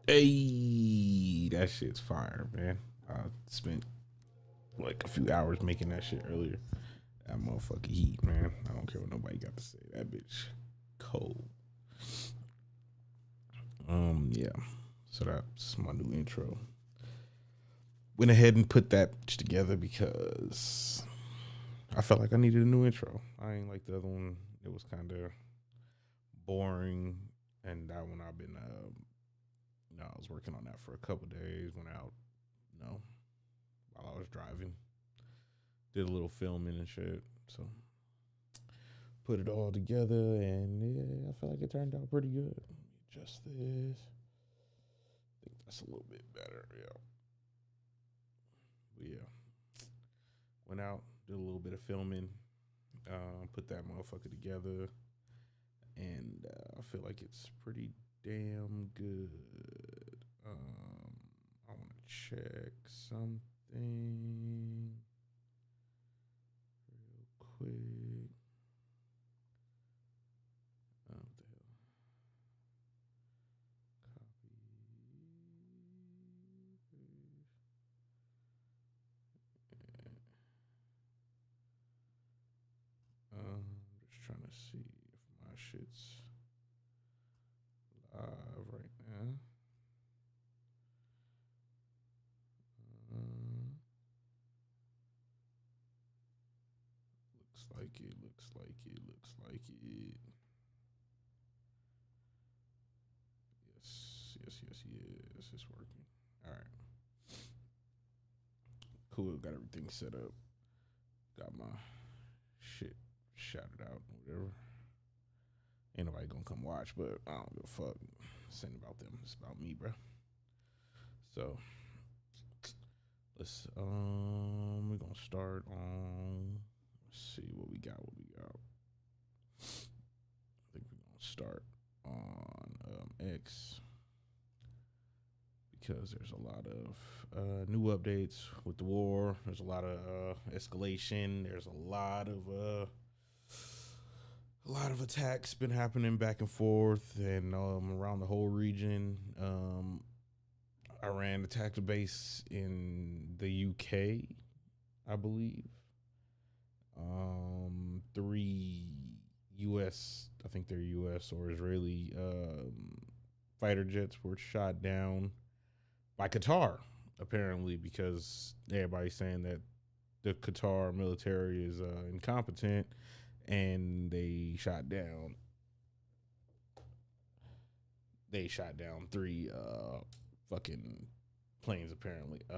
Hey, that shit's fire, man. I spent like a few hours making that shit earlier. That motherfucking heat, man. I don't care what nobody got to say. That bitch cold. Yeah. So that's my new intro. Went ahead and put that together because I felt like I needed a new intro. I ain't like the other one. It was kind of boring, and that one I've been I was working on that for a couple days. Went out, while I was driving. Did a little filming and shit. So put it all together, and yeah, I feel like it turned out pretty good. Just this. I think that's a little bit better, yeah. But yeah. Went out, did a little bit of filming, put that motherfucker together, and I feel like it's pretty damn good. I want to check something real quick. What the hell? Just trying to see if my shit's live right now. Looks like it. Yes, it's working. All right. Cool, got everything set up. Got my shit shouted out, whatever. Ain't nobody gonna come watch, but I don't give a fuck. This ain't about them. It's about me, bro. So let's we're gonna start on. Let's see what we got. I think we're gonna start on X because there's a lot of new updates with the war. There's a lot of escalation. There's a lot of attacks been happening back and forth and around the whole region. Iran attacked a base in the UK, I believe. 3 U.S. I think they're U.S. or Israeli fighter jets were shot down by Qatar, apparently, because everybody's saying that the Qatar military is incompetent, and they shot down 3 fucking planes, apparently. I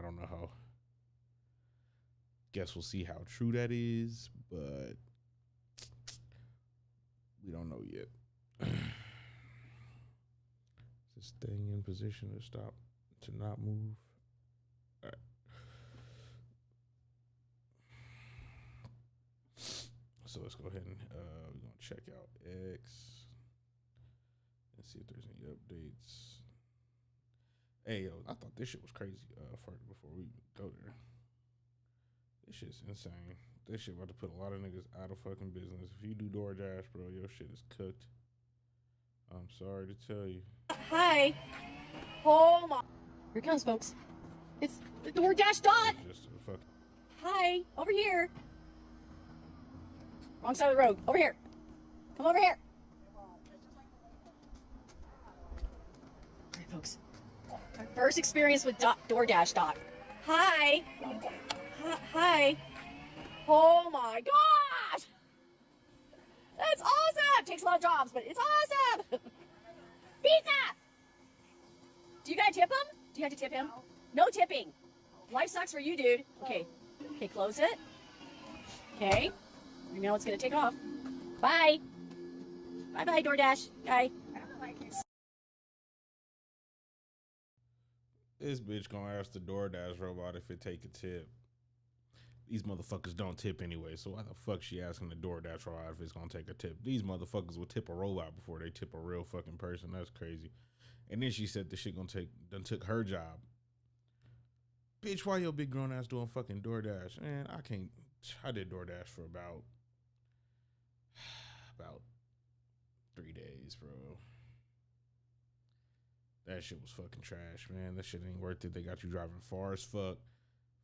don't know how. Guess we'll see how true that is, but we don't know yet. Is this thing in position to not move? All right. So let's go ahead and we're gonna check out X and see if there's any updates. Hey yo, I thought this shit was crazy. Before we go there, this shit's insane. This shit about to put a lot of niggas out of fucking business. If you do DoorDash, bro, your shit is cooked. I'm sorry to tell you. Hi. Oh my. Here it comes, folks. It's the DoorDash dot. Hi. Over here. Wrong side of the road. Over here. Come over here. All right, folks. My first experience with DoorDash dot. Hi. Hi. Oh my gosh. That's awesome. Takes a lot of jobs, but it's awesome. Pizza. Do you gotta tip him? Do you have to tip him? No tipping. Life sucks for you, dude. Okay, close it. Okay. You know it's gonna take off. Bye. Bye-bye, DoorDash. Bye. This bitch gonna ask the DoorDash robot if it take a tip. These motherfuckers don't tip anyway, so why the fuck she asking the DoorDash robot if it's gonna take a tip? These motherfuckers would tip a robot before they tip a real fucking person. That's crazy. And then she said the shit gonna took her job. Bitch, why your big grown ass doing fucking DoorDash? Man, I did DoorDash for about 3 days, bro. That shit was fucking trash, man. That shit ain't worth it. They got you driving far as fuck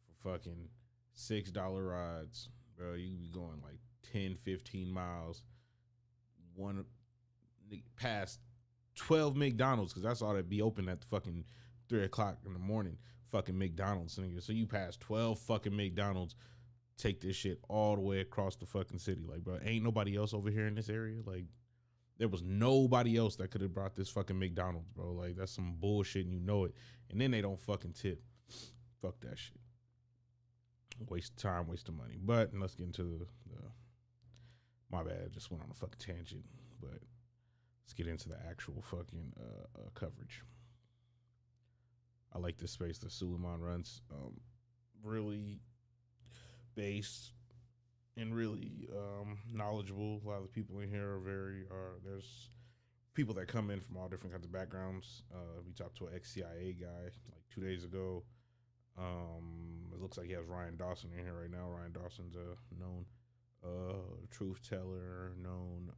for fucking $6 rides, bro. You be going like 10, 15 miles, past 12 McDonald's, because that's all that be open at the fucking 3 o'clock in the morning. Fucking McDonald's, nigga. So you pass 12 fucking McDonald's, take this shit all the way across the fucking city. Like, bro, ain't nobody else over here in this area. Like, there was nobody else that could have brought this fucking McDonald's, bro. Like, that's some bullshit and you know it. And then they don't fucking tip. Fuck that shit. Waste of time, waste of money. But let's get into the my bad, I just went on a fucking tangent. But let's get into the actual fucking coverage. I like this space that Suleiman runs. Really based and really knowledgeable. A lot of the people in here are there's people that come in from all different kinds of backgrounds. We talked to an ex-CIA guy like 2 days ago. It looks like he has Ryan Dawson in here right now. Ryan Dawson's a known truth teller, known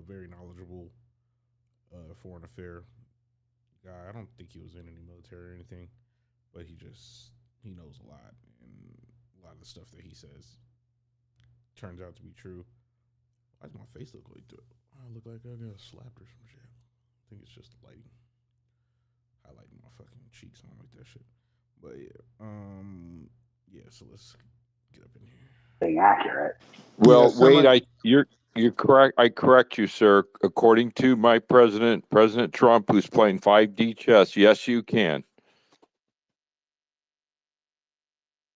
very knowledgeable foreign affair guy. I don't think he was in any military or anything, but he knows a lot, and a lot of the stuff that he says turns out to be true. Why does my face look like that? I look like I got slapped or some shit. I think it's just the lighting. Highlighting my fucking cheeks. I don't like that shit. But yeah, so let's get up in here. Being accurate. Well, wait, you're correct. I correct you, sir. According to my President Trump, who's playing 5D chess, yes, you can.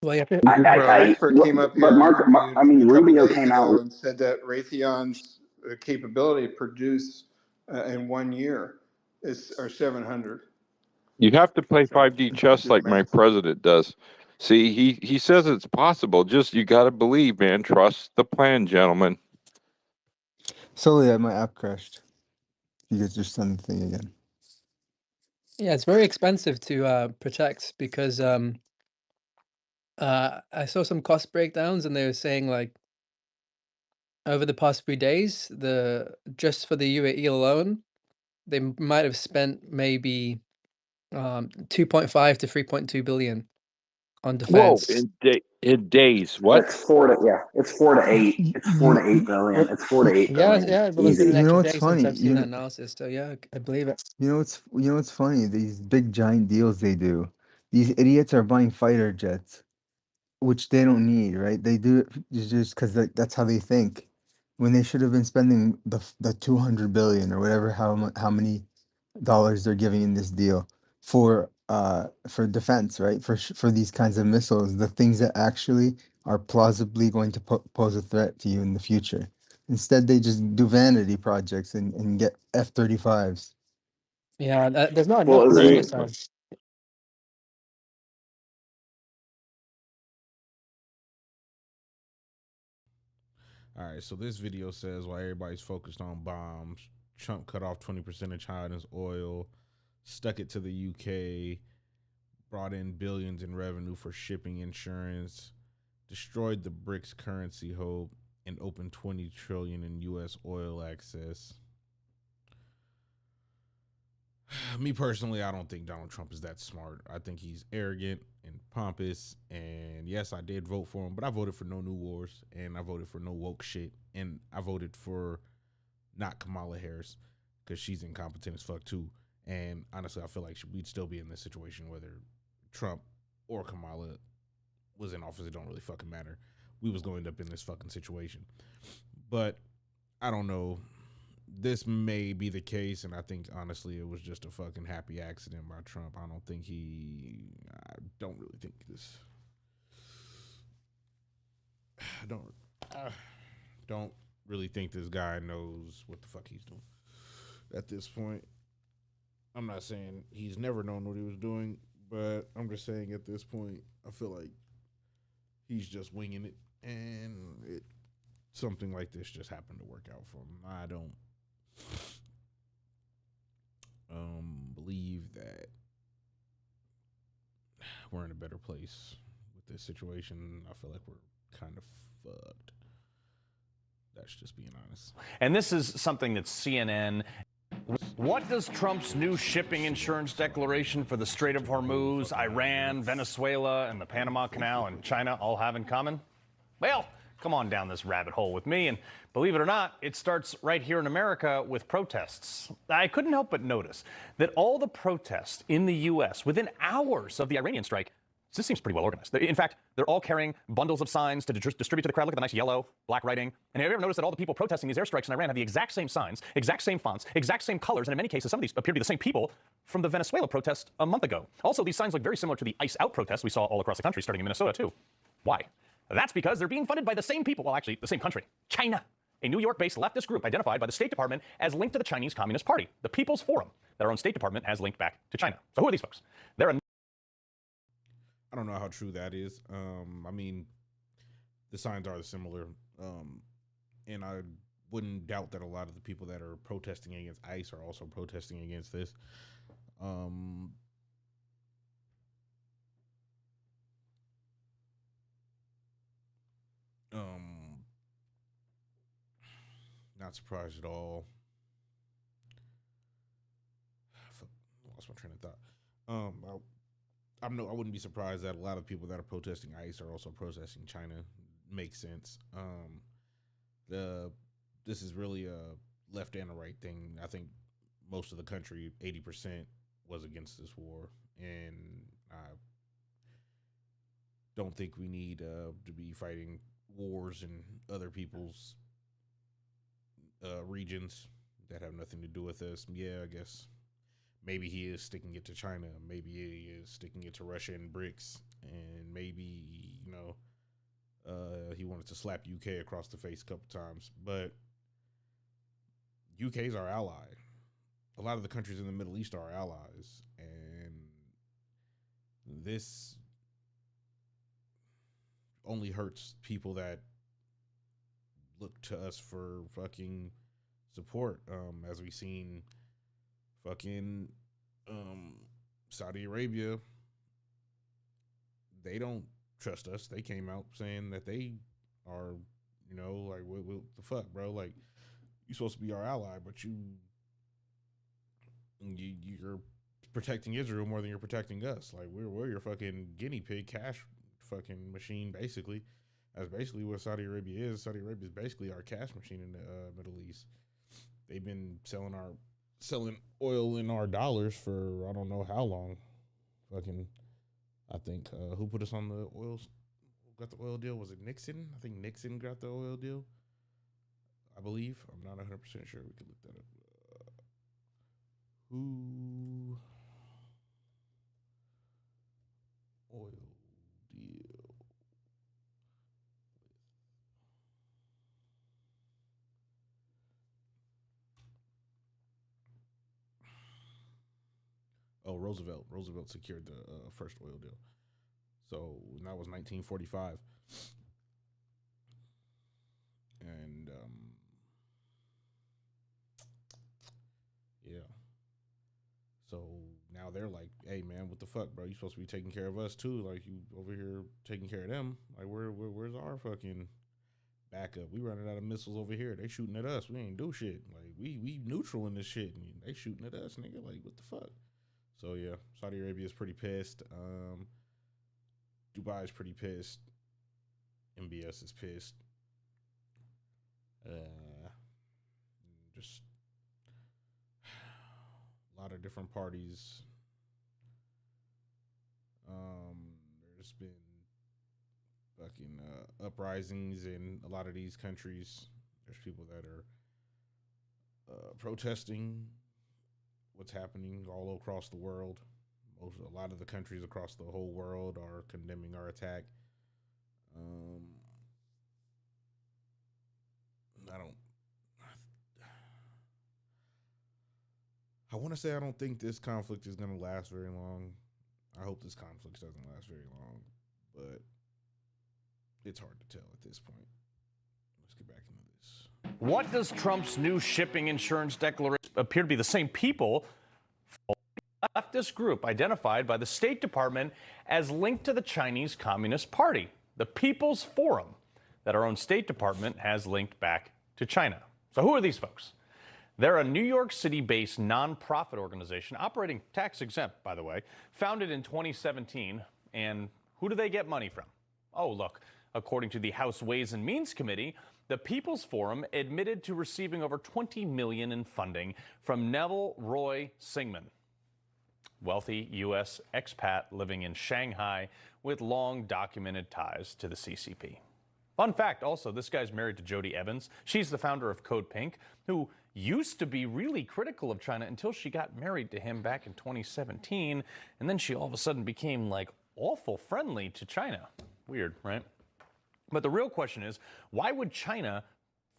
Well, yeah, Our expert came up here. But Mark, Rubio came out and said that Raytheon's capability to produce in 1 year are 700. You have to play 5D chess like my president does. See, he says it's possible. Just you got to believe, man. Trust the plan, gentlemen. Sorry, my app crashed. You guys just done the thing again. yeah, it's very expensive to protect because I saw some cost breakdowns and they were saying like over the past few days, just for the UAE alone, they might have spent maybe 2.5 to 3.2 billion on defense. Whoa, in days, what? It's 4 to 8. It's 4 to 8 billion. It's 4 to 8 billion. Yeah, but it's been an You know extra what's day funny? since I've seen that analysis. So yeah, I believe it. You know what's funny? These big giant deals they do. These idiots are buying fighter jets, which they don't need, right? They do it just because that's how they think. When they should have been spending the 200 billion or whatever, how many dollars they're giving in this deal for defense, right? For these kinds of missiles, the things that actually are plausibly going to pose a threat to you in the future. Instead, they just do vanity projects and get F-35s. Yeah, there's not enough on the other side. All right, so this video says while everybody's focused on bombs, Trump cut off 20% of China's oil, stuck it to the UK, brought in billions in revenue for shipping insurance, destroyed the BRICS currency hope, and opened 20 trillion in US oil access. Me personally, I don't think Donald Trump is that smart. I think he's arrogant and pompous. And yes, I did vote for him, but I voted for no new wars, and I voted for no woke shit, and I voted for not Kamala Harris because she's incompetent as fuck too. And honestly, I feel like we'd still be in this situation whether Trump or Kamala was in office. It don't really fucking matter. We was going to end up in this fucking situation. But I don't know. This may be the case, and I think honestly it was just a fucking happy accident by Trump. I don't really think this. I don't really think this guy knows what the fuck he's doing at this point. I'm not saying he's never known what he was doing, but I'm just saying at this point, I feel like he's just winging it, and something like this just happened to work out for him. I don't believe that we're in a better place with this situation. I feel like we're kind of fucked. That's just being honest. And this is something that CNN. What does Trump's new shipping insurance declaration for the Strait of Hormuz, Iran, Venezuela, and the Panama Canal and China all have in common? Well, come on down this rabbit hole with me, and believe it or not, it starts right here in America with protests. I couldn't help but notice that all the protests in the U.S. within hours of the Iranian strike, this seems pretty well organized. In fact, they're all carrying bundles of signs to distribute to the crowd. Look at the nice yellow, black writing. And have you ever noticed that all the people protesting these airstrikes in Iran have the exact same signs, exact same fonts, exact same colors, and in many cases, some of these appear to be the same people from the Venezuela protest a month ago. Also, these signs look very similar to the ICE out protests we saw all across the country, starting in Minnesota, too. Why? That's because they're being funded by the same people, well, actually, the same country, China, a New York-based leftist group identified by the State Department as linked to the Chinese Communist Party, the People's Forum, that our own State Department has linked back to China. So who are these folks? They're a I don't know how true that is. I mean, the signs are similar, and I wouldn't doubt that a lot of the people that are protesting against ICE are also protesting against this. Not surprised at all. Lost my train of thought. I wouldn't be surprised that a lot of people that are protesting ICE are also protesting China. Makes sense. This is really a left and a right thing. I think most of the country, 80%, was against this war, and I don't think we need to be fighting wars in other people's regions that have nothing to do with us. Yeah, I guess maybe he is sticking it to China. Maybe he is sticking it to Russia and BRICS. And maybe, he wanted to slap UK across the face a couple times. But UK is our ally. A lot of the countries in the Middle East are our allies. And this only hurts people that look to us for fucking support. As we've seen fucking Saudi Arabia, they don't trust us. They came out saying that they are, like, what the fuck, bro? Like, you're supposed to be our ally, but you're protecting Israel more than you're protecting us. Like, we're your fucking guinea pig cash fucking machine, basically. That's basically what Saudi Arabia is. Saudi Arabia is basically our cash machine in the Middle East. They've been selling oil in our dollars for I don't know how long. Fucking, I think who put us on the oil? Got the oil deal? Was it Nixon? I think Nixon got the oil deal. I believe. I'm not 100% sure. We could look that up. Who oil deal? Oh, Roosevelt. Roosevelt secured the first oil deal. So that was 1945. And yeah. So now they're like, hey man, what the fuck, bro? You supposed to be taking care of us too. Like, you over here taking care of them. Like, where's our fucking backup? We running out of missiles over here. They shooting at us. We ain't do shit. Like, we neutral in this shit. And they shooting at us, nigga. Like, what the fuck? So yeah, Saudi Arabia is pretty pissed. Dubai is pretty pissed. MBS is pissed. Just a lot of different parties. There's been fucking uprisings in a lot of these countries. There's people that are protesting what's happening all across the world. A lot of the countries across the whole world are condemning our attack. I want to say I don't think this conflict is going to last very long. I hope this conflict doesn't last very long, but it's hard to tell at this point. Let's get back into this. What does Trump's new shipping insurance declaration appear to be the same people? Leftist group identified by the State Department as linked to the Chinese Communist Party, the People's Forum, that our own State Department has linked back to China. So who are these folks? They're a New York City-based nonprofit organization, operating tax-exempt, by the way, founded in 2017. And who do they get money from? Oh, look, according to the House Ways and Means Committee, the People's Forum admitted to receiving over $20 million in funding from Neville Roy Singman, wealthy U.S. expat living in Shanghai with long documented ties to the CCP. Fun fact also, this guy's married to Jody Evans. She's the founder of Code Pink, who used to be really critical of China until she got married to him back in 2017. And then she all of a sudden became like awful friendly to China. Weird, right? But the real question is, why would China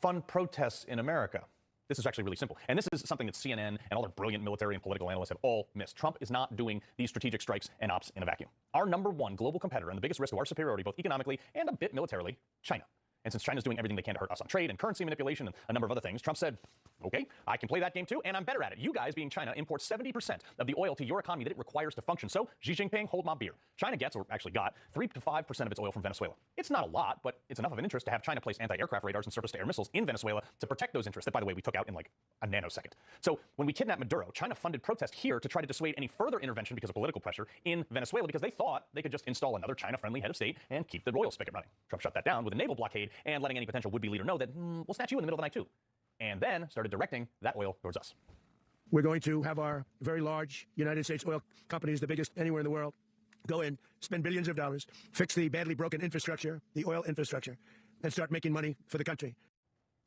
fund protests in America? This is actually really simple. And this is something that CNN and all their brilliant military and political analysts have all missed. Trump is not doing these strategic strikes and ops in a vacuum. Our number one global competitor and the biggest risk to our superiority, both economically and a bit militarily, China. And since China's doing everything they can to hurt us on trade and currency manipulation and a number of other things, Trump said, okay, I can play that game too, and I'm better at it. You guys, being China, import 70% of the oil to your economy that it requires to function. So, Xi Jinping, hold my beer. China gets, or actually got, 3 to 5% of its oil from Venezuela. It's not a lot, but it's enough of an interest to have China place anti-aircraft radars and surface-to-air missiles in Venezuela to protect those interests that, by the way, we took out in like a nanosecond. So, when we kidnapped Maduro, China funded protest here to try to dissuade any further intervention because of political pressure in Venezuela because they thought they could just install another China-friendly head of state and keep the oil spigot running. Trump shut that down with a naval blockade and letting any potential would-be leader know that we'll snatch you in the middle of the night too. And then started directing that oil towards us. We're going to have our very large United States oil companies, the biggest anywhere in the world, go in, spend billions of dollars, fix the badly broken infrastructure, the oil infrastructure, and start making money for the country.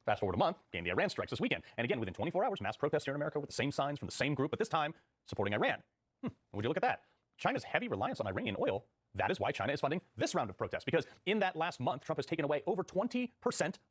Fast forward a month, came the Iran strikes this weekend. And again, within 24 hours, mass protests here in America with the same signs from the same group, but this time supporting Iran. Would you look at that? China's heavy reliance on Iranian oil. That is why China is funding this round of protests, because in that last month, Trump has taken away over 20%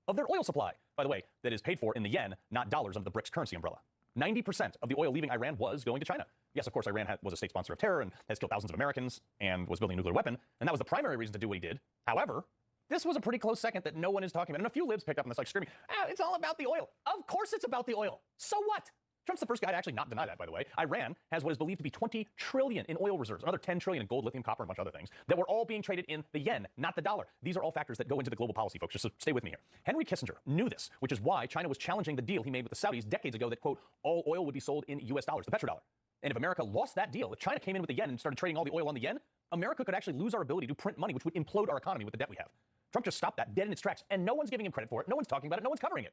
of their oil supply. By the way, that is paid for in the yen, not dollars under the BRICS currency umbrella. 90% of the oil leaving Iran was going to China. Yes, of course, Iran was a state sponsor of terror and has killed thousands of Americans and was building a nuclear weapon, and that was the primary reason to do what he did. However, this was a pretty close second that no one is talking about. And a few libs picked up on this, like screaming, it's all about the oil. Of course it's about the oil. So what? Trump's the first guy to actually not deny that, by the way. Iran has what is believed to be 20 trillion in oil reserves, another 10 trillion in gold, lithium, copper, and a bunch of other things that were all being traded in the yen, not the dollar. These are all factors that go into the global policy, folks. Just so stay with me here. Henry Kissinger knew this, which is why China was challenging the deal he made with the Saudis decades ago that, quote, all oil would be sold in US dollars, the petrodollar. And if America lost that deal, if China came in with the yen and started trading all the oil on the yen, America could actually lose our ability to print money, which would implode our economy with the debt we have. Trump just stopped that dead in its tracks, and no one's giving him credit for it. No one's talking about it. No one's covering it.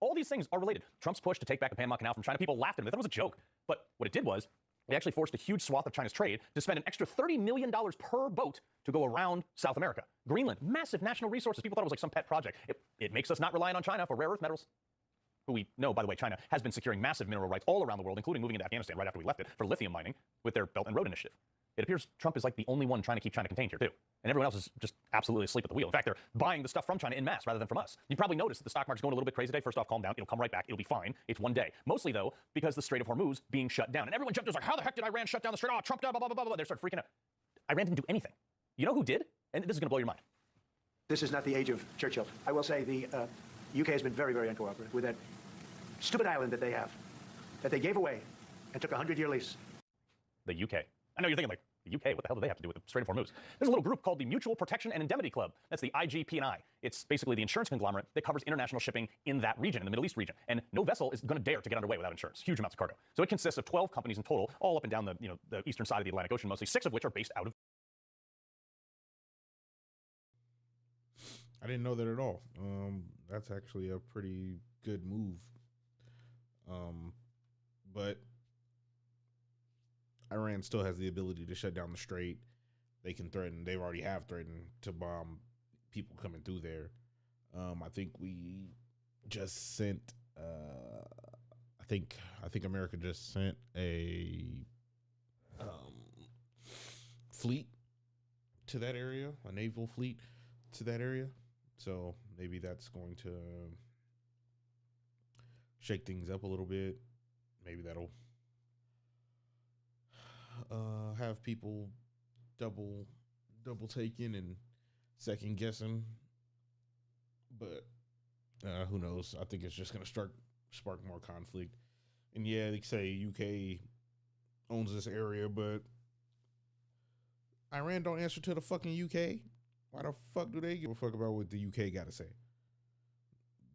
All these things are related. Trump's push to take back the Panama Canal from China, people laughed at him. They thought it was a joke. But what it did was, it actually forced a huge swath of China's trade to spend an extra $30 million per boat to go around South America. Greenland, massive national resources. People thought it was like some pet project. It makes us not reliant on China for rare earth metals, who we know, by the way, China has been securing massive mineral rights all around the world, including moving into Afghanistan right after we left it for lithium mining with their Belt and Road Initiative. It appears Trump is like the only one trying to keep China contained here, too. And everyone else is just absolutely asleep at the wheel. In fact, they're buying the stuff from China in mass rather than from us. You probably noticed that the stock market's going a little bit crazy today. First off, calm down. It'll come right back. It'll be fine. It's one day. Mostly, though, because the Strait of Hormuz being shut down. And everyone jumped in like, how the heck did Iran shut down the Strait? Oh, Trump, blah, blah, blah, blah, blah. They started freaking out. Iran didn't do anything. You know who did? And this is going to blow your mind. This is not the age of Churchill. I will say the UK has been very, very uncooperative with that stupid island that they have, that they gave away and took a 100-year lease. The UK. I know you're thinking like, the UK, what the hell do they have to do with the Strait of Hormuz? There's a little group called the Mutual Protection and Indemnity Club. That's the IGP&I. It's basically the insurance conglomerate that covers international shipping in that region, in the Middle East region. And no vessel is going to dare to get underway without insurance. Huge amounts of cargo. So it consists of 12 companies in total, all up and down the eastern side of the Atlantic Ocean, mostly 6 of which are based out of. I didn't know that at all. That's actually a pretty good move. But Iran still has the ability to shut down the strait. They can threaten. They already have threatened to bomb people coming through there. I think we just sent. I think America just sent a fleet to that area, a naval fleet to that area. So maybe that's going to shake things up a little bit. Maybe that'll have people double taking and second guessing, but who knows? I think it's just gonna spark more conflict. And yeah, they say UK owns this area, but Iran don't answer to the fucking UK. Why the fuck do they give a fuck about what the UK got to say?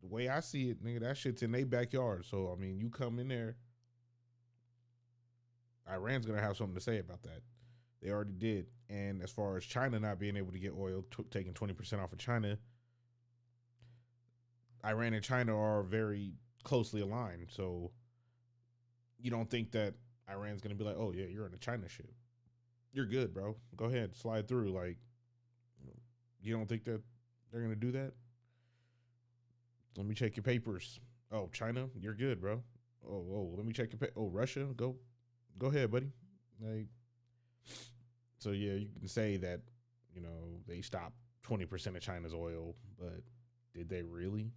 The way I see it, nigga, that shit's in their backyard. So, I mean, you come in there, Iran's going to have something to say about that. They already did. And as far as China not being able to get oil, taking 20% off of China, Iran and China are very closely aligned. So you don't think that Iran's going to be like, oh, yeah, you're in a China ship. You're good, bro. Go ahead, slide through. Like, you don't think that they're going to do that? Let me check your papers. Oh, China, you're good, bro. Oh, let me check your Oh, Russia, go ahead, buddy. Like, so yeah, you can say that, you know, they stopped 20% of China's oil, but did they really?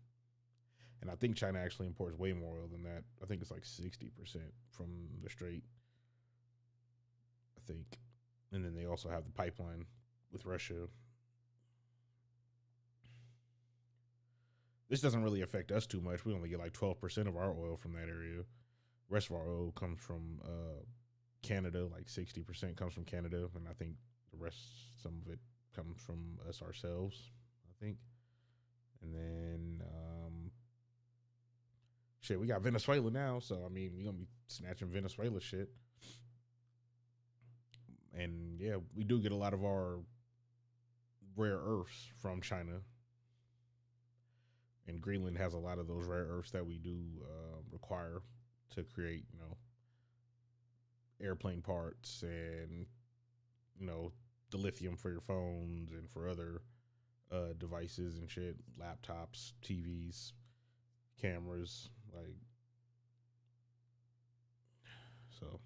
And I think China actually imports way more oil than that. I think it's like 60% from the Strait, I think. And then they also have the pipeline with Russia. This doesn't really affect us too much. We only get like 12% of our oil from that area. The rest of our oil comes from Canada, like 60% comes from Canada. And I think the rest, some of it comes from us ourselves, I think. And then, shit, we got Venezuela now. So, I mean, we're going to be snatching Venezuela shit. And yeah, we do get a lot of our rare earths from China. And Greenland has a lot of those rare earths that we do require to create, you know, airplane parts and, you know, the lithium for your phones and for other devices and shit, laptops, TVs, cameras, like, so.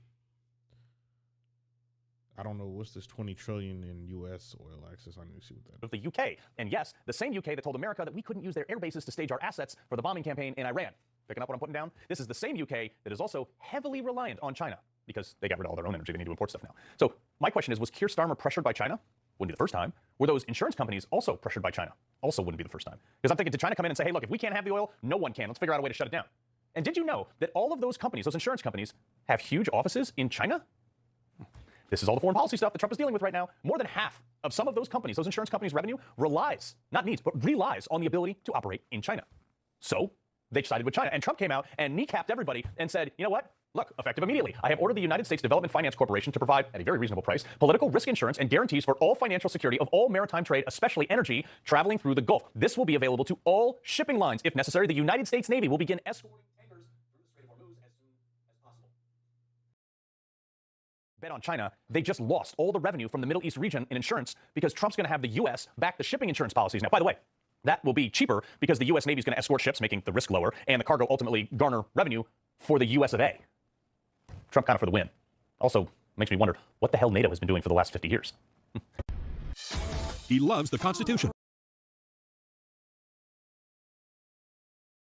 I don't know, what's this 20 trillion in U.S. oil access? I need to see what that is. Of the UK. And yes, the same UK that told America that we couldn't use their air bases to stage our assets for the bombing campaign in Iran. Picking up what I'm putting down? This is the same UK that is also heavily reliant on China because they got rid of all their own energy. They need to import stuff now. So my question is, was Keir Starmer pressured by China? Wouldn't be the first time. Were those insurance companies also pressured by China? Also wouldn't be the first time. Because I'm thinking, did China come in and say, hey, look, if we can't have the oil, no one can. Let's figure out a way to shut it down. And did you know that all of those companies, those insurance companies, have huge offices in China? This is all the foreign policy stuff that Trump is dealing with right now. More than half of some of those companies, those insurance companies' revenue relies, not needs, but relies on the ability to operate in China. So they sided with China. And Trump came out and kneecapped everybody and said, you know what? Look, effective immediately. I have ordered the United States Development Finance Corporation to provide, at a very reasonable price, political risk insurance and guarantees for all financial security of all maritime trade, especially energy, traveling through the Gulf. This will be available to all shipping lines. If necessary, the United States Navy will begin escorting tankers through the Strait of Hormuz as soon as possible. Bet on China, they just lost all the revenue from the Middle East region in insurance because Trump's going to have the U.S. back the shipping insurance policies. Now, by the way, that will be cheaper because the U.S. Navy is going to escort ships, making the risk lower, and the cargo ultimately garner revenue for the U.S. of A. Trump kind of for the win. Also makes me wonder what the hell NATO has been doing for the last 50 years. He loves the Constitution.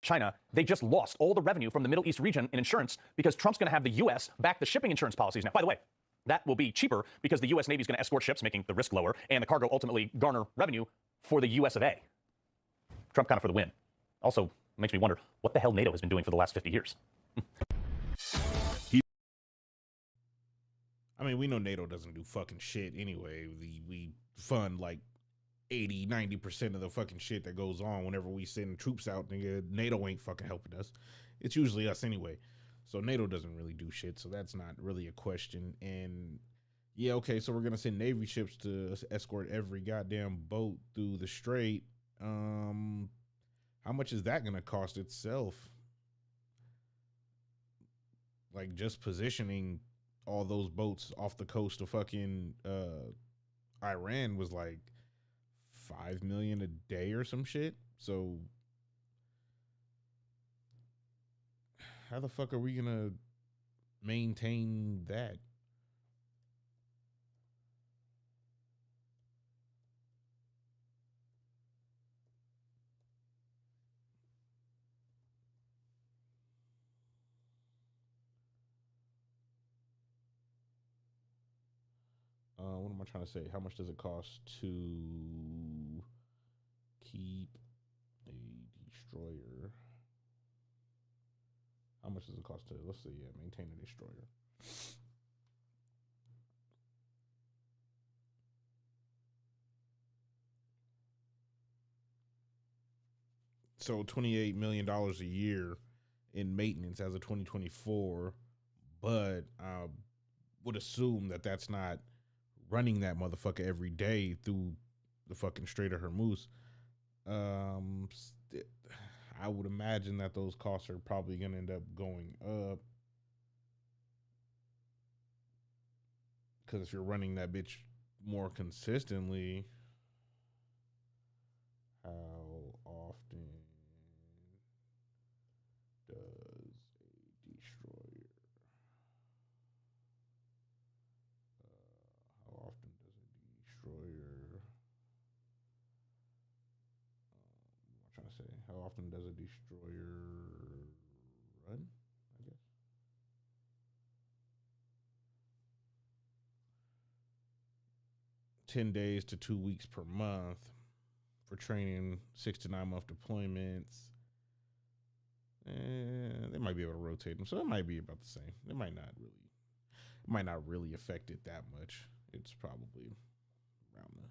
China, they just lost all the revenue from the Middle East region in insurance because Trump's going to have the U.S. back the shipping insurance policies. Now, by the way, that will be cheaper because the U.S. Navy is going to escort ships, making the risk lower, and the cargo ultimately garner revenue for the U.S. of A. Trump kind of for the win. Also makes me wonder what the hell NATO has been doing for the last 50 years. I mean, we know NATO doesn't do fucking shit anyway. We fund like 80-90% of the fucking shit that goes on whenever we send troops out. Nigga, NATO ain't fucking helping us. It's usually us anyway. So NATO doesn't really do shit. So that's not really a question. And yeah, okay, so we're gonna send Navy ships to escort every goddamn boat through the strait. How much is that gonna cost itself? Like just positioning all those boats off the coast of fucking Iran was like $5 million a day or some shit. So how the fuck are we gonna maintain that? I'm trying to say, how much does it cost to keep a destroyer? How much does it cost to, let's see, maintain a destroyer? So $28 million a year in maintenance as of 2024, but I would assume that that's not running that motherfucker every day through the fucking Strait of Hormuz. I would imagine that those costs are probably going to end up going up, because if you're running that bitch more consistently, how often does a destroyer? How often does a destroyer? What am I trying to say? How often does a destroyer run? I guess. $10 days to 2 weeks per month for training, 6 to 9 month deployments. And they might be able to rotate them, so it might be about the same. It might not really affect it that much. It's probably around the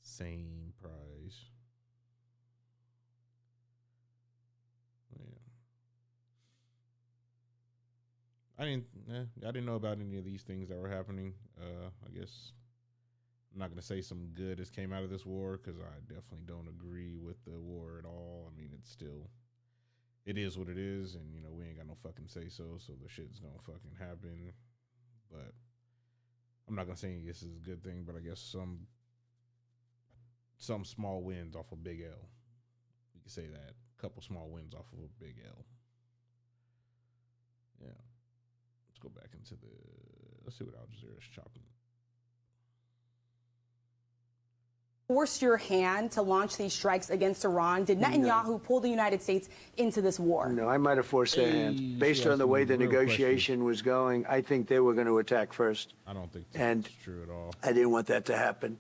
same price. Yeah. I didn't know about any of these things that were happening. I guess I'm not gonna say some good has came out of this war, because I definitely don't agree with the war at all. I mean, it is what it is, and we ain't got no fucking say so the shit's gonna fucking happen. But I'm not gonna say this is a good thing, but I guess some small wins off a big L. We could say that. A couple small wins off of a big L. Yeah. Let's go back into let's see what Al Jazeera is chopping. Forced your hand to launch these strikes against Iran? Did Netanyahu pull the United States into this war? No, I might have forced their hand. Based on the way the negotiation was going, I think they were going to attack first. I don't think that's true at all. I didn't want that to happen.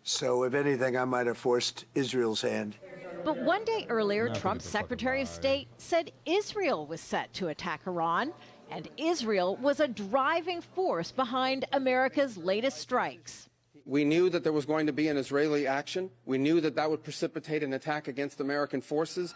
So, if anything, I might have forced Israel's hand. But one day earlier, Trump's Secretary of State said Israel was set to attack Iran, and Israel was a driving force behind America's latest strikes. We knew that there was going to be an Israeli action. We knew that that would precipitate an attack against American forces.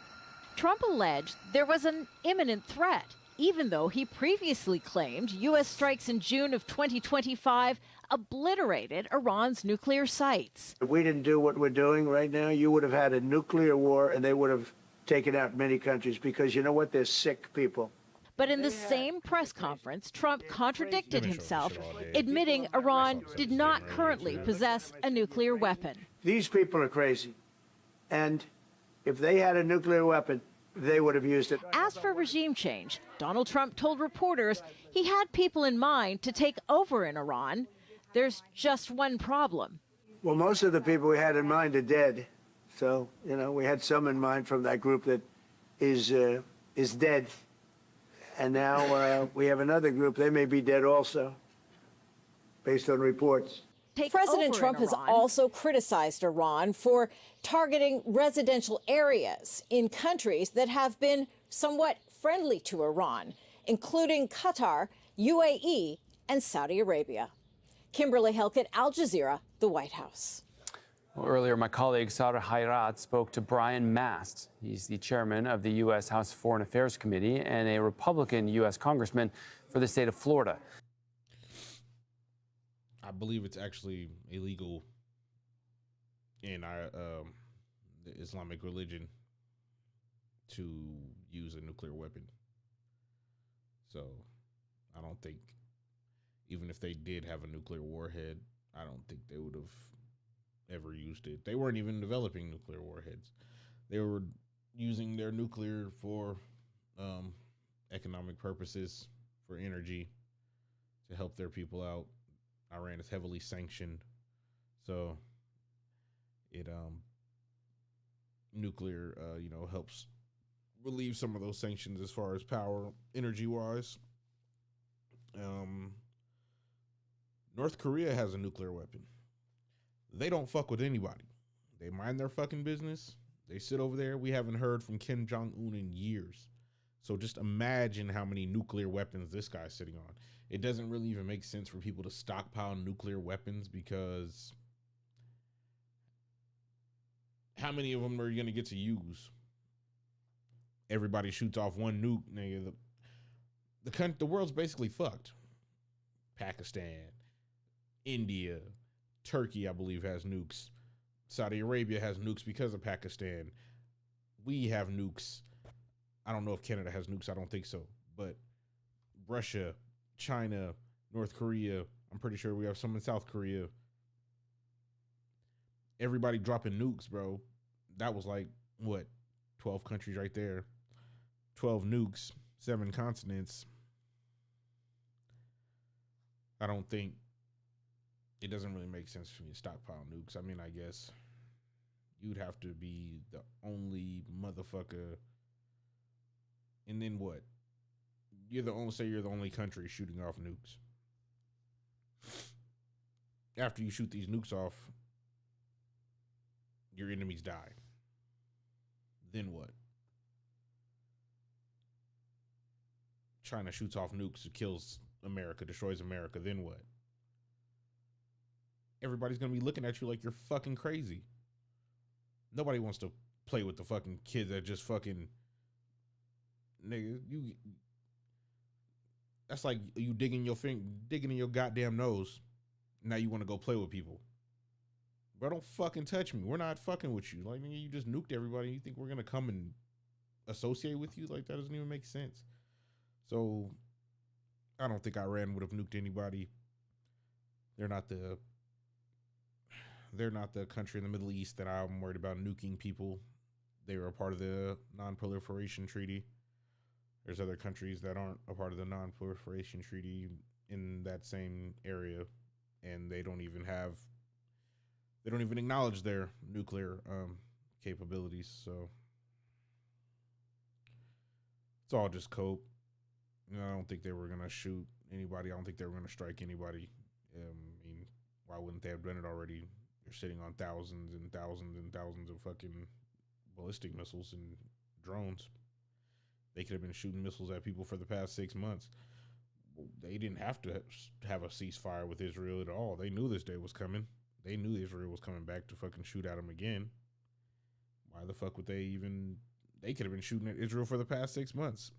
Trump alleged there was an imminent threat, even though he previously claimed U.S. strikes in June of 2025 obliterated Iran's nuclear sites. If we didn't do what we're doing right now, you would have had a nuclear war, and they would have taken out many countries, because you know what? They're sick people. But in the same press conference, Trump contradicted himself, admitting Iran did not currently possess a nuclear weapon. These people are crazy. And if they had a nuclear weapon, they would have used it. As for regime change, Donald Trump told reporters he had people in mind to take over in Iran. There's just one problem. Well, most of the people we had in mind are dead. So, we had some in mind from that group that is dead. And now we have another group. They may be dead also, based on reports. President Trump has also criticized Iran for targeting residential areas in countries that have been somewhat friendly to Iran, including Qatar, UAE, and Saudi Arabia. Kimberly Helkett, Al Jazeera, the White House. Well, earlier, my colleague Sarah Hayrat spoke to Brian Mast. He's the chairman of the U.S. House Foreign Affairs Committee and a Republican U.S. congressman for the state of Florida. I believe it's actually illegal in our the Islamic religion to use a nuclear weapon. So I don't think, even if they did have a nuclear warhead, I don't think they would have ever used it. They weren't even developing nuclear warheads. They were using their nuclear for economic purposes, for energy, to help their people out. Iran is heavily sanctioned, so it nuclear helps relieve some of those sanctions as far as power, energy wise. North Korea has a nuclear weapon. They don't fuck with anybody. They mind their fucking business. They sit over there. We haven't heard from Kim Jong-un in years. So just imagine how many nuclear weapons this guy's sitting on. It doesn't really even make sense for people to stockpile nuclear weapons because how many of them are you going to get to use? Everybody shoots off one nuke. Nigga, the world's basically fucked. Pakistan, India, Turkey, I believe, has nukes. Saudi Arabia has nukes because of Pakistan. We have nukes. I don't know if Canada has nukes. I don't think so. But Russia, China, North Korea, I'm pretty sure we have some in South Korea. Everybody dropping nukes, bro. That was like, what, 12 countries right there. 12 nukes, 7 continents. I don't think, it doesn't really make sense for me to stockpile nukes. I mean, I guess you'd have to be the only motherfucker. And then what? You're the only country shooting off nukes. After you shoot these nukes off, your enemies die. Then what? China shoots off nukes, it kills America, destroys America. Then what? Everybody's going to be looking at you like you're fucking crazy. Nobody wants to play with the fucking kids that just fucking, nigga, that's like you digging in your goddamn nose. Now you want to go play with people. Bro, don't fucking touch me. We're not fucking with you. Like, nigga, you just nuked everybody. You think we're going to come and associate with you? Like, that doesn't even make sense. So, I don't think Iran would have nuked anybody. They're not the country in the Middle East that I'm worried about nuking people. They were a part of the non-proliferation treaty. There's other countries that aren't a part of the non-proliferation treaty in that same area, and they don't even acknowledge their nuclear capabilities. So it's all just cope. I don't think they were gonna shoot anybody. I don't think they were gonna strike anybody. I mean, why wouldn't they have done it already? You're sitting on thousands and thousands and thousands of fucking ballistic missiles and drones. They could have been shooting missiles at people for the past 6 months. They didn't have to have a ceasefire with Israel at all. They knew this day was coming. They knew Israel was coming back to fucking shoot at them again. Why the fuck would they even... They could have been shooting at Israel for the past 6 months.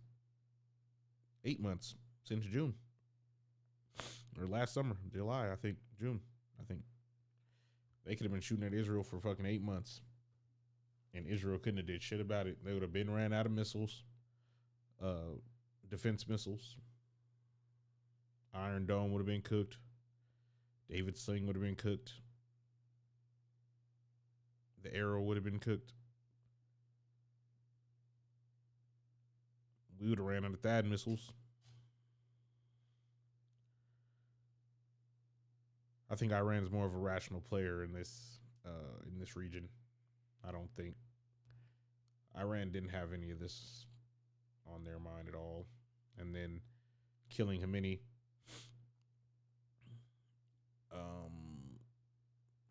8 months since June. Or last summer, July, I think. June, I think. They could have been shooting at Israel for fucking 8 months. And Israel couldn't have did shit about it. They would have been ran out of missiles. Defense missiles. Iron Dome would have been cooked. David Sling would have been cooked. The Arrow would have been cooked. We would have ran out of THAAD missiles. I think Iran's more of a rational player in this region. I don't think Iran didn't have any of this on their mind at all. And then killing Khamenei.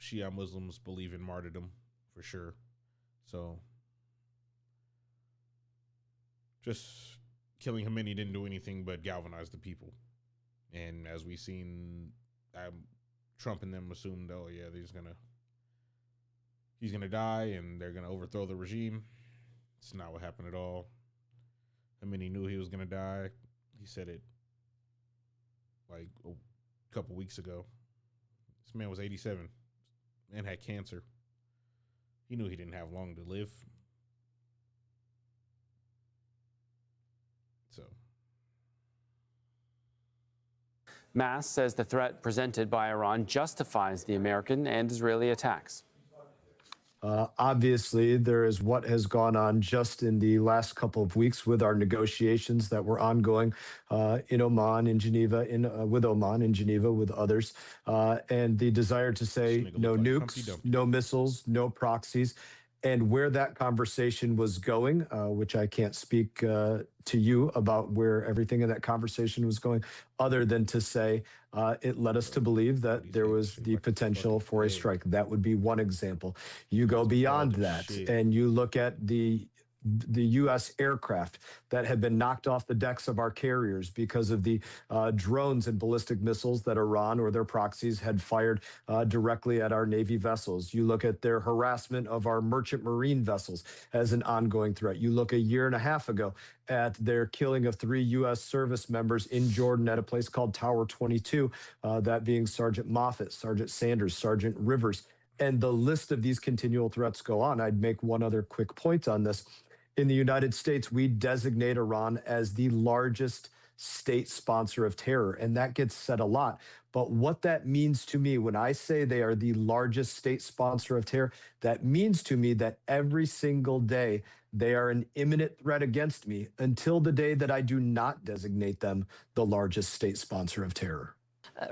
Shia Muslims believe in martyrdom for sure. So just killing Khamenei didn't do anything but galvanize the people. And as we've seen, Trump and them assumed, oh yeah, he's gonna die and they're gonna overthrow the regime. It's not what happened at all. Khamenei knew he was gonna die. He said it like a couple weeks ago. This man was 87 and had cancer. He knew he didn't have long to live. So. Mass says the threat presented by Iran justifies the American and Israeli attacks. Obviously, there is what has gone on just in the last couple of weeks with our negotiations that were ongoing in Oman, in Geneva, with Oman, in Geneva, with others, and the desire to say no nukes, no missiles, no proxies. And where that conversation was going, which I can't speak to you about where everything in that conversation was going, other than to say it led us to believe that there was the potential for a strike. That would be one example. You go beyond that and you look at the U.S. aircraft that had been knocked off the decks of our carriers because of the drones and ballistic missiles that Iran or their proxies had fired directly at our Navy vessels. You look at their harassment of our merchant marine vessels as an ongoing threat. You look a year and a half ago at their killing of 3 U.S. service members in Jordan at a place called Tower 22, that being Sergeant Moffett, Sergeant Sanders, Sergeant Rivers. And the list of these continual threats go on. I'd make one other quick point on this. In the United States, we designate Iran as the largest state sponsor of terror, and that gets said a lot. But what that means to me when I say they are the largest state sponsor of terror, that means to me that every single day they are an imminent threat against me until the day that I do not designate them the largest state sponsor of terror.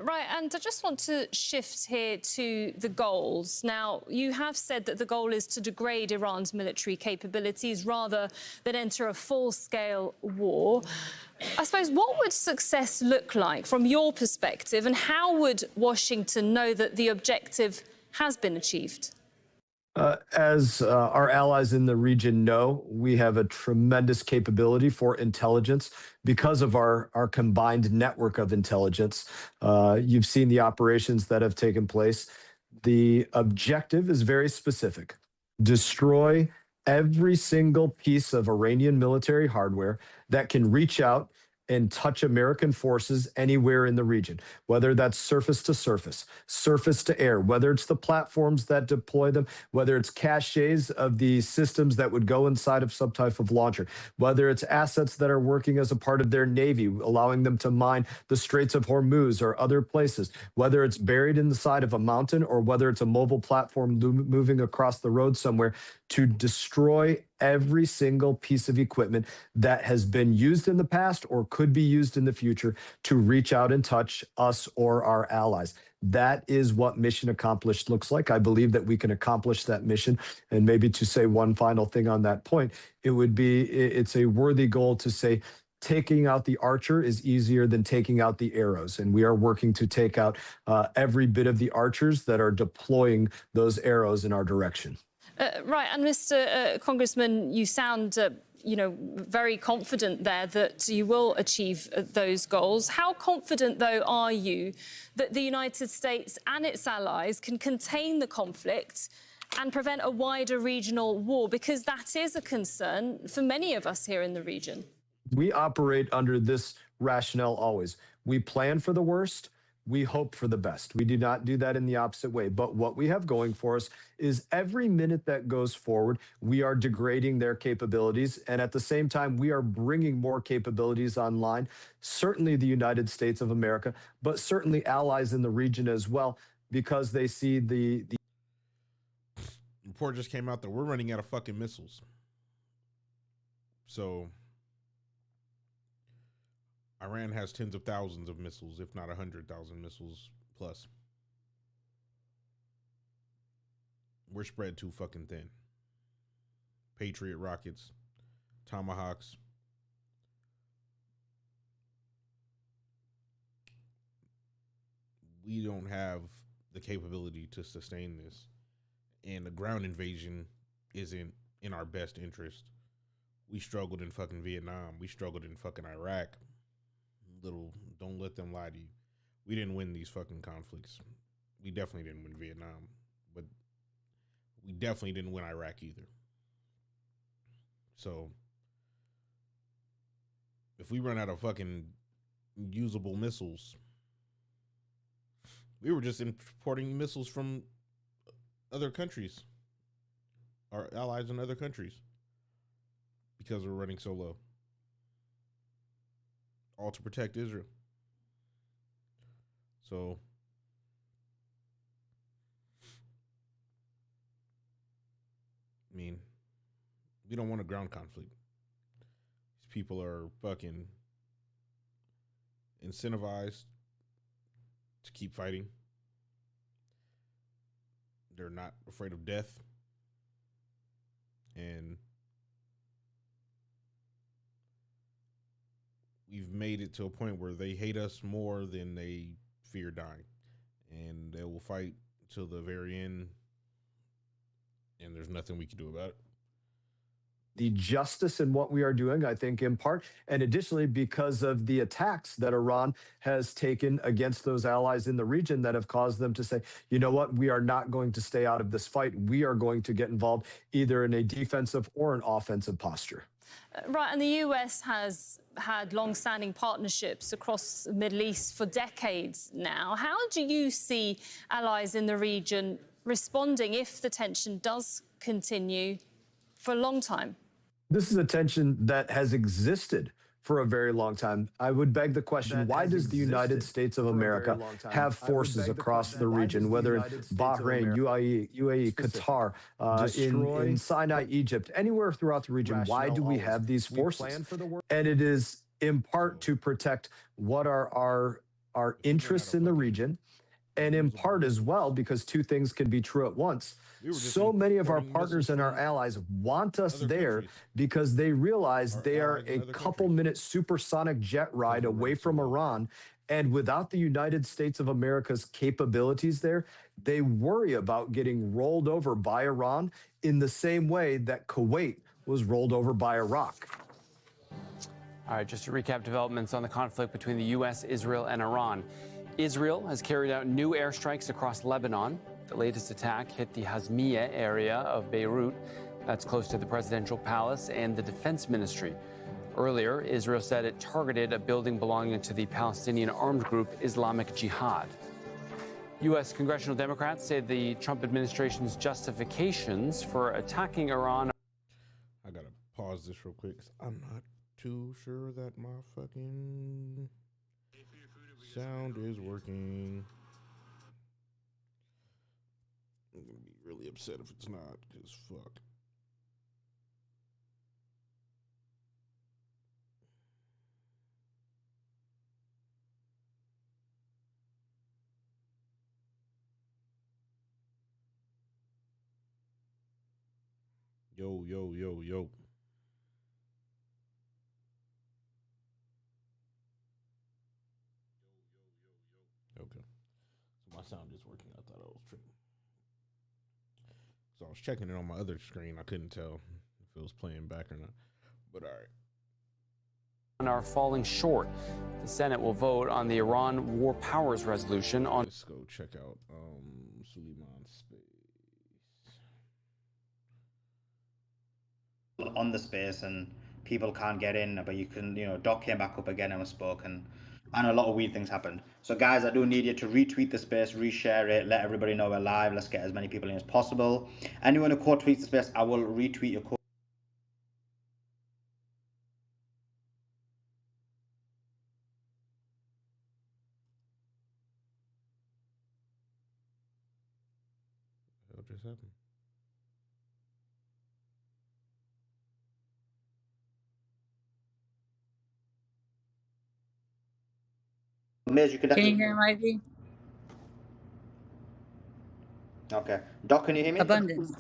Right, and I just want to shift here to the goals. Now, you have said that the goal is to degrade Iran's military capabilities rather than enter a full-scale war. I suppose, what would success look like from your perspective, and how would Washington know that the objective has been achieved? As our allies in the region know, we have a tremendous capability for intelligence because of our combined network of intelligence. You've seen the operations that have taken place. The objective is very specific. Destroy every single piece of Iranian military hardware that can reach out and touch American forces anywhere in the region, whether that's surface to surface, surface to air, whether it's the platforms that deploy them, whether it's caches of the systems that would go inside of some type of launcher, whether it's assets that are working as a part of their Navy, allowing them to mine the Straits of Hormuz or other places, whether it's buried in the side of a mountain or whether it's a mobile platform moving across the road somewhere, to destroy every single piece of equipment that has been used in the past or could be used in the future to reach out and touch us or our allies. That is what mission accomplished looks like. I believe that we can accomplish that mission. And maybe to say one final thing on that point, it's a worthy goal to say, taking out the archer is easier than taking out the arrows. And we are working to take out every bit of the archers that are deploying those arrows in our direction. Right, and Mr. Congressman, you sound, very confident there that you will achieve those goals. How confident, though, are you that the United States and its allies can contain the conflict and prevent a wider regional war? Because that is a concern for many of us here in the region. We operate under this rationale always. We plan for the worst. We hope for the best. We do not do that in the opposite way. But what we have going for us is every minute that goes forward, we are degrading their capabilities. And at the same time, we are bringing more capabilities online, certainly the United States of America, but certainly allies in the region as well, because they see the report just came out that we're running out of fucking missiles. So Iran has tens of thousands of missiles, if not 100,000 missiles plus. We're spread too fucking thin. Patriot rockets, Tomahawks. We don't have the capability to sustain this. And the ground invasion isn't in our best interest. We struggled in fucking Vietnam. We struggled in fucking Iraq. Don't let them lie to you. We didn't win these fucking conflicts. We definitely didn't win Vietnam, but we definitely didn't win Iraq either. So if we run out of fucking usable missiles, we were just importing missiles from other countries, our allies in other countries, because we're running so low. All to protect Israel. So I mean, we don't want a ground conflict. These people are fucking incentivized to keep fighting. They're not afraid of death. And we've made it to a point where they hate us more than they fear dying. And they will fight till the very end. And there's nothing we can do about it. The justice in what we are doing, I think, in part, and additionally, because of the attacks that Iran has taken against those allies in the region that have caused them to say, you know what, we are not going to stay out of this fight. We are going to get involved either in a defensive or an offensive posture. Right, and the US has had long-standing partnerships across the Middle East for decades now. How do you see allies in the region responding if the tension does continue for a long time? This is a tension that has existed for a very long time. I would beg the question, why does the United States of America have forces across the region, whether in Bahrain, UAE, Qatar, in Sinai, Egypt, anywhere throughout the region? Why do we have these forces? And it is in part to protect what are our interests in the region, and in part as well, because two things can be true at once. So many of our partners and our allies want us there because they realize they are a couple-minute supersonic jet ride away from Iran. And without the United States of America's capabilities there, they worry about getting rolled over by Iran in the same way that Kuwait was rolled over by Iraq. All right, just to recap developments on the conflict between the U.S., Israel, and Iran. Israel has carried out new airstrikes across Lebanon. The latest attack hit the Hazmiya area of Beirut. That's close to the presidential palace and the defense ministry. Earlier, Israel said it targeted a building belonging to the Palestinian armed group Islamic Jihad. U.S. congressional Democrats say the Trump administration's justifications for attacking Iran. I gotta pause this real quick, 'cause I'm not too sure that my fucking sound is working. I'm gonna be really upset if it's not, because fuck. Yo, yo, yo, yo. Okay. So my sound is working. I thought I was tripping. So I was checking it on my other screen. I couldn't tell if it was playing back or not. But all right. Are falling short. The Senate will vote on the Iran War Powers Resolution on. Let's go check out Suleiman's space. On the space, and people can't get in, but you can, Doc came back up again and was spoken. And a lot of weird things happened. So guys, I do need you to retweet the space, reshare it, let everybody know we're live. Let's get as many people in as possible. Anyone who quote tweets the space, I will retweet your quote. What just happened? Miz, you can you hear him, Ivy? Okay. Doc, can you hear me? Abundance.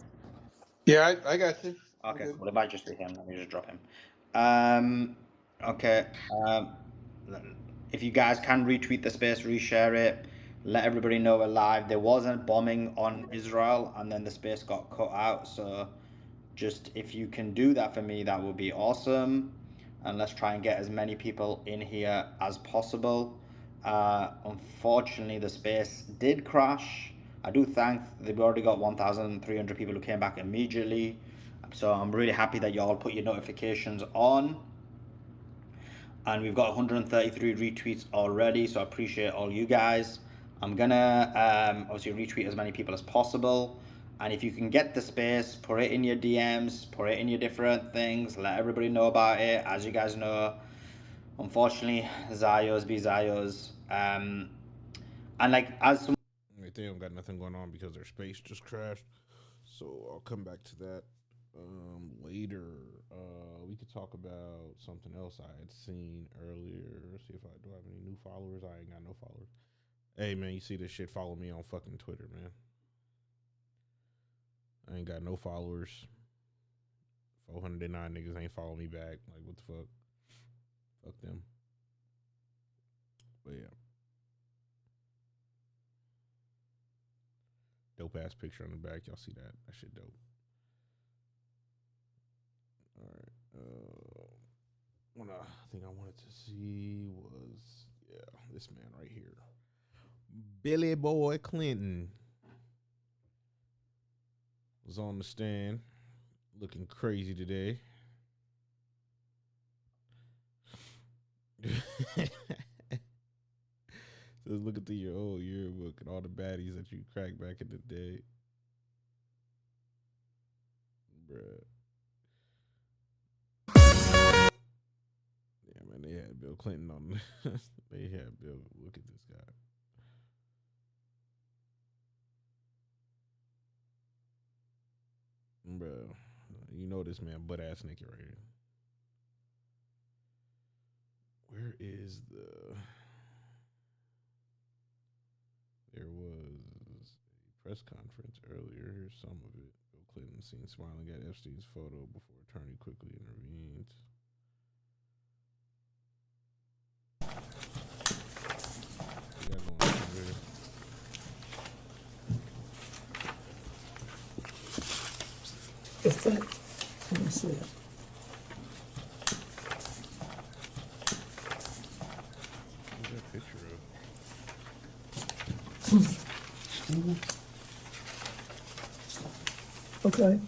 Yeah, I got you. Okay, well, it might just be him. Let me just drop him. Okay. If you guys can retweet the space, reshare it, let everybody know we're live. There wasn't bombing on Israel, and then the space got cut out. So just if you can do that for me, that would be awesome. And let's try and get as many people in here as possible. Unfortunately, the space did crash. I do thank they've already got 1,300 people who came back immediately. So I'm really happy that you all put your notifications on. And we've got 133 retweets already, so I appreciate all you guys. I'm gonna obviously retweet as many people as possible. And if you can get the space, put it in your DMs, put it in your different things, let everybody know about it. As you guys know, unfortunately, Zios be Zios. And like, as some They don't got nothing going on because their space just crashed. So I'll come back to that later. We could talk about something else I had seen earlier. See if I do I have any new followers. I ain't got no followers. Hey man, you see this shit? Follow me on fucking Twitter, man. I ain't got no followers. 409 niggas ain't follow me back. Like, what the fuck? Fuck them. But yeah. Dope ass picture on the back. Y'all see that? That shit dope. All right. One I think I wanted to see was, this man right here. Billy Boy Clinton was on the stand looking crazy today. Says, look at your old yearbook and all the baddies that you cracked back in the day. Bruh. Yeah, man, they had Bill Clinton on. They had Bill. Look at this guy. Bruh. You know this man butt ass naked right here. Where is the... There was a press conference earlier. Here's some of it. Bill Clinton seen smiling at Epstein's photo before attorney quickly intervened. What's that? Let me see it. What's that picture of? Okay.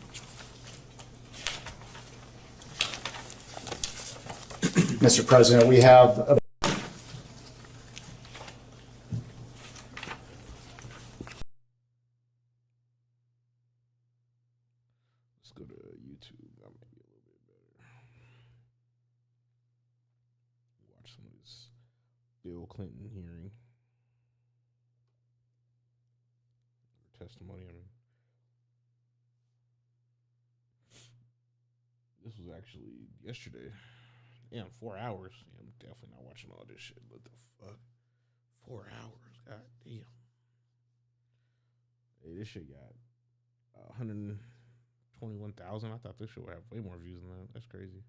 Mr. President, we have Let's go to YouTube. That might be a little bit better. Watch some of this Bill Clinton hearing. Or testimony, I mean. This was actually yesterday. Yeah, 4 hours. Yeah, I'm definitely not watching all this shit. What the fuck? 4 hours. God damn. Hey, this shit got 121,000. I thought this shit would have way more views than that. That's crazy.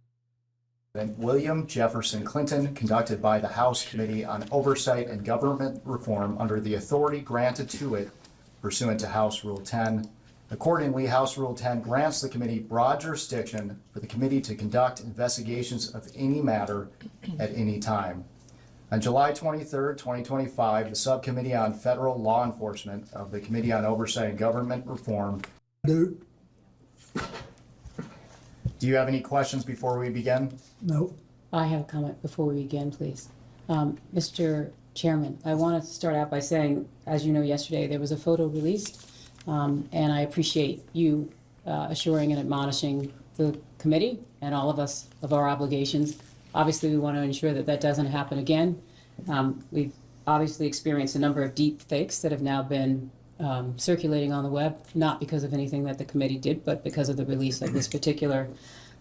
William Jefferson Clinton, conducted by the House Committee on Oversight and Government Reform under the authority granted to it pursuant to House Rule 10. Accordingly, House Rule 10 grants the committee broad jurisdiction for the committee to conduct investigations of any matter at any time. On July 23, 2025, the Subcommittee on Federal Law Enforcement of the Committee on Oversight and Government Reform. Do you have any questions before we begin? No. I have a comment before we begin, please. Mr. Chairman, I wanted to start out by saying, as you know, yesterday there was a photo released. And I appreciate you assuring and admonishing the committee and all of us of our obligations. Obviously, we want to ensure that that doesn't happen again. We've obviously experienced a number of deep fakes that have now been circulating on the web, not because of anything that the committee did, but because of the release of this particular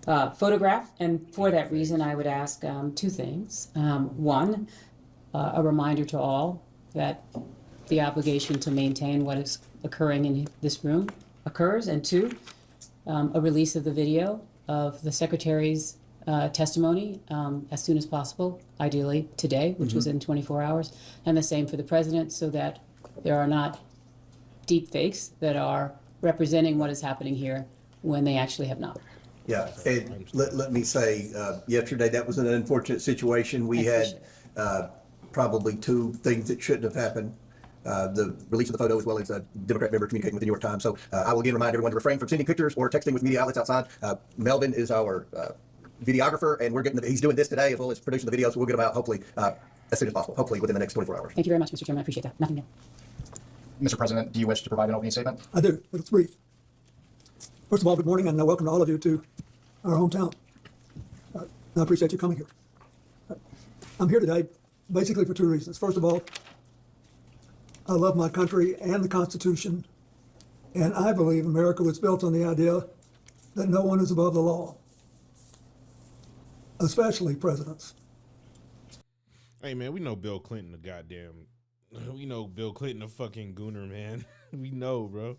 photograph. And for that reason, I would ask two things. One, a reminder to all that the obligation to maintain what is occurring in this room occurs, and two, a release of the video of the Secretary's testimony as soon as possible, ideally today, which was in 24 hours, and the same for the President, so that there are not deep fakes that are representing what is happening here when they actually have not. Yeah, and let me say, yesterday that was an unfortunate situation. We had probably two things that shouldn't have happened. The release of the photo, as well as a Democrat member communicating with the New York Times. So I will again remind everyone to refrain from sending pictures or texting with media outlets outside. Melvin is our videographer, and he's doing this today, as well as producing the video, so we'll get them out hopefully as soon as possible, hopefully within the next 24 hours. Thank you very much, Mr. Chairman. I appreciate that. Nothing new. Mr. President, do you wish to provide an opening statement? I do, but it's brief. First of all, good morning, and welcome to all of you to our hometown. I appreciate you coming here. I'm here today basically for two reasons. First of all, I love my country and the Constitution, and I believe America was built on the idea that no one is above the law, especially presidents. Hey, man, we know Bill Clinton a goddamn... We know Bill Clinton a fucking gooner, man. We know, bro.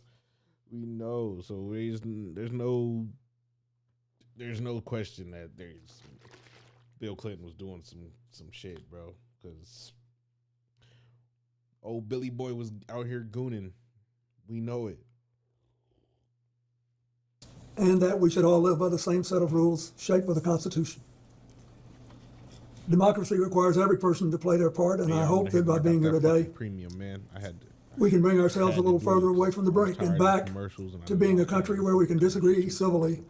We know. So there's no there's no question that Bill Clinton was doing some shit, bro. Because old Billy Boy was out here gooning. We know it. And that we should all live by the same set of rules shaped by the Constitution. Democracy requires every person to play their part, and I hope that by being here today, premium, man. we can bring ourselves a little further away from the brink and back to being a country where we can disagree civilly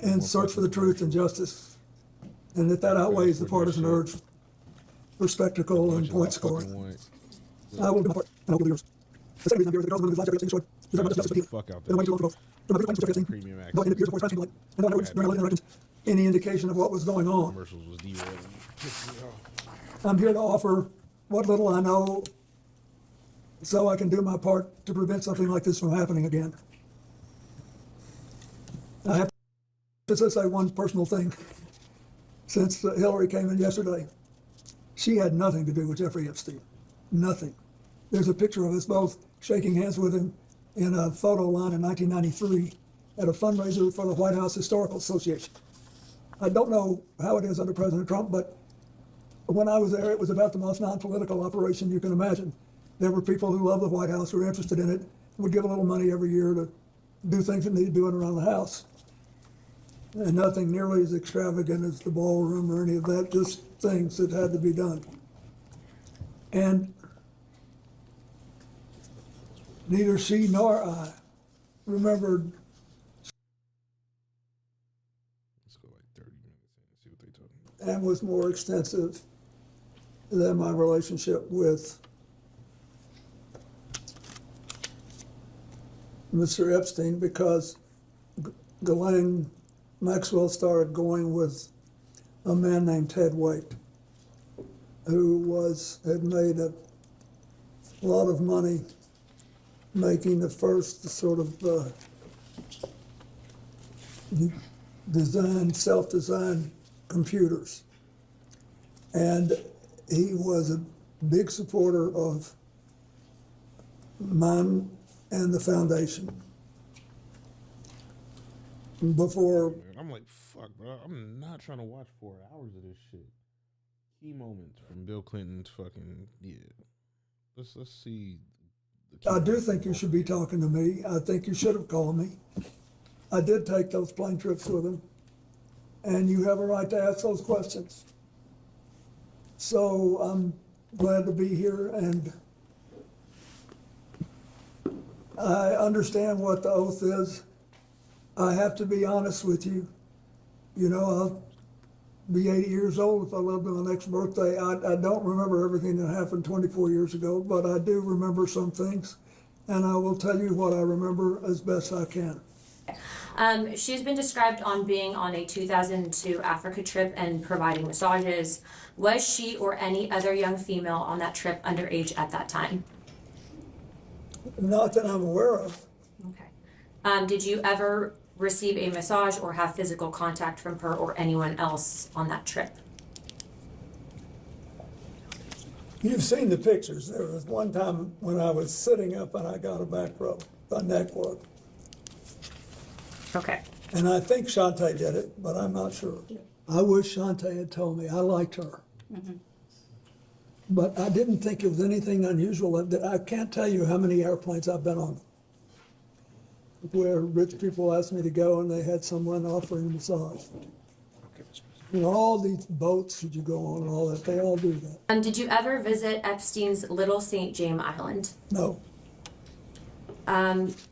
and search for the truth and justice, and that outweighs the partisan urge for spectacle and point scoring. I will do my part, and I will do yours. The second reason I'm here is that the girls and women's lives are destroyed. There's not much justice for people. They're waiting too long for both. From my first claims to 15, but in the years before Spanish Light, and I noticed during my living elections any indication of what was going on. I'm here to offer what little I know so I can do my part to prevent something like this from happening again. I have to say one personal thing. Since Hillary came in yesterday, she had nothing to do with Jeffrey Epstein. Nothing. There's a picture of us both shaking hands with him in a photo line in 1993 at a fundraiser for the White House Historical Association. I don't know how it is under President Trump, but when I was there, it was about the most non-political operation you can imagine. There were people who love the White House, who were interested in it, would give a little money every year to do things that needed doing around the house. And nothing nearly as extravagant as the ballroom or any of that, just things that had to be done. And neither she nor I remembered. Let's go like 30 minutes and see what they talking about. And was more extensive than my relationship with Mr. Epstein, because Ghislaine Maxwell started going with a man named Ted Waite, who had made a lot of money making the first sort of self-designed computers. And he was a big supporter of mine and the foundation. Before I'm like, fuck, bro. I'm not trying to watch 4 hours of this shit. Key moments from Bill Clinton's fucking Let's see. I do think you should be talking to me. I think you should have called me. I did take those plane trips with him, and you have a right to ask those questions. So I'm glad to be here, and I understand what the oath is. I have to be honest with you. You know, I'll be 80 years old if I live to my next birthday. I don't remember everything that happened 24 years ago, but I do remember some things, and I will tell you what I remember as best I can. She's been described on being on a 2002 Africa trip and providing massages. Was she or any other young female on that trip underage at that time? Not that I'm aware of. Okay. Did you ever receive a massage or have physical contact from her or anyone else on that trip? You've seen the pictures. There was one time when I was sitting up and I got a back rub, a neck rub. Okay. And I think Shantae did it, but I'm not sure. I wish Shantae had told me. I liked her. Mm-hmm. But I didn't think it was anything unusual. I can't tell you how many airplanes I've been on where rich people asked me to go and they had someone offering a massage. You know, all these boats that you go on and all that, they all do that. Did you ever visit Epstein's Little St. James Island? No.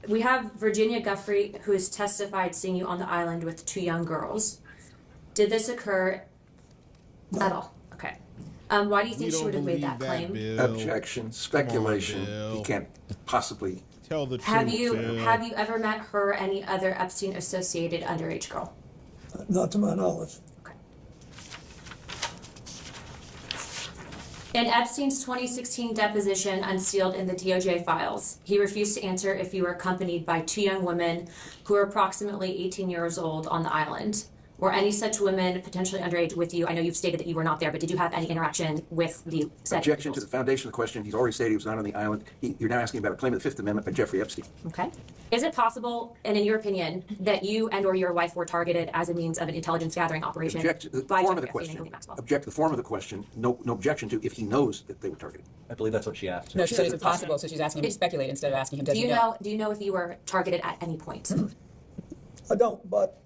We have Virginia Guffrey, who has testified seeing you on the island with 2 young girls. Did this occur at all? Okay. Why do you think she would have made that claim? Objection, speculation. On, you can't possibly tell the truth. Have you ever met her or any other Epstein associated underage girl? Not to my knowledge. In Epstein's 2016 deposition unsealed in the DOJ files, he refused to answer if you were accompanied by 2 young women who were approximately 18 years old on the island. Were any such women potentially underage with you? I know you've stated that you were not there, but did you have any interaction with the said Objection to individuals? the foundation of the question. He's already stated he was not on the island. You're now asking about a claim of the Fifth Amendment by Jeffrey Epstein. Okay. Is it possible, and in your opinion, that you and or your wife were targeted as a means of an intelligence gathering operation? Object to the by form of Jeffrey the question. Epstein and Ghislaine Maxwell? Object to the form of the question. No objection to if he knows that they were targeted. I believe that's what she asked. No, she said it's impossible, so she's asking him to speculate instead of asking him, Do you know if you were targeted at any point? I don't, but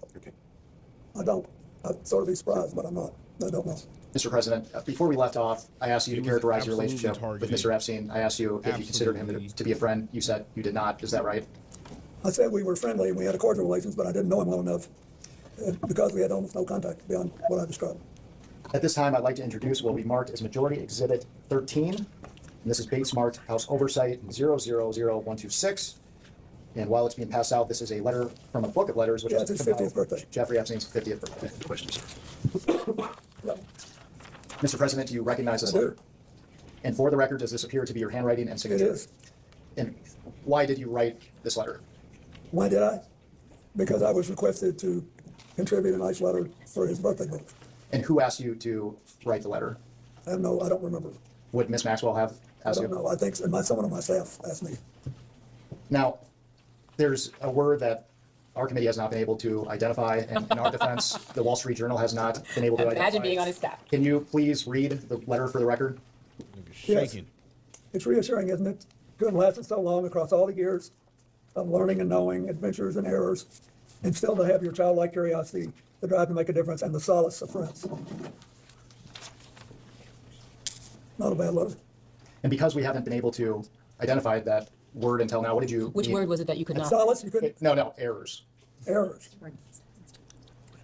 I don't. I'd sort of be surprised, but I'm not. I don't know. Mr. President, before we left off, I asked you to characterize your relationship with Mr. Epstein. I asked you if you considered him to be a friend. You said you did not. Is that right? I said we were friendly and we had a cordial relations, but I didn't know him well enough because we had almost no contact beyond what I described. At this time, I'd like to introduce what will be marked as Majority Exhibit 13. And this is Bates marked House Oversight 000126. And while it's being passed out, this is a letter from a book of letters, which it's his 50th birthday. Jeffrey Epstein's 50th birthday. Questions? Mr. President, do you recognize this letter? And for the record, does this appear to be your handwriting and signature? It is. And why did you write this letter? Why did I? Because I was requested to contribute a nice letter for his birthday book. And who asked you to write the letter? I don't remember. Would Miss Maxwell have asked you? I don't know. I think someone on my staff asked me. Now, there's a word that our committee has not been able to identify, and in our defense, the Wall Street Journal has not been able to identify. Imagine being on his staff. Can you please read the letter for the record? Yes. It's reassuring, isn't it? To have lasted so long across all the years of learning and knowing, adventures and errors, and still to have your childlike curiosity, the drive to make a difference, and the solace of friends. Not a bad letter. And because we haven't been able to identify that word until now, what did you Which mean? word was it that you could not? Solace, you couldn't? No, errors. Errors.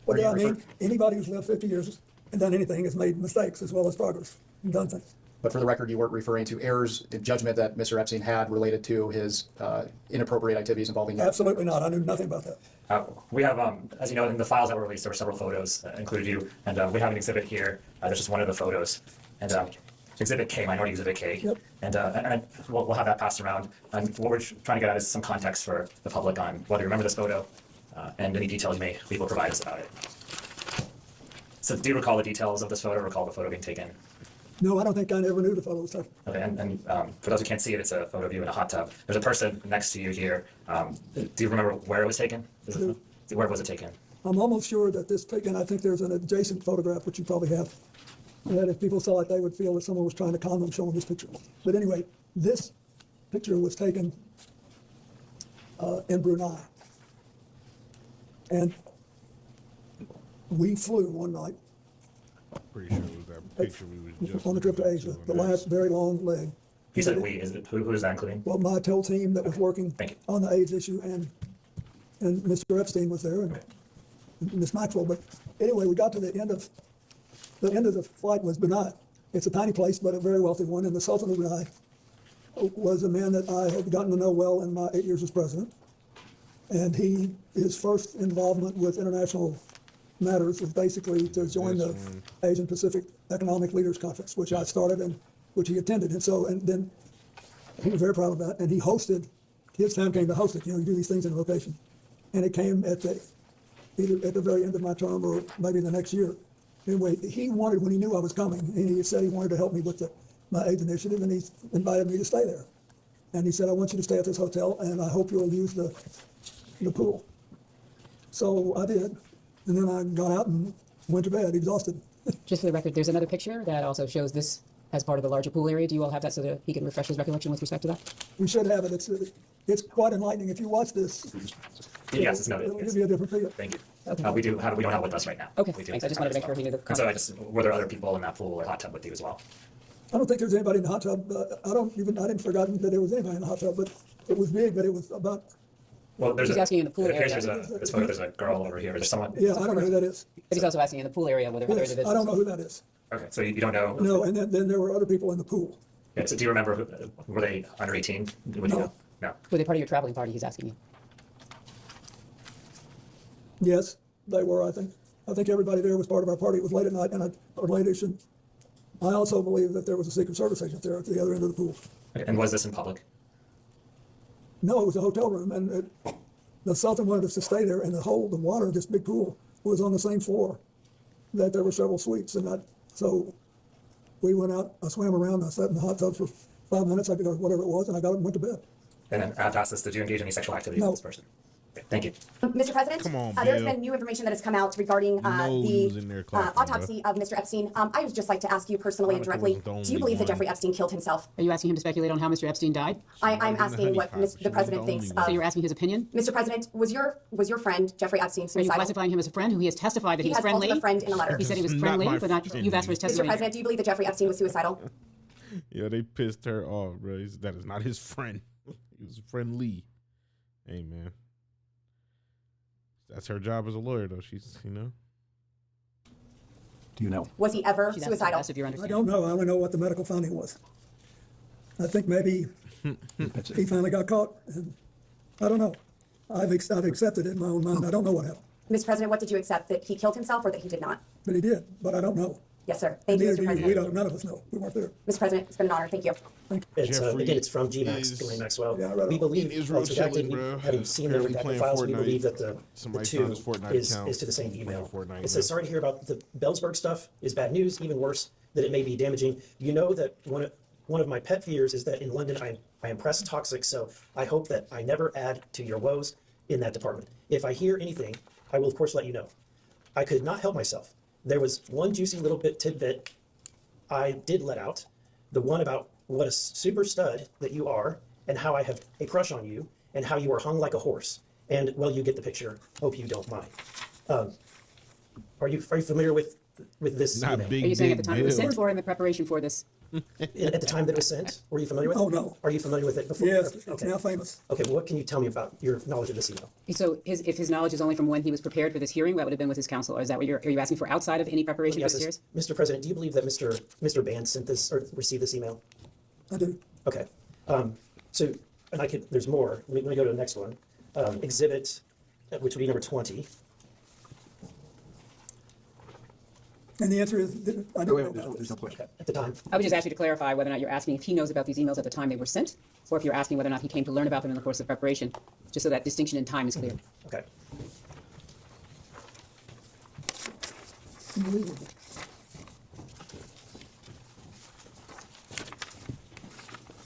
What do I mean? Anybody who's lived 50 years and done anything has made mistakes as well as progress and done things. But for the record, you weren't referring to errors in judgment that Mr. Epstein had related to his inappropriate activities involving you? Absolutely not. I knew nothing about that. We have, as you know, in the files that were released, there were several photos that included you, and we have an exhibit here. There's just one of the photos, and Exhibit K, Minority Exhibit K, yep. and we'll have that passed around. And what we're trying to get at is some context for the public on whether you remember this photo and any details you may be able to provide us about it. So, do you recall the details of this photo? Recall the photo being taken? No, I don't think I ever knew the photo was taken. Okay, and for those who can't see it, it's a photo of you in a hot tub. There's a person next to you here. Do you remember where it was taken? Where was it taken? I'm almost sure that this taken, I think there's an adjacent photograph, which you probably have, that if people saw it, they would feel that someone was trying to con them showing this picture. But anyway, this picture was taken in Brunei. And we flew one night. Pretty sure it was that picture we was just on the trip to Asia, the last very long leg. You said we. Who is that including? Well, my whole team that was working on the AIDS issue, and Mr. Epstein was there, and Miss Maxwell. But anyway, we got to the end of the flight was Brunei. It's a tiny place, but a very wealthy one. And the Sultan of Brunei was a man that I had gotten to know well in my 8 years as president. And his first involvement with international matters was basically to join the Asian Pacific Economic Leaders Conference, which I started and which he attended. And then he was very proud of that. And he hosted, his time came to host it. You know, you do these things in a rotation. And it came either at the very end of my term or maybe the next year. Anyway, he wanted, when he knew I was coming, and he said he wanted to help me with my AIDS initiative, and he invited me to stay there. And he said, I want you to stay at this hotel, and I hope you'll use the pool. So I did. And then I got out and went to bed, exhausted. Just for the record, there's another picture that also shows this as part of the larger pool area. Do you all have that so that he can refresh his recollection with respect to that? We should have it. It's quite enlightening. If you watch this, yes, it's noted. It'll give you a different feel. Thank you. Okay. We don't have it with us right now. Okay, thanks. I just wanted to make sure he knew the context. And so were there other people in that pool or hot tub with you as well? I don't think there's anybody in the hot tub. I didn't forget that there was anybody in the hot tub, but it was big, but it was about. Well, he's asking in the pool area. There's a girl over here. Is there someone? Yeah, I don't know who that is. But he's also asking in the pool area whether other individuals. I don't know who that is. Okay, so you don't know? No, and then there were other people in the pool. Yeah, so do you remember, were they under 18? No. No. Were they part of your traveling party, he's asking you? Yes, they were, I think. I think everybody there was part of our party. It was late at night or late-ish, and I also believe that there was a Secret Service agent there at the other end of the pool. Okay, and was this in public? No, it was a hotel room, and the Sultan wanted us to stay there, and the water, this big pool, was on the same floor that there were several suites, and so we went out. I swam around. I sat in the hot tub for 5 minutes. I could, or whatever it was, and I got up and went to bed. And then I have to ask this: did you engage in any sexual activity No. with this person? Okay, thank you. Mr. President, Come on, there's Bill. been new information that has come out regarding who's in there the clapping, autopsy of Mr. Epstein. I would just like to ask you personally and Monica directly, wasn't the do only you believe that one. Jeffrey Epstein killed himself? Are you asking him to speculate on how Mr. Epstein died? I'm asking what honey pot. the president She wasn't thinks the only So of. you're asking his opinion? Mr. President, was your friend Jeffrey Epstein Are you suicidal? classifying him as a friend who he has testified that He he was has called friendly? him a friend in a letter. He said he was Not friendly, my but not, friend. you've asked for his Mr. testimony. President, do you believe that Jeffrey Epstein was suicidal? Yeah, they pissed her off, bro. That is not his friend. He was friendly. Hey, man. That's her job as a lawyer, though. She's, Do you know? Was he ever She's asking suicidal? us if you're I understanding. don't know. I only know what the medical finding was. I think maybe he finally got caught. And I don't know. I've accepted it in my own mind. I don't know what happened, Mr. President, what did you accept? That he killed himself or that he did not? but he did. But I don't know. Yes, sir. Thank you, Neither Mr. do you. We President. don't. None of us know. We weren't there. Mr. President, it's been an honor. Thank you. It's, Jeffrey again, it's from GMAX, is- Ghislaine Maxwell. Yeah, I read We it. believe, In Israel, it's redacted, chilling, we bro. having seen the Apparently redacted playing files, we Fortnite. believe that the Somebody two found his Fortnite account. is to the same email. Fortnite, It says, bro. sorry to hear about the Bellsberg stuff is bad news, even worse, that it may be damaging. You know that one of my pet fears is that in London I am press toxic, so I hope that I never add to your woes in that department. If I hear anything, I will of course let you know. I could not help myself. There was one juicy little tidbit I did let out, the one about what a super stud that you are and how I have a crush on you and how you are hung like a horse. And well, you get the picture. Hope you don't mind. Are you familiar with this Not email? big, Are you saying at big the time it was Bill. sent or in the preparation for this? At the time that it was sent, were you familiar with it? Oh, no. Are you familiar with it before? Yes, it's Okay. now famous. Okay, well, what can you tell me about your knowledge of this email? So if his knowledge is only from when he was prepared for this hearing, that would have been with his counsel. Or is that what are you asking for outside of any preparation for Yes, this hearing? Mr. President, do you believe that Mr. Band sent this or received this email? I do. Okay. So, and there's more. Let me go to the next one. Exhibit, which would be number 20. And the answer is, I don't know about There's this. no question. At the time. I would just ask you to clarify whether or not you're asking if he knows about these emails at the time they were sent, or if you're asking whether or not he came to learn about them in the course of preparation, just so that distinction in time is clear. Okay. Unbelievable.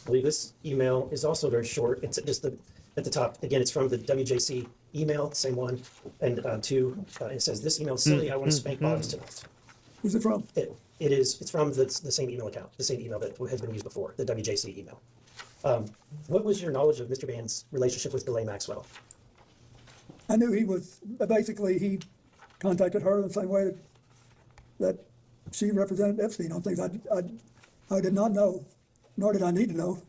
I believe this email is also very short. It's just at the top. Again, it's from the WJC email, same one. And it says, this email is silly. I want to spank bottoms tonight. Who's it from? It's from the same email account, the same email that has been used before, the WJC email. What was your knowledge of Mr. Band's relationship with Ghislaine Maxwell? I knew he was, basically, he contacted her in the same way that she represented Epstein on things. I did not know, nor did I need to know,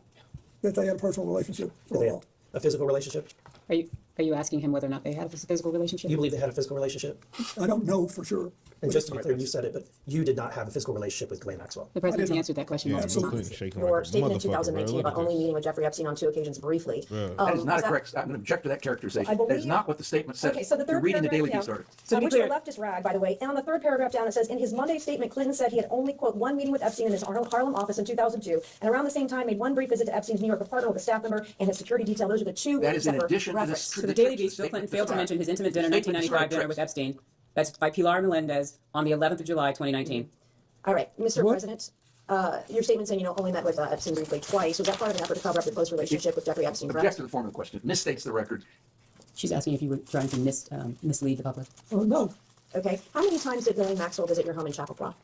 that they had a personal relationship for Did a they while. have a physical relationship? Are you asking him whether or not they had a physical relationship? You believe they had a physical relationship? I don't know for sure. And just to be clear, you said it, but you did not have a physical relationship with Ghislaine Maxwell. The president's answered that question. Yeah, multiple absolutely. times. Shaking Your like a statement in motherfucker, bro. 2019 Look about at only this. meeting with Jeffrey Epstein on 2 occasions briefly. Yeah. That is not was a correct, I'm going to object to that characterization. I That is believe- not what the statement says. Okay, so the You're third reading the Daily paragraph Beast down, article. which your leftist rag, by the way. And on the third paragraph down, it says, in his Monday statement, Clinton said he had only, quote, one meeting with Epstein in his Harlem office in 2002, and around the same time made one brief visit to Epstein's New York apartment with a staff member and his security detail. Those are the two That is in separate addition to references. this. So the Daily Beast, Bill Clinton failed to mention his intimate dinner, 1995 dinner with Epstein. That's by Pilar Melendez on the 11th of July, 2019. All right, Mr. President, your statement saying, only met with Epstein briefly twice. Was that part of an effort to cover up your close relationship with Jeffrey Epstein, Object correct? to the form of the question. Misstates the record. She's asking if you were trying to mislead the public. Oh, no, Okay. How many times did Ghislaine Maxwell visit your home in Chappaqua?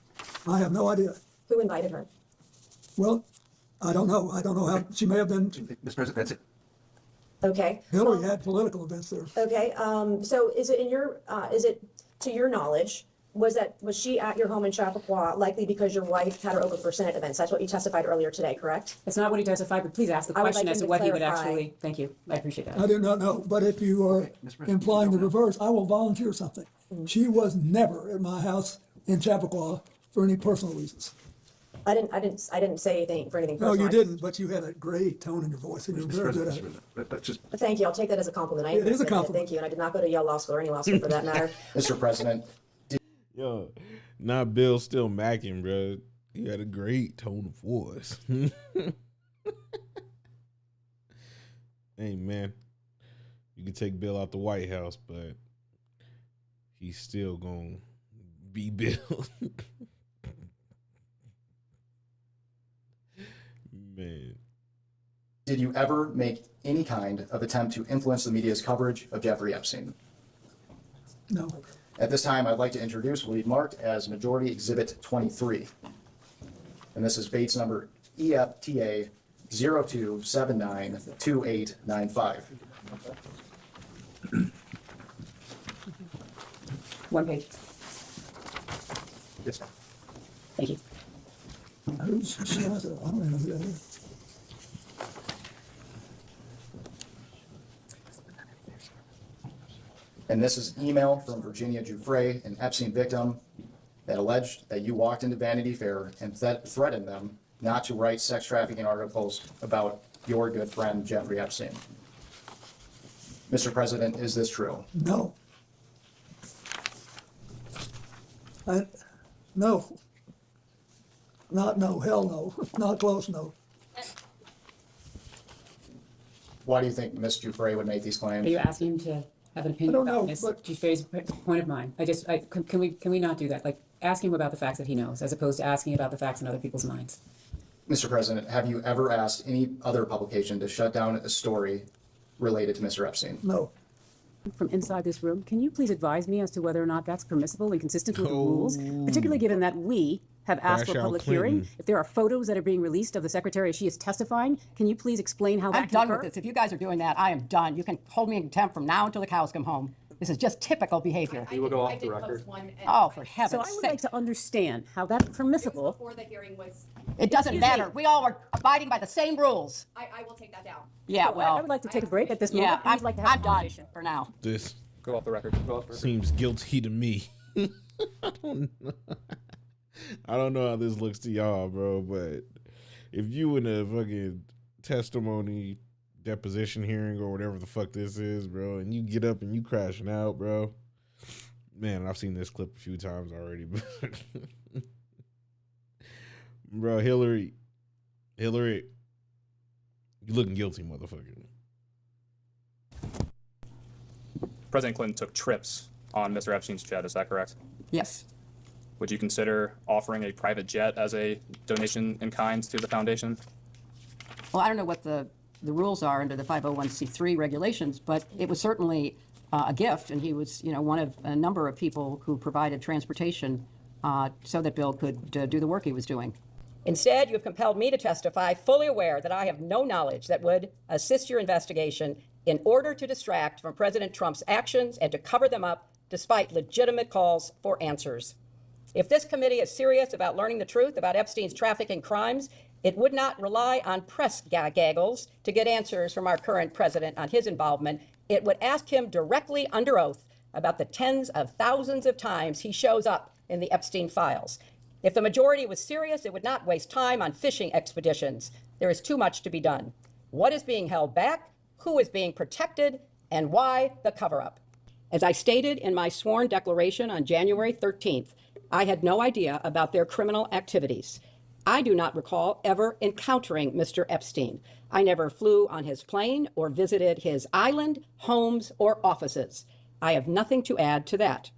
I have no idea. Who invited her? Well, I don't know. I don't know how, she may have been, Mr. President, that's it. Okay. Hillary had political events there. Okay, so is it to your knowledge, was she at your home in Chappaqua likely because your wife had her over for Senate events? That's what you testified earlier today, correct? That's not what he testified, but please ask the I would question like as him to to what he would clarify. actually. Thank you. I appreciate that. I do not know, but if you are implying the reverse, I will volunteer something. She was never at my house in Chappaqua for any personal reasons. I didn't say anything for anything No, personal. you didn't, but you had a great tone in your voice, and you're very good at it. That's just. Thank you. I'll take that as a compliment. I It is a appreciate it. compliment. Thank you. And I did not go to Yale Law School or any law school for that matter. Mr. President, Yo, not Bill still macking, bro. He had a great tone of voice. Hey, man. You can take Bill out the White House, but he's still gonna be Bill. Man. Did you ever make any kind of attempt to influence the media's coverage of Jeffrey Epstein? No. At this time, I'd like to introduce what we've marked as Majority Exhibit 23. And this is Bates number EFTA 02792895. One page. Yes, sir. Thank you. I don't know who that is. And this is email from Virginia Giuffre, an Epstein victim, that alleged that you walked into Vanity Fair and threatened them not to write sex trafficking articles about your good friend, Jeffrey Epstein. Mr. President, is this true? No. No. Not no, hell no, not close, no. Why do you think Ms. Giuffre would make these claims? Are you asking him to have an opinion I don't about know, Ms. but- Giuffre's point of mind? Can we not do that? Like, ask him about the facts that he knows, as opposed to asking about the facts in other people's minds. Mr. President, have you ever asked any other publication to shut down a story related to Mr. Epstein? No. From inside this room, can you please advise me as to whether or not that's permissible and consistent with the rules, particularly given that we have asked for a Crash out public Clinton. hearing? If there are photos that are being released of the secretary as she is testifying, can you please explain how that I'm can done occur? with this. If you guys are doing that, I am done. You can hold me in contempt from now until the cows come home. This is just typical behavior. We will go off the record. Oh, for heaven's So I sake. would like to understand how that's permissible. It doesn't Excuse matter. me. We all are abiding by the same rules. I will take that down. Yeah, So well. I would like to take a break at this moment. Yeah, I would like to have I'm a done conversation. for now. This Go off the record. seems guilty to me. I don't know how this looks to y'all, bro, but if you in a fucking testimony deposition hearing or whatever the fuck this is, bro, and you get up and you crashing out, bro. Man, I've seen this clip a few times already, but bro, Hillary, you looking guilty, motherfucker. President Clinton took trips on Mr. Epstein's jet, is that correct? Yes. Would you consider offering a private jet as a donation in kind to the foundation? Well, I don't know what the rules are under the 501c3 regulations, but it was certainly a gift, and he was, one of a number of people who provided transportation so that Bill could do the work he was doing. Instead, you have compelled me to testify, fully aware that I have no knowledge that would assist your investigation in order to distract from President Trump's actions and to cover them up despite legitimate calls for answers. If this committee is serious about learning the truth about Epstein's trafficking crimes, it would not rely on press gaggles to get answers from our current president on his involvement. It would ask him directly under oath about the tens of thousands of times he shows up in the Epstein files. If the majority was serious, it would not waste time on fishing expeditions. There is too much to be done. What is being held back? Who is being protected? And why the cover-up? As I stated in my sworn declaration on January 13th, I had no idea about their criminal activities. I do not recall ever encountering Mr. Epstein. I never flew on his plane or visited his island, homes, or offices. I have nothing to add to that.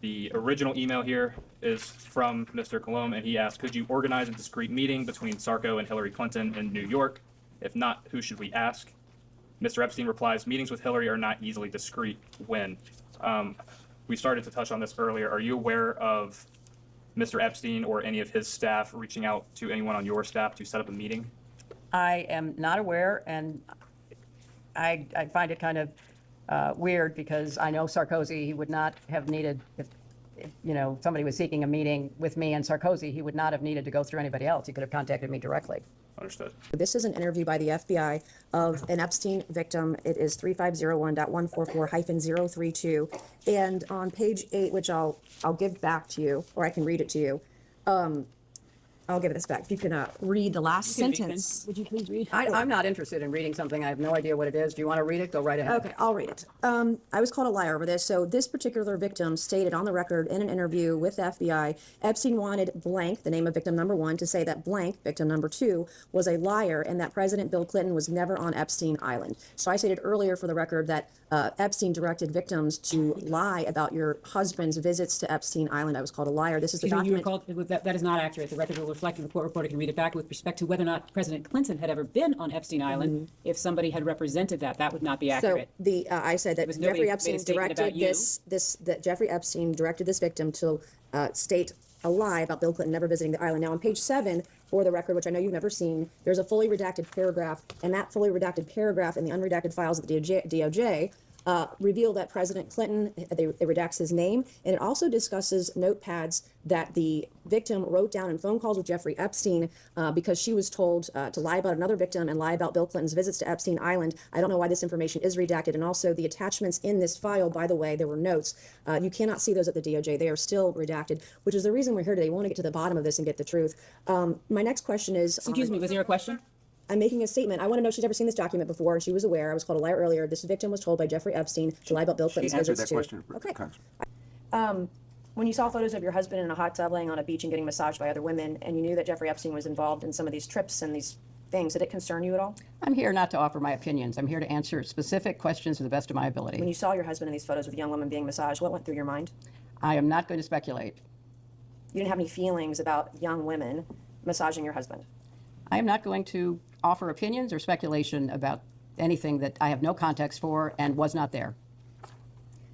The original email here is from Mr. Colomb, and he asked, could you organize a discreet meeting between Sarko and Hillary Clinton in New York? If not, who should we ask? Mr. Epstein replies, meetings with Hillary are not easily discreet. When? We started to touch on this earlier. Are you aware of Mr. Epstein or any of his staff reaching out to anyone on your staff to set up a meeting? I am not aware, and I find it kind of weird because I know Sarkozy, he would not have needed, if somebody was seeking a meeting with me and Sarkozy, he would not have needed to go through anybody else. He could have contacted me directly. Understood. This is an interview by the FBI of an Epstein victim. It is 3501.144-032. And on page 8, which I'll give back to you, or I can read it to you, I'll give this back. If you can read the last You can read, sentence. Would you please read? I'm not interested in reading something. I have no idea what it is. Do you want to read it? Go right ahead. Okay, I'll read it. I was called a liar over this. So this particular victim stated on the record in an interview with the FBI, Epstein wanted blank, the name of victim number 1, to say that blank, victim number 2, was a liar and that President Bill Clinton was never on Epstein Island. So I stated earlier for the record that Epstein directed victims to lie about your husband's visits to Epstein Island. I was called a liar. This is the Excuse me, you document. were called, that is not accurate. The record will reflect, and the court reporter can read it back with respect to whether or not President Clinton had ever been on Epstein Island. If somebody had represented that would not be accurate. So I said that was nobody Jeffrey made a Epstein statement about directed you. that Jeffrey Epstein directed this victim to state a lie about Bill Clinton never visiting the island. Now on page 7, for the record, which I know you've never seen, there's a fully redacted paragraph, and that fully redacted paragraph in the unredacted files of the DOJ reveal that President Clinton, it redacts his name, and it also discusses notepads that the victim wrote down in phone calls with Jeffrey Epstein because she was told to lie about another victim and lie about Bill Clinton's visits to Epstein Island. I don't know why this information is redacted, and also the attachments in this file, by the way, there were notes. You cannot see those at the DOJ. They are still redacted, which is the reason we're here today. We want to get to the bottom of this and get the truth. My next question is... Excuse me, was there a question? I'm making a statement. I want to know if she's ever seen this document before, and she was aware. I was called a liar earlier. This victim was told by Jeffrey Epstein to lie about Bill Clinton's She answered visits that to... question. Okay. When you saw photos of your husband in a hot tub laying on a beach and getting massaged by other women, and you knew that Jeffrey Epstein was involved in some of these trips and these things, did it concern you at all? I'm here not to offer my opinions. I'm here to answer specific questions to the best of my ability. When you saw your husband in these photos with a young woman being massaged, what went through your mind? I am not going to speculate. You didn't have any feelings about young women massaging your husband? I am not going to offer opinions or speculation about anything that I have no context for and was not there.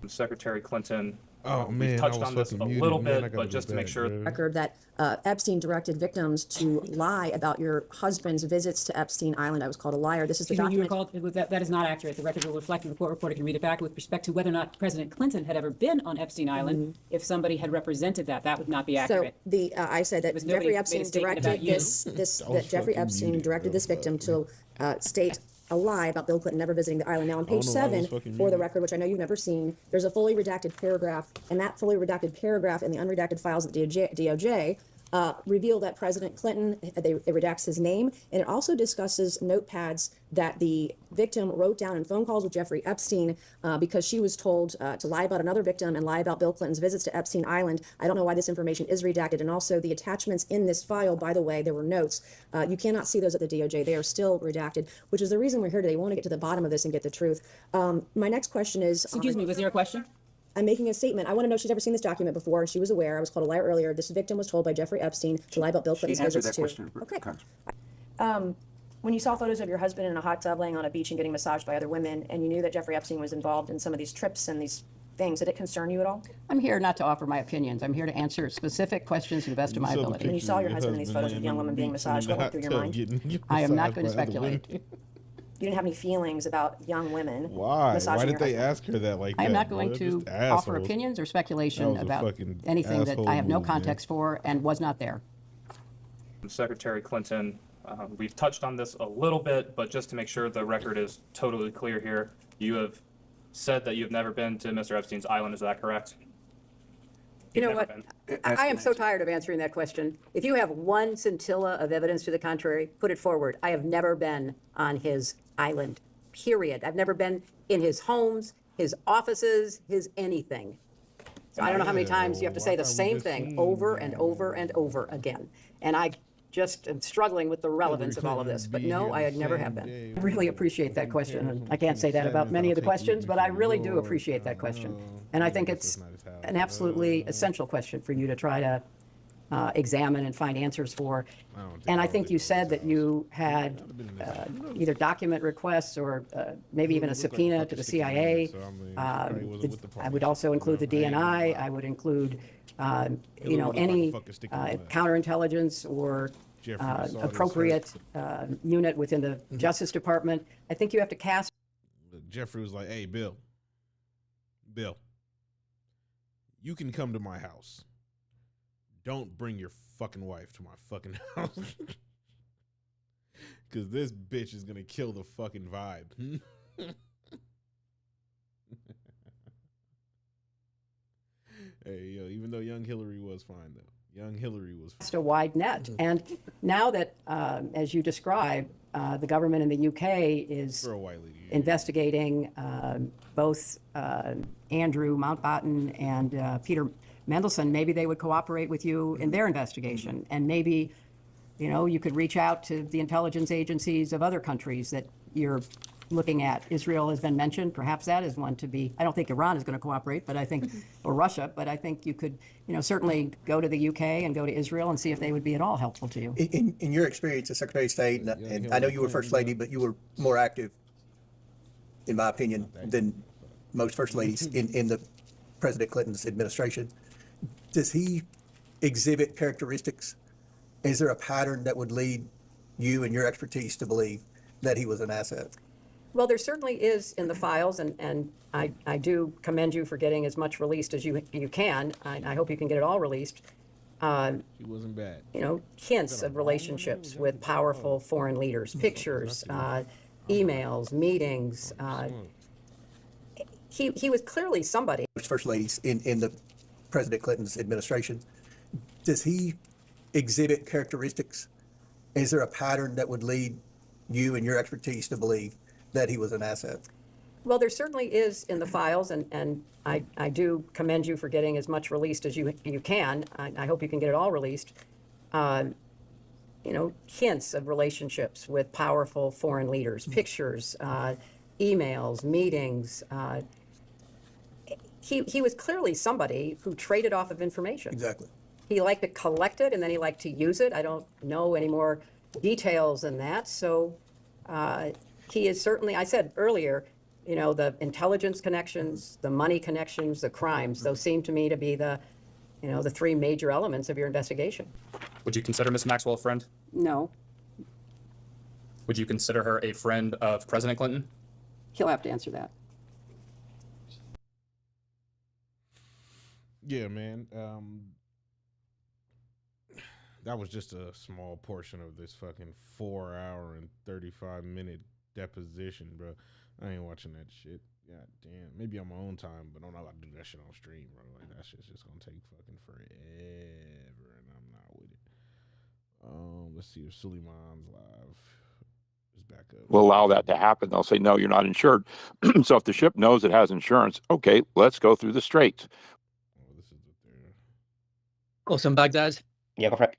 Secretary Clinton. Oh, We've man, touched I was on this a fucking muted. little Man, I bit, gotta but go just to back, make sure. bro. Record that Epstein directed victims to lie about your husband's visits to Epstein Island. I was called a liar. This is the Excuse me, you document. were called, that is not accurate. The record will reflect, and the court reporter can read it back with respect to whether or not President Clinton had ever been on Epstein Island. If somebody had represented that would not be accurate. So I said that was nobody Jeffrey made a Epstein statement directed about you. that Jeffrey Epstein directed this victim to state a lie about Bill Clinton never visiting the island. Now on page don't know why I 7, was fucking for the muted. record, which I know you've never seen, there's a fully redacted paragraph, and that fully redacted paragraph in the unredacted files of the DOJ reveal that President Clinton, it redacts his name, and it also discusses notepads that the victim wrote down in phone calls with Jeffrey Epstein because she was told to lie about another victim and lie about Bill Clinton's visits to Epstein Island. I don't know why this information is redacted, and also the attachments in this file, by the way, there were notes. You cannot see those at the DOJ. They are still redacted, which is the reason we're here today. We want to get to the bottom of this and get the truth. My next question is... Excuse me, was there a question? I'm making a statement. I want to know if she's ever seen this document before, and she was aware. I was called a liar earlier. This victim was told by Jeffrey Epstein to lie about Bill Clinton's She answered visits that to... question. Okay. When you saw photos of your husband in a hot tub laying on a beach and getting massaged by other women, and you knew that Jeffrey Epstein was involved in some of these trips and these things, did it concern you at all? I'm here not to offer my opinions. I'm here to answer specific questions to the best of my ability. When you saw your husband in these photos with a young woman being massaged, what went through your mind? I am not going to speculate. You didn't have any feelings about young women Why? massaging Why did your they husband? ask her that like I am that, not going bro? to Just offer assholes. opinions or That speculation was a about fucking anything that asshole I have no move, man. context for and was not there. Secretary Clinton. We've touched on this a little bit, but just to make sure the record is totally clear here, you have said that you've never been to Mr. Epstein's island. Is that correct? You know You've what? never been. I am so tired of answering that question. If you have one scintilla of evidence to the contrary, put it forward. I have never been on his island, period. I've never been in his homes, his offices, his anything. So I don't know how many times you have to say the same thing over and over and over again. And I just am struggling with the relevance of all of this. But no, I never have been. I really appreciate that question. And I can't say that about many of the questions, but I really do appreciate that question. And I think it's an absolutely essential question for you to try to examine and find answers for. And I think you said that you had either document requests or maybe even a subpoena to the CIA. I would also include the DNI. I would include, any counterintelligence or appropriate unit within the Justice Department. I think you have to cast. Jeffrey was like, "Hey, Bill, you can come to my house. Don't bring your fucking wife to my fucking house. Because this bitch is going to kill the fucking vibe." Hey, yo, even though young Hillary was fine, though. Young Hillary was a wide net. And now that, as you describe, the government in the UK is investigating both Andrew Mountbatten and Peter Mendelsohn, maybe they would cooperate with you in their investigation. And maybe, you know, you could reach out to the intelligence agencies of other countries that you're looking at. Israel has been mentioned. Perhaps that is one to be. I don't think Iran is going to cooperate, but I think, or Russia, but I think you could, you know, certainly go to the UK and go to Israel and see if they would be at all helpful to you. In your experience as Secretary of State, and I know you were First Lady, but you were more active, in my opinion, than most First Ladies in the President Clinton's administration. Does he exhibit characteristics? Is there a pattern that would lead you and your expertise to believe that he was an asset? Well, there certainly is in the files, and I do commend you for getting as much released as you can. I hope you can get it all released. She wasn't bad. You know, hints of relationships with powerful foreign leaders, pictures, emails, meetings. He was clearly somebody. First Ladies in the President Clinton's administration. Does he exhibit characteristics? Is there a pattern that would lead you and your expertise to believe that he was an asset? Well, there certainly is in the files, and I do commend you for getting as much released as you can. I hope you can get it all released. You know, hints of relationships with powerful foreign leaders, pictures, emails, meetings. He was clearly somebody who traded off of information. Exactly. He liked to collect it, and then he liked to use it. I don't know any more details than that. So he is certainly, I said earlier, you know, the intelligence connections, the money connections, the crimes, those seem to me to be the, you know, the three major elements of your investigation. Would you consider Ms. Maxwell a friend? No. Would you consider her a friend of President Clinton? He'll have to answer that. Yeah, man. That was just a small portion of this fucking 4-hour and 35-minute deposition, bro. I ain't watching that shit. God damn. Maybe on my own time, but I'm not about to do that shit on stream, bro. Like, that shit's just gonna take fucking forever, and I'm not with it. Let's see if Suleiman's live. Is back up. Will allow that to happen. They'll say, no, you're not insured. So if the ship knows it has insurance, okay, let's go through the straits. Also in Baghdad. Yeah, go for it.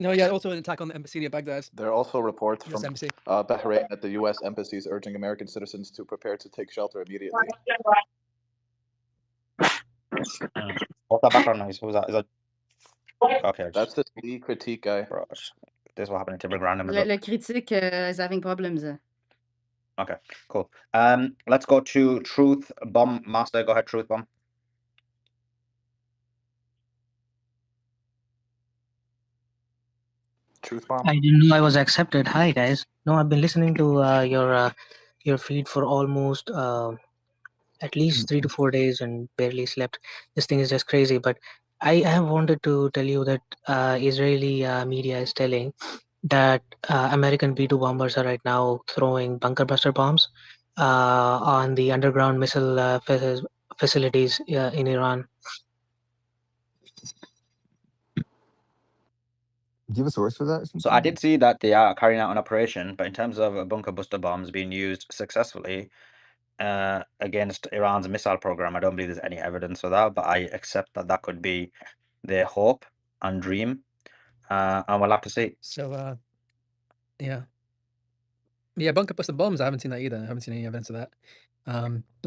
No, yeah, also an attack on the embassy near Baghdad. There are also reports US from embassy. Bahrain that the U.S. embassies urging American citizens to prepare to take shelter immediately. What's that background noise? What was that? Is that... Okay. That's the Lee critique guy. Bro, this is what happened to bring random. Le critique is having problems. Okay, cool. Let's go to Truth Bomb Master. Go ahead, Truth Bomb. Truth Bomb. I didn't know I was accepted. Hi guys. No, I've been listening to your feed for almost at least 3 to 4 days and barely slept. This thing is just crazy. But I have wanted to tell you that Israeli media is telling that American B-2 bombers are right now throwing bunker buster bombs on the underground missile facilities in Iran. Do you have a source for that? So I did see that they are carrying out an operation, but in terms of bunker buster bombs being used successfully against Iran's missile program, I don't believe there's any evidence of that, but I accept that that could be their hope and dream, and we'll have to see. So, yeah. Yeah, bunker buster bombs, I haven't seen that either. I haven't seen any evidence of that.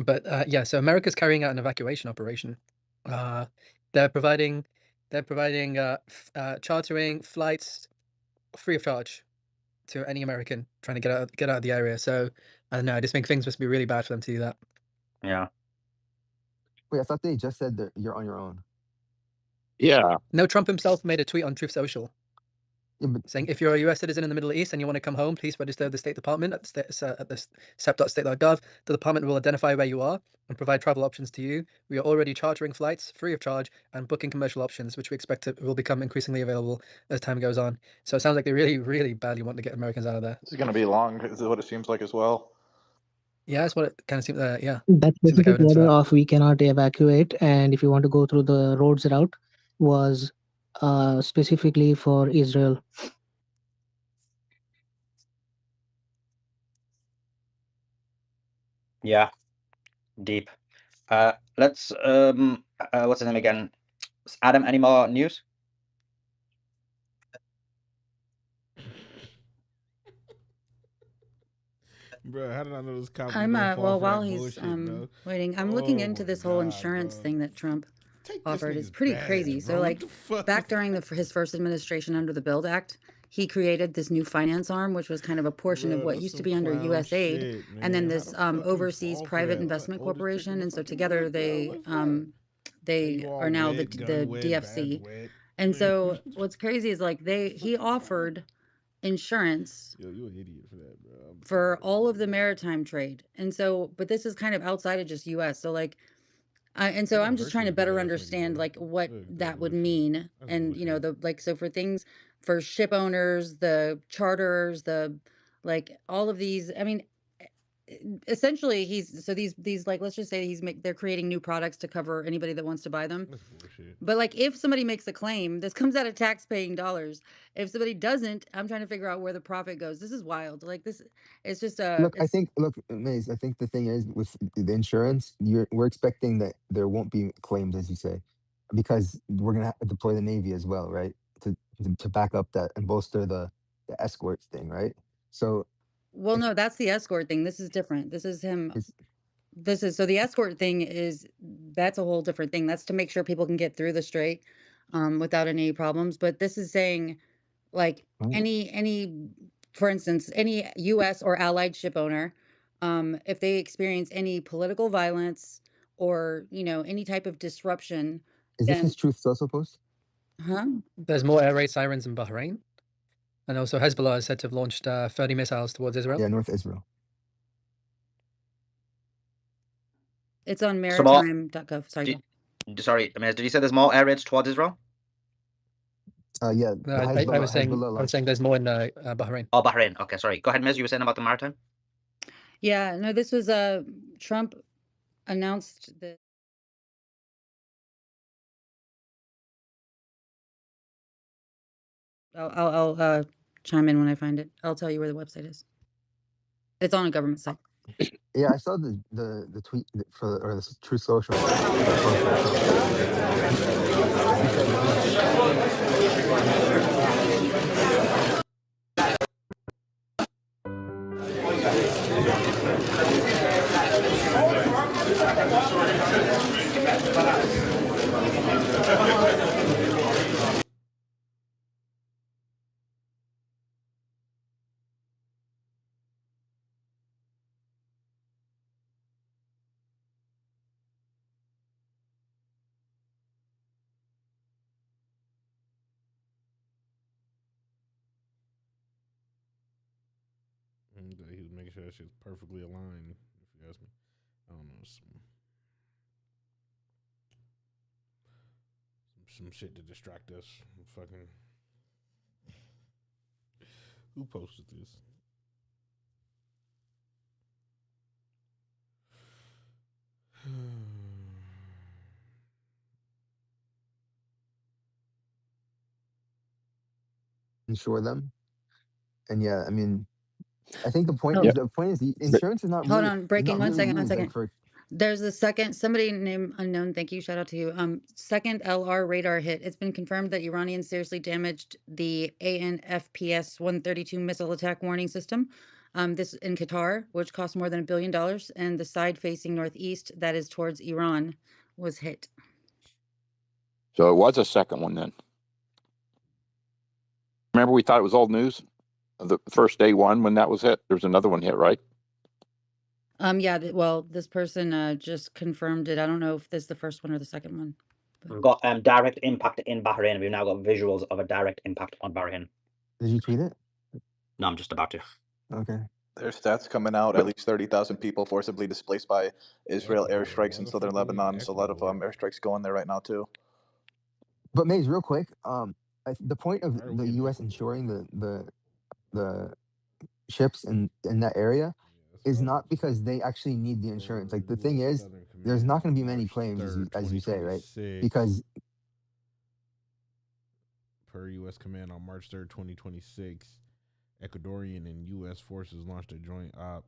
But yeah, so America's carrying out an evacuation operation. They're providing chartering flights free of charge to any American trying to get out of the area. So I don't know. I just think things must be really bad for them to do that. Yeah. Wait, I thought they just said that you're on your own. Yeah. No, Trump himself made a tweet on Truth Social saying, if you're a U.S. citizen in the Middle East and you want to come home, please register with the State Department at the sep.state.gov. The department will identify where you are and provide travel options to you. We are already chartering flights free of charge and booking commercial options, which we expect will become increasingly available as time goes on. So it sounds like they really, really badly want to get Americans out of there. This is going to be long, is what it seems like as well. Yeah, that's what it kind of seems. Yeah. That Seems like specific evidence for order that. of we cannot evacuate, and if you want to go through the roads route, was specifically for Israel. Yeah, deep. Let's what's his name again? Adam, any more news? Bro, how did I know this cop was I'm gonna fall well for while that he's bullshit, bro? waiting, I'm looking Oh into my this whole god, insurance bro. thing that Trump Take this offered. It's nigga's pretty badge, crazy. So bro. What like the fuck? back during his first administration under the Build Act, he created this new finance arm, which was kind of a portion of Bro, what that's used to some be under clown U.S. aid, shit, and then man. How this the fuck you overseas fall for private that? I'm like investment oldest chick in corporation, the and so fucking together book, bro. they What's that? they You all are now wet, the gun wet, badge DFC. wet. And so what's crazy is like he offered insurance Yo, you an idiot for that, bro. for all of the maritime trade. And so, but this is kind of outside of just US. So like, and so I'm just trying to better understand like what that would mean. And you know, so for things for ship owners, the charterers, the like all of these, I mean, essentially these like let's just say they're creating new products to cover anybody that wants to buy them. That's bullshit. But like if somebody makes a claim, this comes out of tax paying dollars. If somebody doesn't, I'm trying to figure out where the profit goes. This is wild. Like this it's just Look, Maze, I think the thing is with the insurance, we're expecting that there won't be claims, as you say, because we're gonna have to deploy the Navy as well, right? To back up that and bolster the escorts thing, right? So well, no, that's the escort thing. This is different. This is him. So the escort thing that's a whole different thing. That's to make sure people can get through the strait without any problems. But this is saying like any for instance, any US or allied ship owner, if they experience any political violence or, you know, any type of disruption, is this then his Truth Social post? There's more air raid sirens in Bahrain. And also Hezbollah is said to have launched 30 missiles towards Israel. Yeah, North Israel. it's on Some more- maritime.gov. Sorry. Sorry, Amaz, did you say there's more air raids towards Israel? Yeah, No, I was saying there's more in Bahrain. Oh, Bahrain. Okay, sorry. Go ahead, Miz. You were saying about the maritime? Yeah, no, this was Trump announced that I'll chime in when I find it. I'll tell you where the website is. It's on a government site. Yeah, I saw the tweet or the Truth Social. He was making sure that shit's perfectly aligned, if you ask me. I don't know. Some shit to distract us. Fucking. Who posted this? Insure them, and yeah, I mean, I think the point Oh. is the insurance is not Hold really on, breaking one second. like for There's a second, somebody named unknown, thank you, shout out to you. Second LR radar hit. It's been confirmed that Iranians seriously damaged the ANFPS 132 missile attack warning system. This in Qatar, which cost more than $1 billion, and the side facing northeast, that is towards Iran, was hit. So it was a second one then. Remember, we thought it was old news. The first day one when that was hit, there's another one hit, right? Yeah, well, this person just confirmed it. I don't know if this is the first one or the second one. We've got direct impact in Bahrain. We've now got visuals of a direct impact on Bahrain. Did you tweet it? No, I'm just about to. Okay. There's stats coming out. At least 30,000 people forcibly displaced by Israel airstrikes in southern Lebanon. So a lot of airstrikes going there right now too. But Maze, real quick, the point of the U.S. insuring the ships in that area is not because they actually need the insurance. Like the thing is, there's not going to be many claims, as you say, right? Because per U.S. command on March 3rd, 2026, Ecuadorian and U.S. forces launched a joint op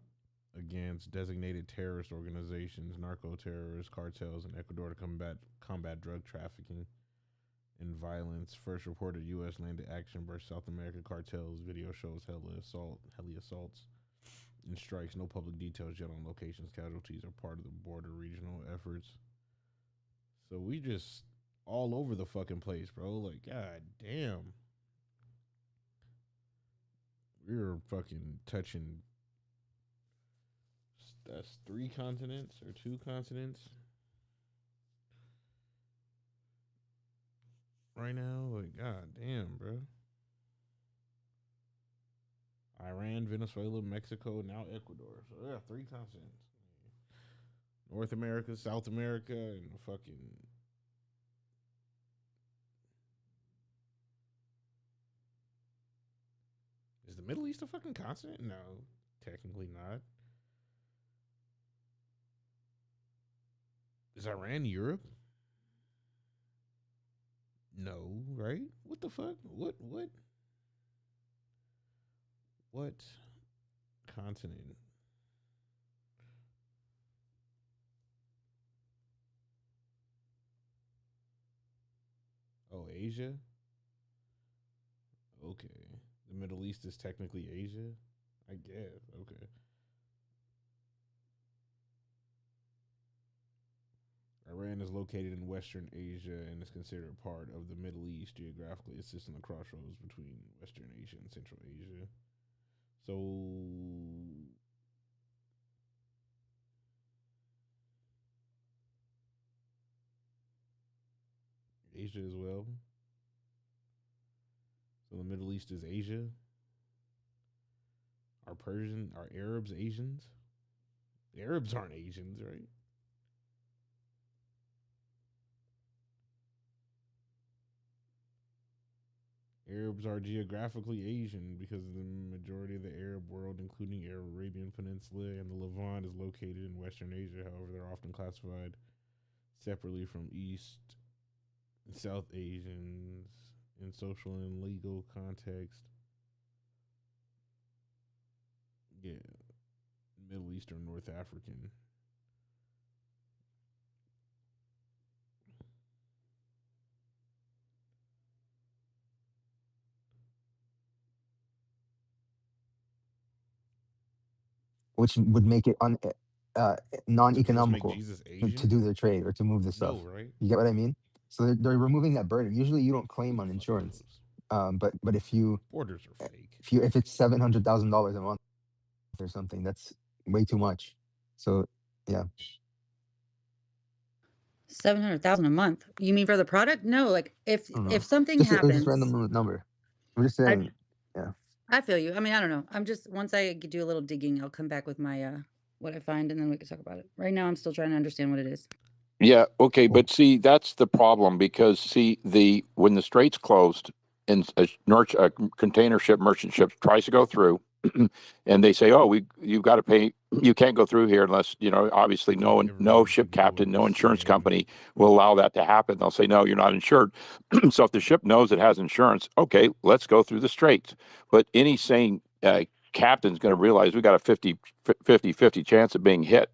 against designated terrorist organizations, narco-terrorist cartels in Ecuador to combat drug trafficking and violence. First reported U.S. landed action by South American cartels. Video shows heli assaults and strikes. No public details yet on locations. Casualties are part of the border regional efforts. So we just all over the fucking place, bro. Like, god damn. We're fucking touching, that's 3 continents or 2 continents right now. Like, god damn, bro. Iran, Venezuela, Mexico, now Ecuador. So yeah, 3 continents. North America, South America, and fucking is the Middle East a fucking continent? No, technically not. Is Iran Europe? No, right? What the fuck? What continent? Oh, Asia? Okay. The Middle East is technically Asia? I guess. Okay. Iran is located in Western Asia and is considered part of the Middle East geographically. It sits in the crossroads between Western Asia and Central Asia. So Asia as well. So the Middle East is Asia. Are Arabs Asians? The Arabs aren't Asians, right? Arabs are geographically Asian because the majority of the Arab world, including Arabian Peninsula and the Levant, is located in Western Asia. However, they're often classified separately from East and South Asians in social and legal context. Yeah, Middle Eastern, North African. Which would make it Does this make non-economical Jesus to Asian? do their trade or to move the No, stuff. right? You get what I mean? So they're removing that burden. Usually you don't claim on insurance, but if you Borders are fake. if it's $700,000 a month or something, that's way too much. So yeah, 700,000 a month. You mean for the product? No, like if I don't know. if something Just happens, random number. I'm just saying. Yeah. I feel you. I mean, I don't know. I'm just once I do a little digging, I'll come back with my what I find, and then we can talk about it. Right now, I'm still trying to understand what it is. Yeah, okay, but see, that's the problem because when the straits closed and a container ship, merchant ship tries to go through, and they say, "Oh, you've got to pay. You can't go through here unless obviously no ship captain, no insurance company will allow that to happen." They'll say, "No, you're not insured." So if the ship knows it has insurance, okay, let's go through the straits. But any sane captain's going to realize we got a 50 chance of being hit,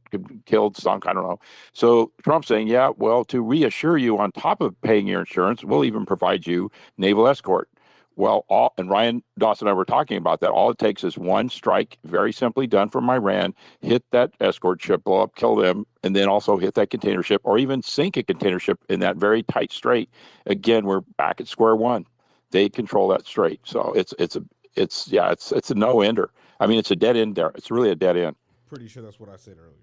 killed, sunk, I don't know. So Trump's saying, yeah, well, to reassure you, on top of paying your insurance, we'll even provide you naval escort. Well, and Ryan Dawson and I were talking about that. All it takes is one strike, very simply done from Iran, hit that escort ship, blow up, kill them, and then also hit that container ship or even sink a container ship in that very tight strait. Again, we're back at square one. They control that strait. So it's a no-ender. I mean, it's a dead end there. It's really a dead end. Pretty sure that's what I said earlier.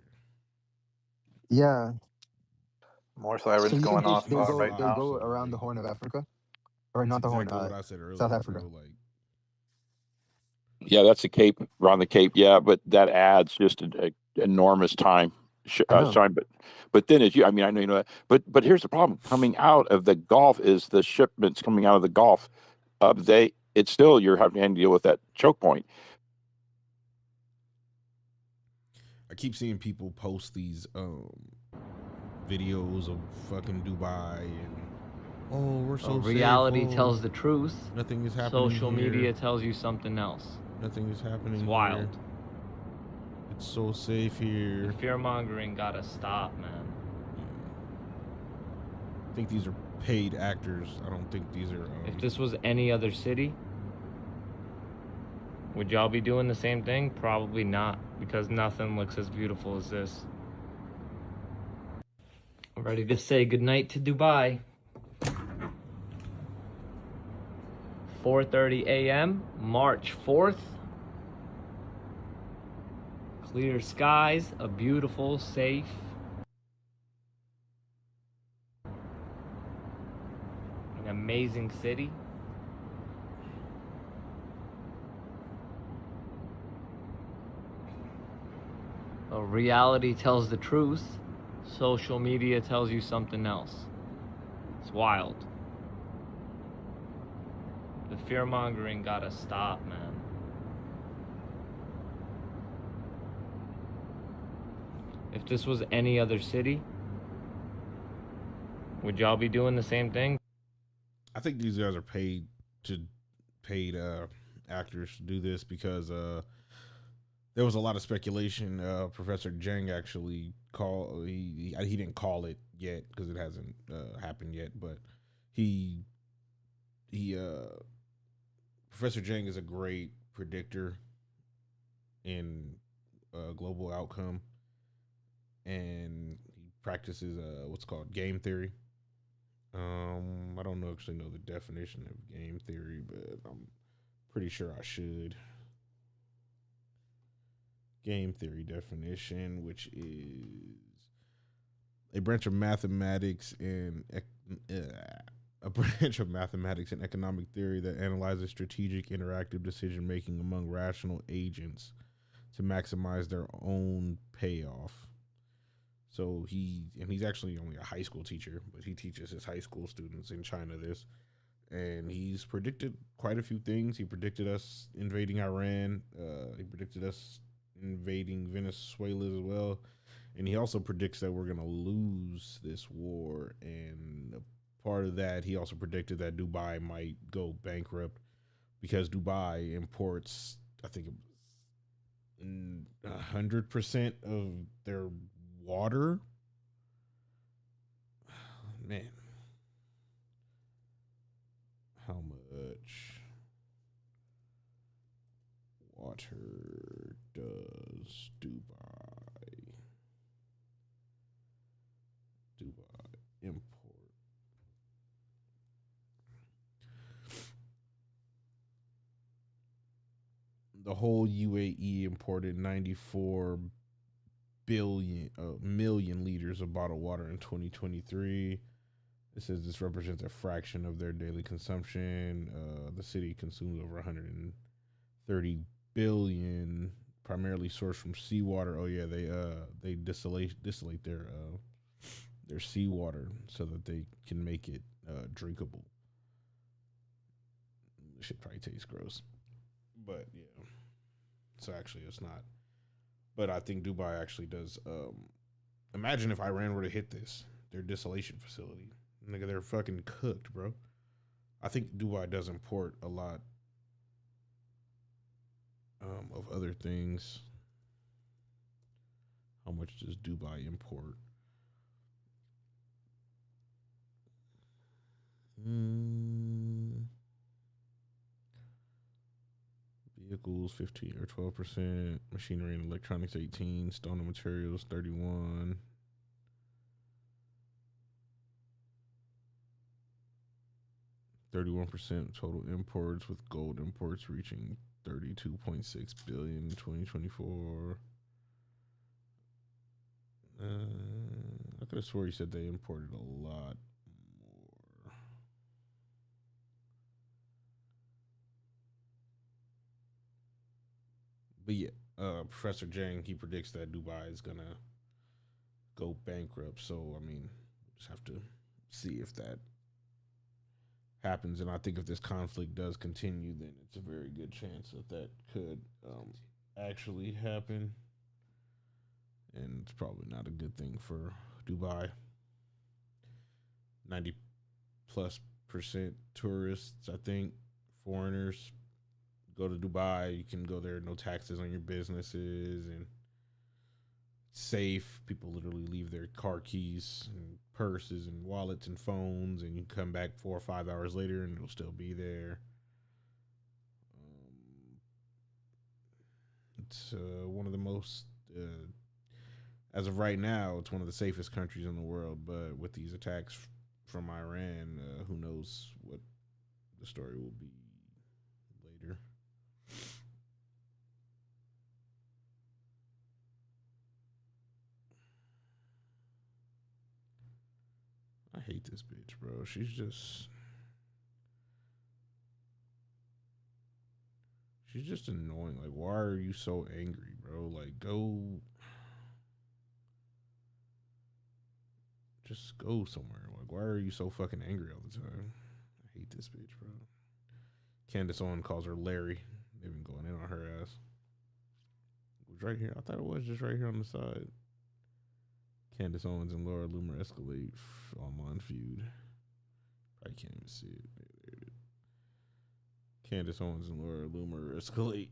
Yeah. More So sirens you going think off they'll right now. go around the Horn of Africa, or not the Horn? Exactly what I said earlier, South Africa. bro. Like, Yeah, that's the Cape, around the Cape. Yeah, but that adds just an enormous time. But then I know you know that. But here's the problem: coming out of the Gulf is the shipments coming out of the Gulf. It's still you're having to deal with that choke point. I keep seeing people post these videos of fucking Dubai and Oh, we're so safe. Reality Oh, tells the truth. nothing is happening Social here. media tells you something else. Nothing is happening It's wild. here. It's so safe here. The fear-mongering gotta stop, man. I think these are paid actors. I don't think these are... If this was any other city, would y'all be doing the same thing? Probably not, because nothing looks as beautiful as this. I'm ready to say goodnight to Dubai. 4:30 a.m., March 4th. Clear skies, a beautiful, safe, an amazing city. Reality tells the truth. Social media tells you something else. It's wild. The fear-mongering gotta stop, man. If this was any other city, would y'all be doing the same thing? I think these guys are paid actors to do this because there was a lot of speculation. Professor Jang actually called. He didn't call it yet because it hasn't happened yet. But Professor Jang is a great predictor in global outcome, and he practices what's called game theory. I don't actually know the definition of game theory, but I'm pretty sure I should. Game theory definition, which is a branch of mathematics and economic theory that analyzes strategic interactive decision making among rational agents to maximize their own payoff. So he's actually only a high school teacher, but he teaches his high school students in China this. And he's predicted quite a few things. He predicted us invading Iran. He predicted us invading Venezuela as well. And he also predicts that we're going to lose this war. And a part of that, he also predicted that Dubai might go bankrupt because Dubai imports, I think, 100% of their water. Man, how much water does Dubai import? The whole UAE imported 94 million liters of bottled water in 2023. It says this represents a fraction of their daily consumption. The city consumes over 130 billion, primarily sourced from seawater. Oh yeah, they distillate their seawater so that they can make it drinkable. This shit probably tastes gross, but yeah. So actually, it's not. But I think Dubai actually does. Imagine if Iran were to hit their distillation facility. Nigga, they're fucking cooked, bro. I think Dubai does import a lot of other things. How much does Dubai import? Vehicles 15 or 12%, machinery and electronics 18, stone and materials 31. %, total imports, with gold imports reaching 32.6 billion in 2024. I could have swore you said they imported a lot more. But yeah, Professor Jang, he predicts that Dubai is gonna go bankrupt. So I mean, just have to see if that happens. And I think if this conflict does continue, then it's a very good chance that could actually happen. And it's probably not a good thing for Dubai. 90% plus percent tourists, I think, foreigners go to Dubai. You can go there, no taxes on your businesses, and safe. People literally leave their car keys and purses and wallets and phones, and you can come back 4 or 5 hours later and it'll still be there. It's one of the most, as of right now, it's one of the safest countries in the world. But with these attacks from Iran, who knows what the story will be later. I hate this bitch, bro. She's just annoying. Like, why are you so angry, bro? Like, just go somewhere. Like, why are you so fucking angry all the time? I hate this bitch, bro. Candace Owen calls her Larry. They've been going in on her ass. It was right here. I thought it was just right here on the side. Candace Owens and Laura Loomer escalate online feud. Probably can't even see it. There it is. Candace Owens and Laura Loomer escalate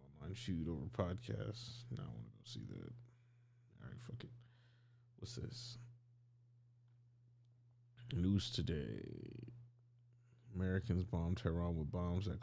online feud over podcasts. Now I want to go see that. All right, fuck it. What's this? News today. Americans bomb Tehran with bombs that.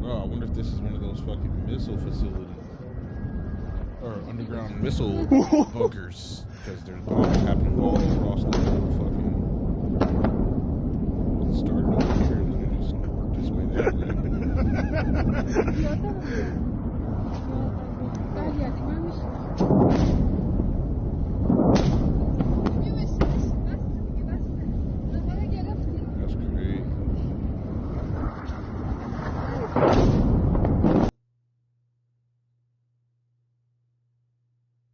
I wonder if this is one of those fucking missile facilities or underground missile bunkers, because there's bombs happening all across the whole fucking. It started over here and then it just worked its way that way. That's crazy.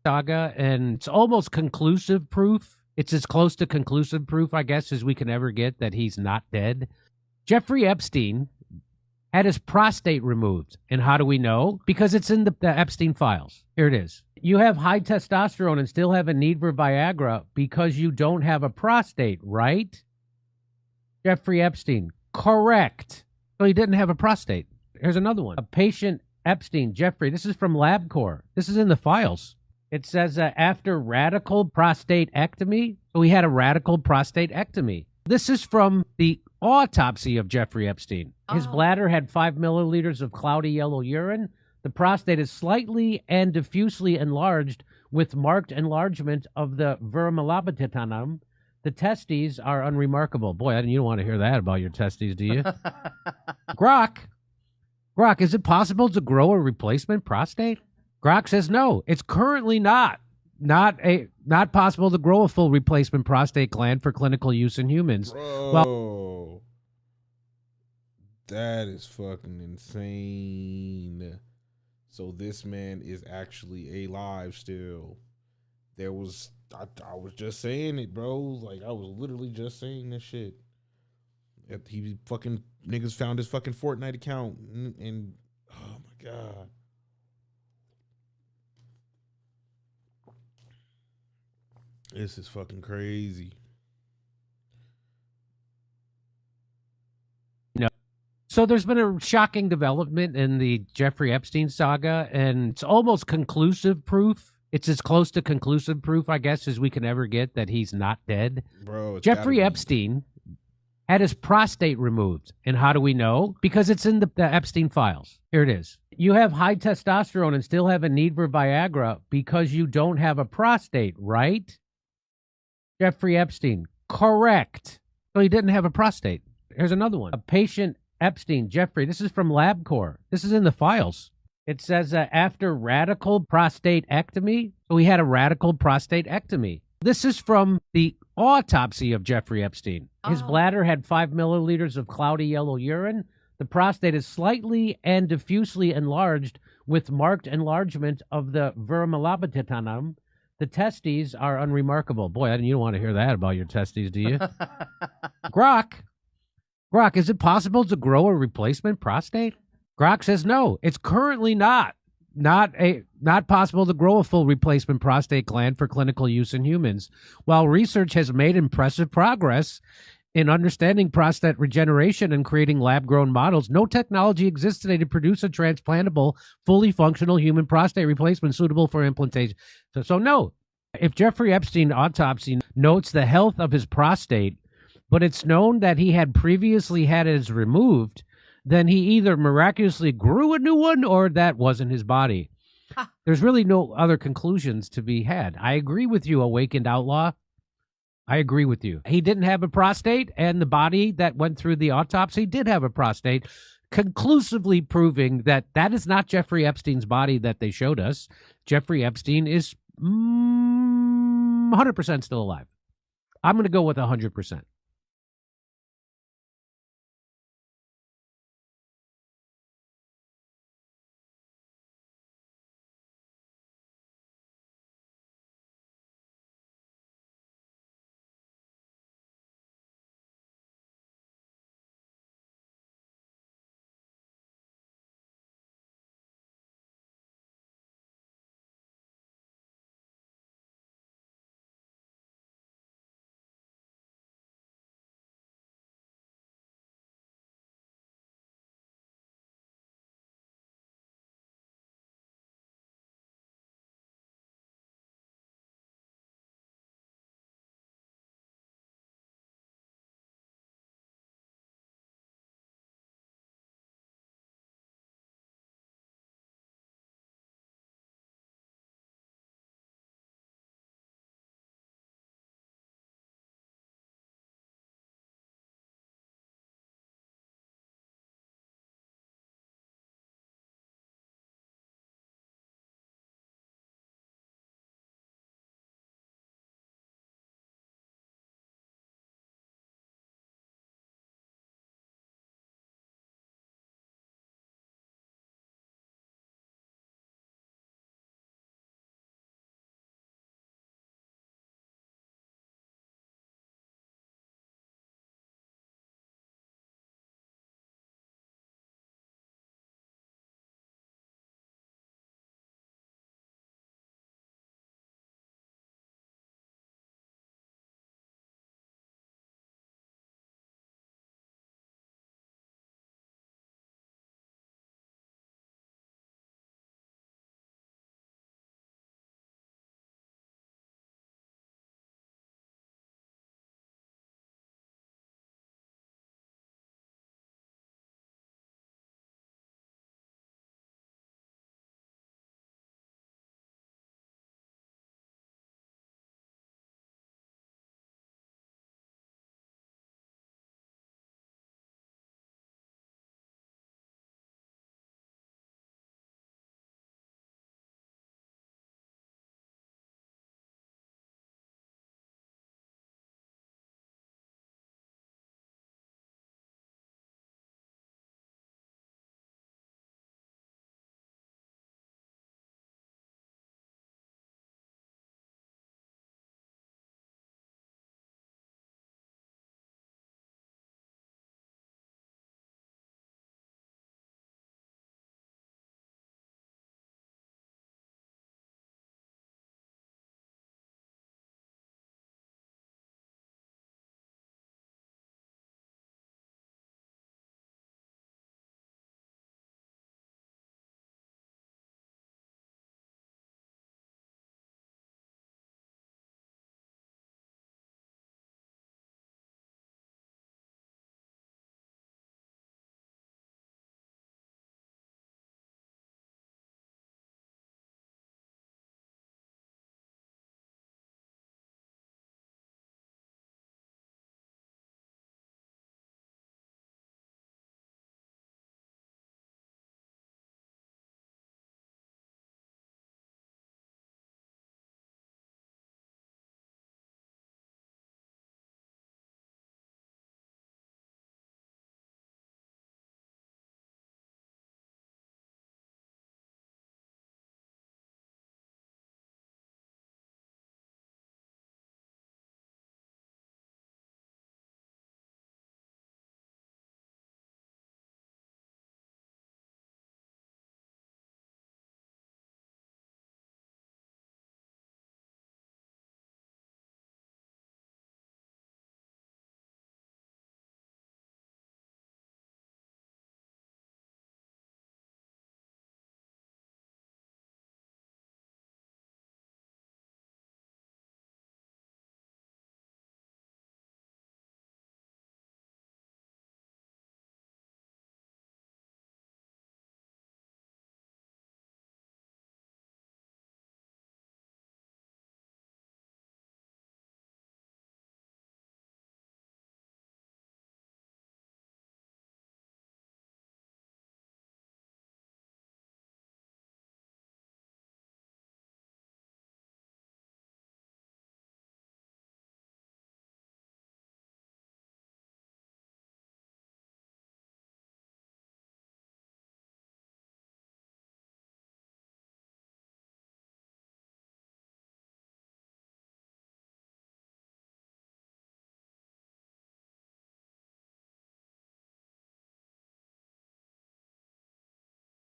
Saga, and it's almost conclusive proof. It's as close to conclusive proof, I guess, as we can ever get that he's not dead. Jeffrey Epstein had his prostate removed. And how do we know? Because it's in the Epstein files. Here it is. You have high testosterone and still have a need for Viagra because you don't have a prostate, right? Jeffrey Epstein. Correct. So he didn't have a prostate. Here's another one. A patient, Epstein, Jeffrey. This is from LabCorp. This is in the files. It says after radical prostatectomy. So he had a radical prostatectomy. This is from the autopsy of Jeffrey Epstein. His bladder had 5 milliliters of cloudy yellow urine. The prostate is slightly and diffusely enlarged with marked enlargement of the vermilabitanum. The testes are unremarkable. Boy, you don't want to hear that about your testes, do you? Grok, is it possible to grow a replacement prostate? Grok says no. It's currently not possible to grow a full replacement prostate gland for clinical use in humans. Bro, that is fucking insane. So this man is actually alive still. I was just saying it, bro. Like, I was literally just saying this shit. He fucking niggas found his fucking Fortnite account and oh my god. This is fucking crazy. So there's been a shocking development in the Jeffrey Epstein saga, and it's almost conclusive proof. It's as close to conclusive proof, I guess, as we can ever get that he's not dead. Bro, Jeffrey Epstein had his prostate removed. And how do we know? Because it's in the Epstein files. Here it is. You have high testosterone and still have a need for Viagra because you don't have a prostate, right? Jeffrey Epstein. Correct. So he didn't have a prostate. Here's another one. A patient Epstein, Jeffrey. This is from LabCorp. This is in the files. It says after radical prostatectomy, so he had a radical prostatectomy. This is from the autopsy of Jeffrey Epstein. His bladder had 5 milliliters of cloudy yellow urine. The prostate is slightly and diffusely enlarged with marked enlargement of the vermilabitanum. The testes are unremarkable. Boy, you don't want to hear that about your testes, do you? Grok, is it possible to grow a replacement prostate? Grok says no. It's currently not possible to grow a full replacement prostate gland for clinical use in humans. While research has made impressive progress in understanding prostate regeneration and creating lab-grown models, no technology exists today to produce a transplantable, fully functional human prostate replacement suitable for implantation. So no. If Jeffrey Epstein autopsy notes the health of his prostate, but it's known that he had previously had it removed, then he either miraculously grew a new one or that wasn't his body. There's really no other conclusions to be had. I agree with you, Awakened Outlaw. I agree with you. He didn't have a prostate, and the body that went through the autopsy did have a prostate, conclusively proving that that is not Jeffrey Epstein's body that they showed us. Jeffrey Epstein is 100% still alive. I'm going to go with 100%.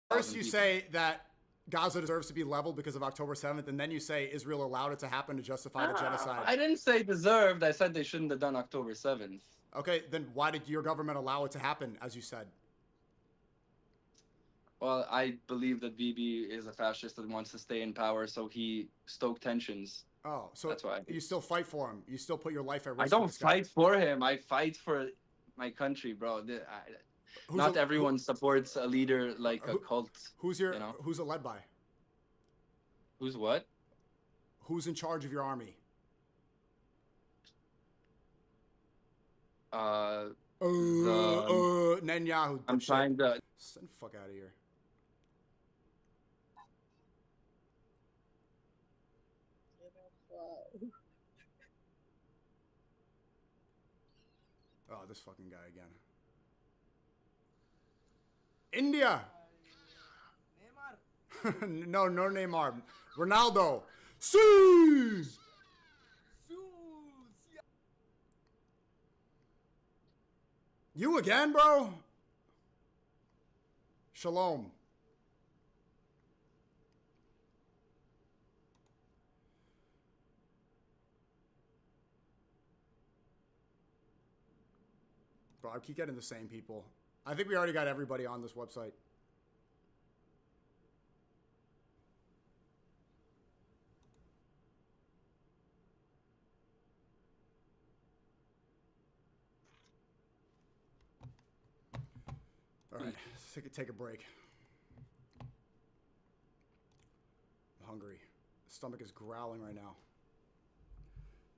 First, you say that Gaza deserves to be leveled because of October 7th, and then you say Israel allowed it to happen to justify the genocide. I didn't say deserved. I said they shouldn't have done October 7th. Okay, then why did your government allow it to happen, as you said? Well, I believe that Bibi is a fascist that wants to stay in power, so he stoked tensions. Oh, so that's why. You still fight for him. You still put your life at risk. I don't fight for him. I fight for my country, bro. Not everyone supports a leader like a cult. Who's it led by? Who's what? Who's in charge of your army? Netanyahu. I'm trying to. Send the fuck out of here. Oh, this fucking guy again. India. No Neymar. Ronaldo. See. You again, bro? Shalom. Bro, I keep getting the same people. I think we already got everybody on this website. All right, let's take a break. I'm hungry. The stomach is growling right now.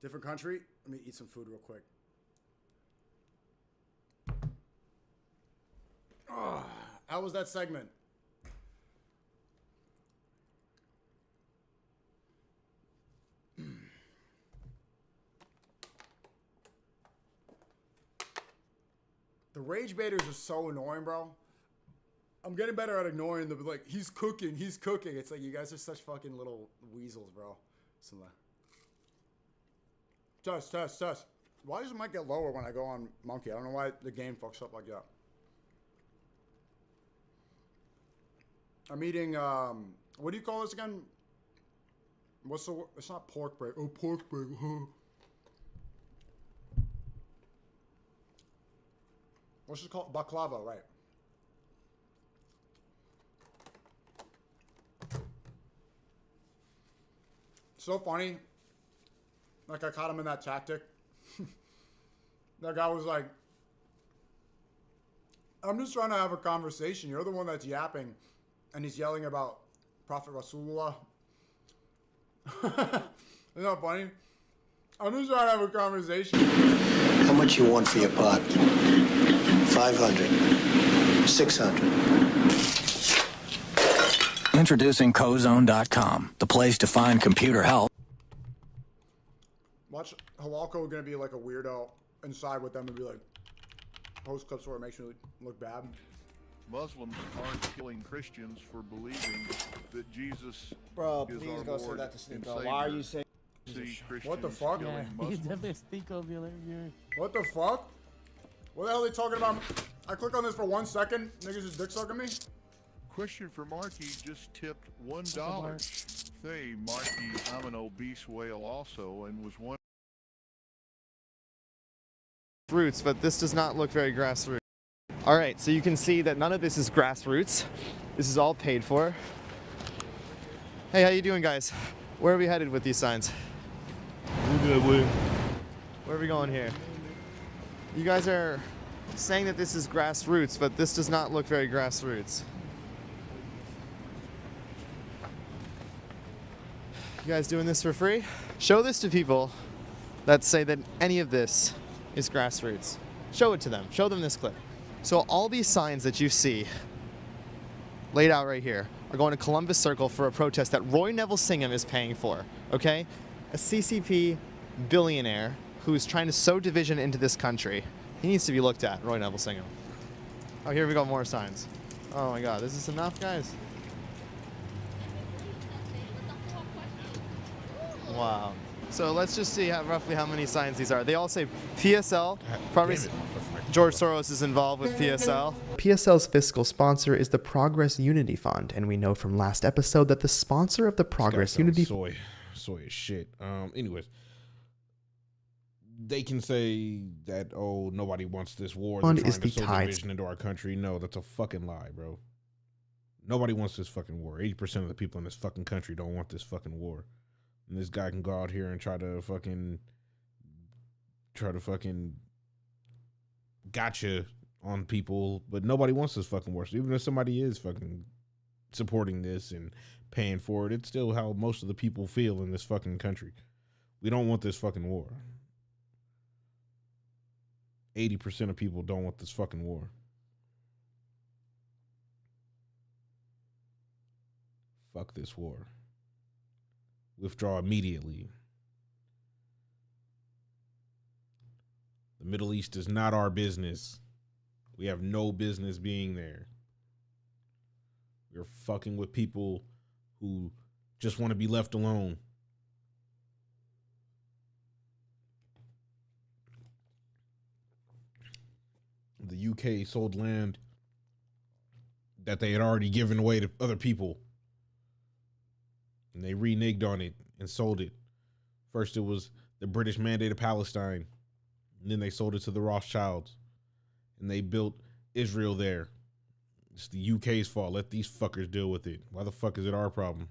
Different country? Let me eat some food real quick. Oh, how was that segment? The rage baiters are so annoying, bro. I'm getting better at ignoring them. Like, he's cooking, he's cooking. It's like, you guys are such fucking little weasels, bro. Test. Why does the mic get lower when I go on Monkey? I don't know why the game fucks up like that. I'm eating, what do you call this again? What's the, it's not pork break. Oh, pork break. What's it called? Baklava, right. So funny. Like, I caught him in that tactic. That guy was like, I'm just trying to have a conversation. You're the one that's yapping. And he's yelling about Prophet Rasulullah. Isn't that funny? I'm just trying to have a conversation. How much you want for your pot? 500. 600. Introducing Cozone.com, the place to find computer help. Watch Halalko gonna be like a weirdo inside with them and be like, post clips where it makes me look bad. Muslims aren't killing Christians for believing that Jesus Bro, is please our go say Lord that to and Sneeko. Savior. Why are you saying See Christians what the fuck? killing Muslims. What the fuck? What the hell are they talking about? I click on this for 1 second. Niggas is dick sucking me. Question for Marky just tipped $1. Say, Marky, I'm an obese whale also, and was one. Roots, but this does not look very grassroots. All right, so you can see that none of this is grassroots. This is all paid for. Hey, how you doing, guys? Where are we headed with these signs? Where are we going here? You guys are saying that this is grassroots, but this does not look very grassroots. You guys doing this for free? Show this to people that say that any of this is grassroots. Show it to them. Show them this clip. So all these signs that you see laid out right here are going to Columbus Circle for a protest that Roy Neville Singham is paying for, okay? A CCP billionaire who's trying to sow division into this country. He needs to be looked at, Roy Neville Singham. Oh, here we go, more signs. Oh my God, is this enough, guys? Wow. So let's just see roughly how many signs these are. They all say PSL, property. George Soros is involved with PSL. PSL's fiscal sponsor is the Progress Unity Fund, and we know from last episode that the sponsor of the Progress Unity soy as shit. Anyways, they can say that, oh, nobody wants this war. They're Fund trying is to the sow tides. division into our country. No, that's a fucking lie, bro. Nobody wants this fucking war. 80% of the people in this fucking country don't want this fucking war. And this guy can go out here and try to fucking gotcha on people, but nobody wants this fucking war. So even if somebody is fucking supporting this and paying for it, it's still how most of the people feel in this fucking country. We don't want this fucking war. 80% of people don't want this fucking war. Fuck this war. Withdraw immediately. The Middle East is not our business. We have no business being there. We're fucking with people who just want to be left alone. The UK sold land that they had already given away to other people. And they reneged on it and sold it. First, it was the British Mandate of Palestine. And then they sold it to the Rothschilds. And they built Israel there. It's the UK's fault. Let these fuckers deal with it. Why the fuck is it our problem?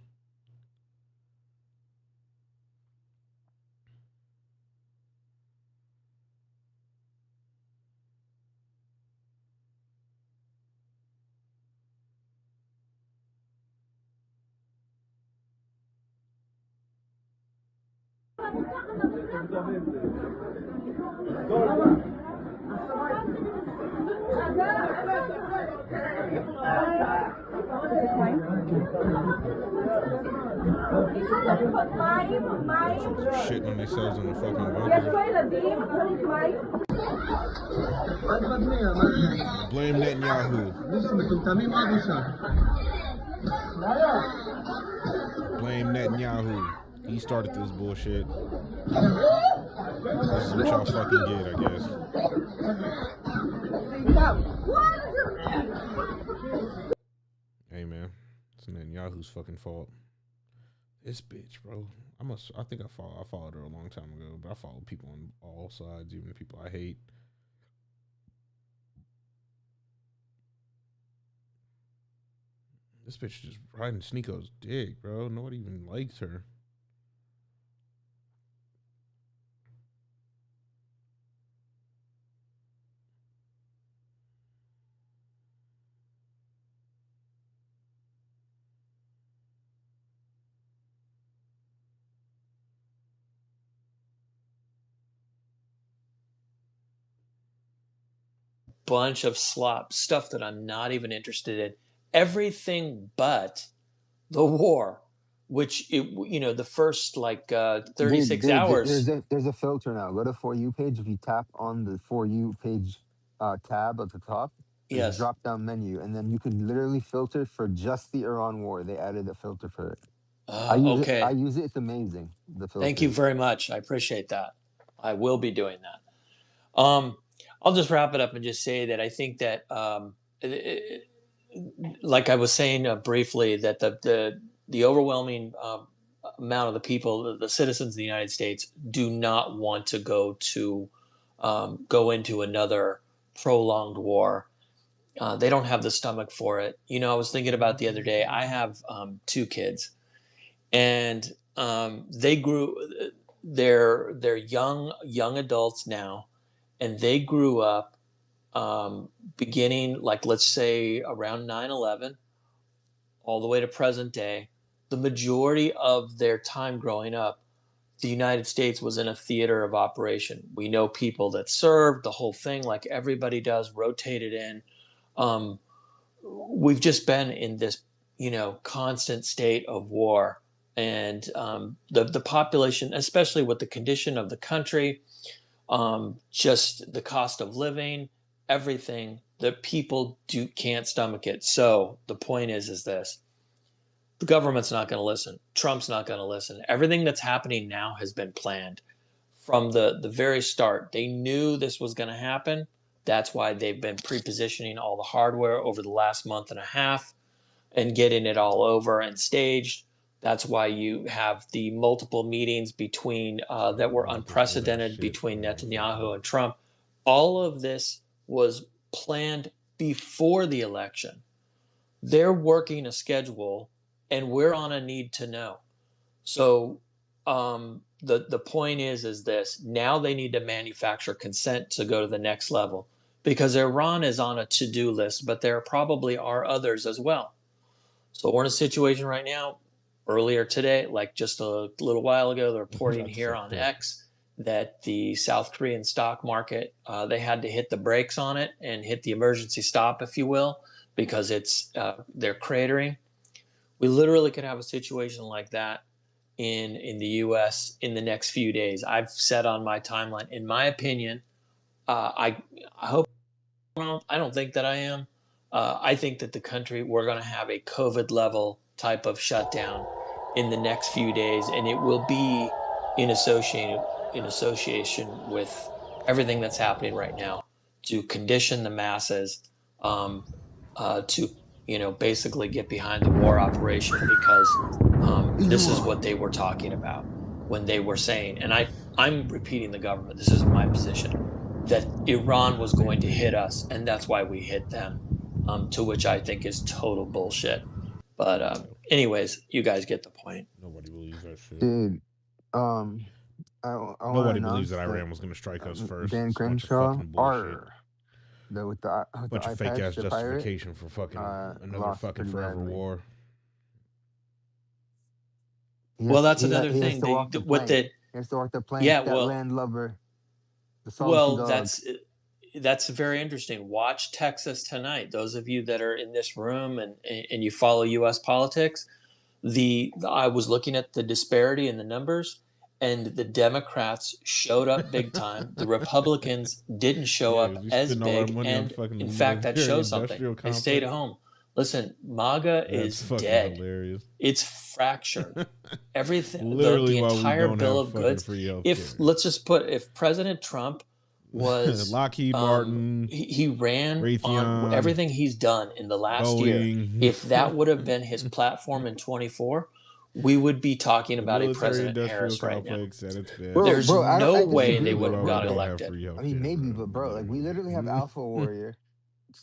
Shitting on themselves in the fucking bunker. Blame Netanyahu. Blame Netanyahu. He started this bullshit. This is what y'all fucking get, I guess. Hey man, it's Netanyahu's fucking fault. This bitch, bro. I think I followed her a long time ago, but I follow people on all sides, even the people I hate. This bitch just riding Sneako's dick, bro. Nobody even likes her. Bunch of slop, stuff that I'm not even interested in. Everything but the war, which, the first 36 hours. There's a filter now. Go to For You page. If you tap on the For You page tab at the top, there's Yes. a drop down menu, and then you can literally filter for just the Iran war. They added a filter for it. I use it. It's amazing. The filter. Thank you very much. I appreciate that. I will be doing that. I'll just wrap it up and just say that I think that, like I was saying briefly, that the overwhelming amount of the people, the citizens of the United States, do not want to go into another prolonged war. They don't have the stomach for it. I was thinking about the other day. I have 2 kids, and they grew. They're young adults now. And they grew up beginning, let's say, around 9/11, all the way to present day. The majority of their time growing up, the United States was in a theater of operation. We know people that served, the whole thing, like everybody does, rotated in. We've just been in this, constant state of war. And the population, especially with the condition of the country, just the cost of living, everything, the people can't stomach it. So the point is this: the government's not going to listen. Trump's not going to listen. Everything that's happening now has been planned from the very start. They knew this was going to happen. That's why they've been pre-positioning all the hardware over the last month and a half and getting it all over and staged. That's why you have the multiple meetings between that were unprecedented between Netanyahu and Trump. All of this was planned before the election. They're working a schedule, and we're on a need to know. So the point is this: now they need to manufacture consent to go to the next level, because Iran is on a to-do list, but there probably are others as well. So we're in a situation right now. Earlier today, like just a little while ago, they're reporting here on X that the South Korean stock market, they had to hit the brakes on it and hit the emergency stop, if you will, because they're cratering. We literally could have a situation like that in the U.S. in the next few days. I've said on my timeline, in my opinion, I hope, I don't think that I am. I think that the country, we're going to have a COVID level type of shutdown in the next few days, and it will be in association with everything that's happening right now to condition the masses to basically get behind the war operation, because this is what they were talking about when they were saying, and I'm repeating the government, this is my position, that Iran was going to hit us, and that's why we hit them, to which I think is total bullshit. But anyways, you guys get the point. Nobody believes that shit. Dude, I Nobody believes that Iran was going to strike us first. Dan It's a bunch of Crenshaw, fucking bullshit. with the Bunch of fake ass justification for fucking another fucking forever war. Well, that's another thing. He has to walk the plank. Yeah, that well, landlubber. The salty dog. That's very interesting. Watch Texas tonight. Those of you that are in this room and you follow U.S. politics, I was looking at the disparity in the numbers, and the Democrats showed up big time. The Republicans didn't show up as big, and in fact, that shows something. They stayed home. Listen, MAGA is dead. Hilarious. It's fractured. Everything, Literally the why we entire don't bill have of fucking goods. free healthcare. If President Trump was Lockheed Martin, he ran Raytheon, on everything he's done in the last Boeing. year. If that would have been his platform in 24, we would be talking about a President Harris right now. There's no way they would have got elected. I mean, maybe, but bro, like we literally have Alpha Warrior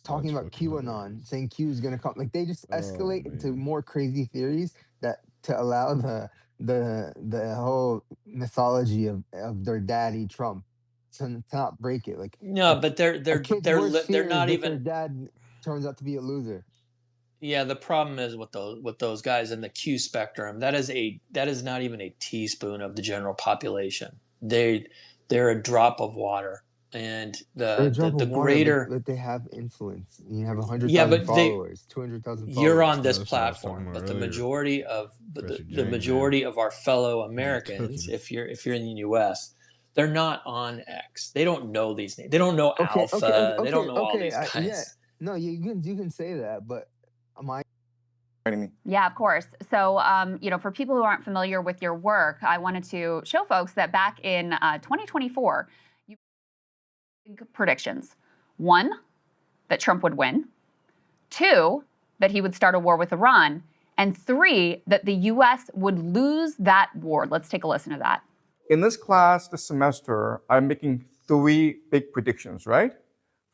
talking about QAnon, saying Q is gonna come. Like they just escalate into more crazy theories that to allow the whole mythology of their daddy Trump to not break it. Like no, but they're not even. Their dad turns out to be a loser. Yeah, the problem is with those guys in the Q spectrum. That is not even a teaspoon of the general population. They're a drop of water, and the greater. But they have influence. You have 100,000 followers, 200,000 followers. You're on this platform, but the majority of our fellow Americans, if you're in the U.S., they're not on X. They don't know these names. They don't know Alpha. They don't know all these guys. Yeah. No, you can say that, but am I? Yeah, of course. So, for people who aren't familiar with your work, I wanted to show folks that back in 2024, you made predictions. 1, that Trump would win. 2, that he would start a war with Iran. And 3, that the U.S. would lose that war. Let's take a listen to that. In this class this semester, I'm making 3 big predictions, right?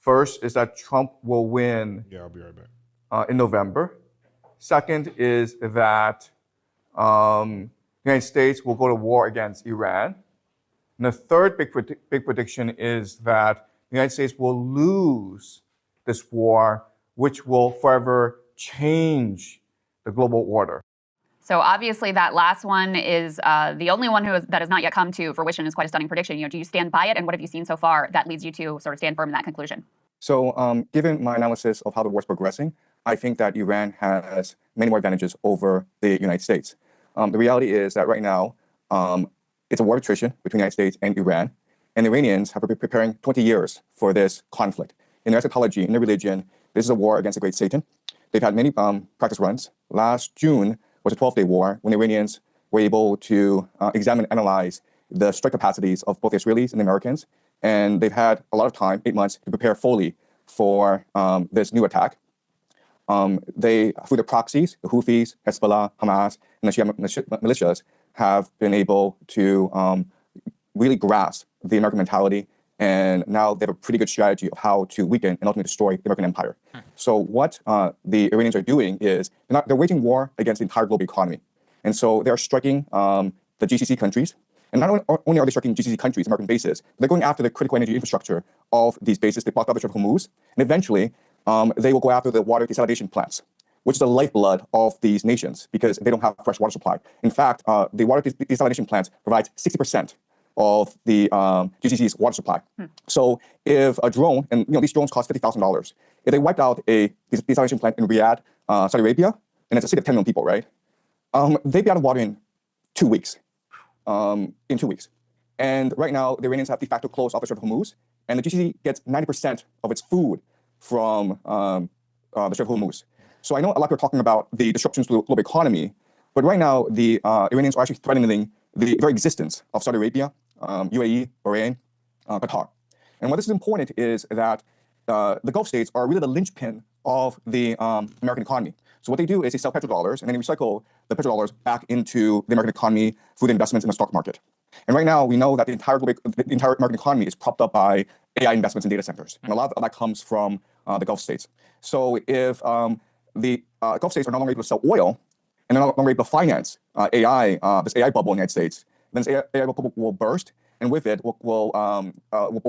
First is that Trump will win. Yeah, I'll be right back. In November. Second is that the United States will go to war against Iran. And the third big prediction is that the United States will lose this war, which will forever change the global order. So obviously that last one is the only one that has not yet come to fruition. Is quite a stunning prediction. Do you stand by it? And what have you seen so far that leads you to sort of stand firm in that conclusion? So given my analysis of how the war is progressing, I think that Iran has many more advantages over the United States. The reality is that right now, it's a war of attrition between the United States and Iran. And the Iranians have been preparing 20 years for this conflict. In their eschatology, in their religion, this is a war against the great Satan. They've had many practice runs. Last June was a 12-day war when the Iranians were able to examine and analyze the strike capacities of both the Israelis and the Americans. And they've had a lot of time, 8 months, to prepare fully for this new attack. They, through the proxies, the Houthis, Hezbollah, Hamas, and the Shia militias, have been able to really grasp the American mentality. And now they have a pretty good strategy of how to weaken and ultimately destroy the American empire. So what the Iranians are doing is they're waging war against the entire global economy. And so they're striking the GCC countries. And not only are they striking GCC countries, American bases, they're going after the critical energy infrastructure of these bases. They block the Strait of Hormuz. And eventually, they will go after the water desalination plants, which is the lifeblood of these nations because they don't have fresh water supply. In fact, the water desalination plants provide 60% of the GCC's water supply. So if a drone, and these drones cost $50,000, if they wiped out a desalination plant in Riyadh, Saudi Arabia, and it's a city of 10 million people, right? They'd be out of water in 2 weeks. In 2 weeks. And right now, the Iranians have de facto closed off the Strait of Hormuz, and the GCC gets 90% of its food from the Strait of Hormuz. So I know a lot of people are talking about the disruptions to the global economy, but right now, the Iranians are actually threatening the very existence of Saudi Arabia, UAE, Bahrain, Qatar. And why this is important is that the Gulf states are really the linchpin of the American economy. So what they do is they sell petrodollars and then they recycle the petrodollars back into the American economy through the investments in the stock market. And right now we know that the entire American economy is propped up by AI investments in data centers. And a lot of that comes from the Gulf states. So if the Gulf states are no longer able to sell oil and they're no longer able to finance AI, this AI bubble in the United States, then this AI bubble will burst. And with it, will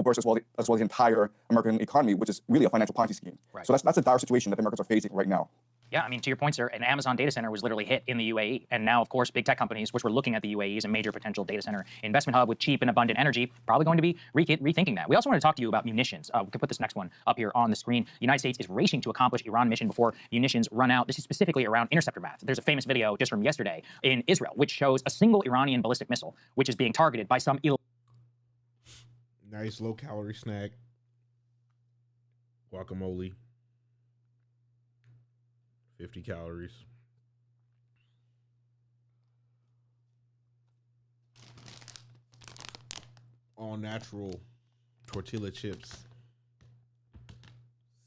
burst as well as the entire American economy, which is really a financial Ponzi scheme. Right. So that's a dire situation that the Americans are facing right now. Yeah, I mean, to your point, sir, an Amazon data center was literally hit in the UAE. And now, of course, big tech companies, which were looking at the UAE as a major potential data center investment hub with cheap and abundant energy, probably going to be rethinking that. We also want to talk to you about munitions. We can put this next one up here on the screen. The United States is racing to accomplish Iran mission before munitions run out. This is specifically around interceptor math. There's a famous video just from yesterday in Israel, which shows a single Iranian ballistic missile, which is being targeted by some nice low-calorie snack. Guacamole. 50 calories. All natural tortilla chips.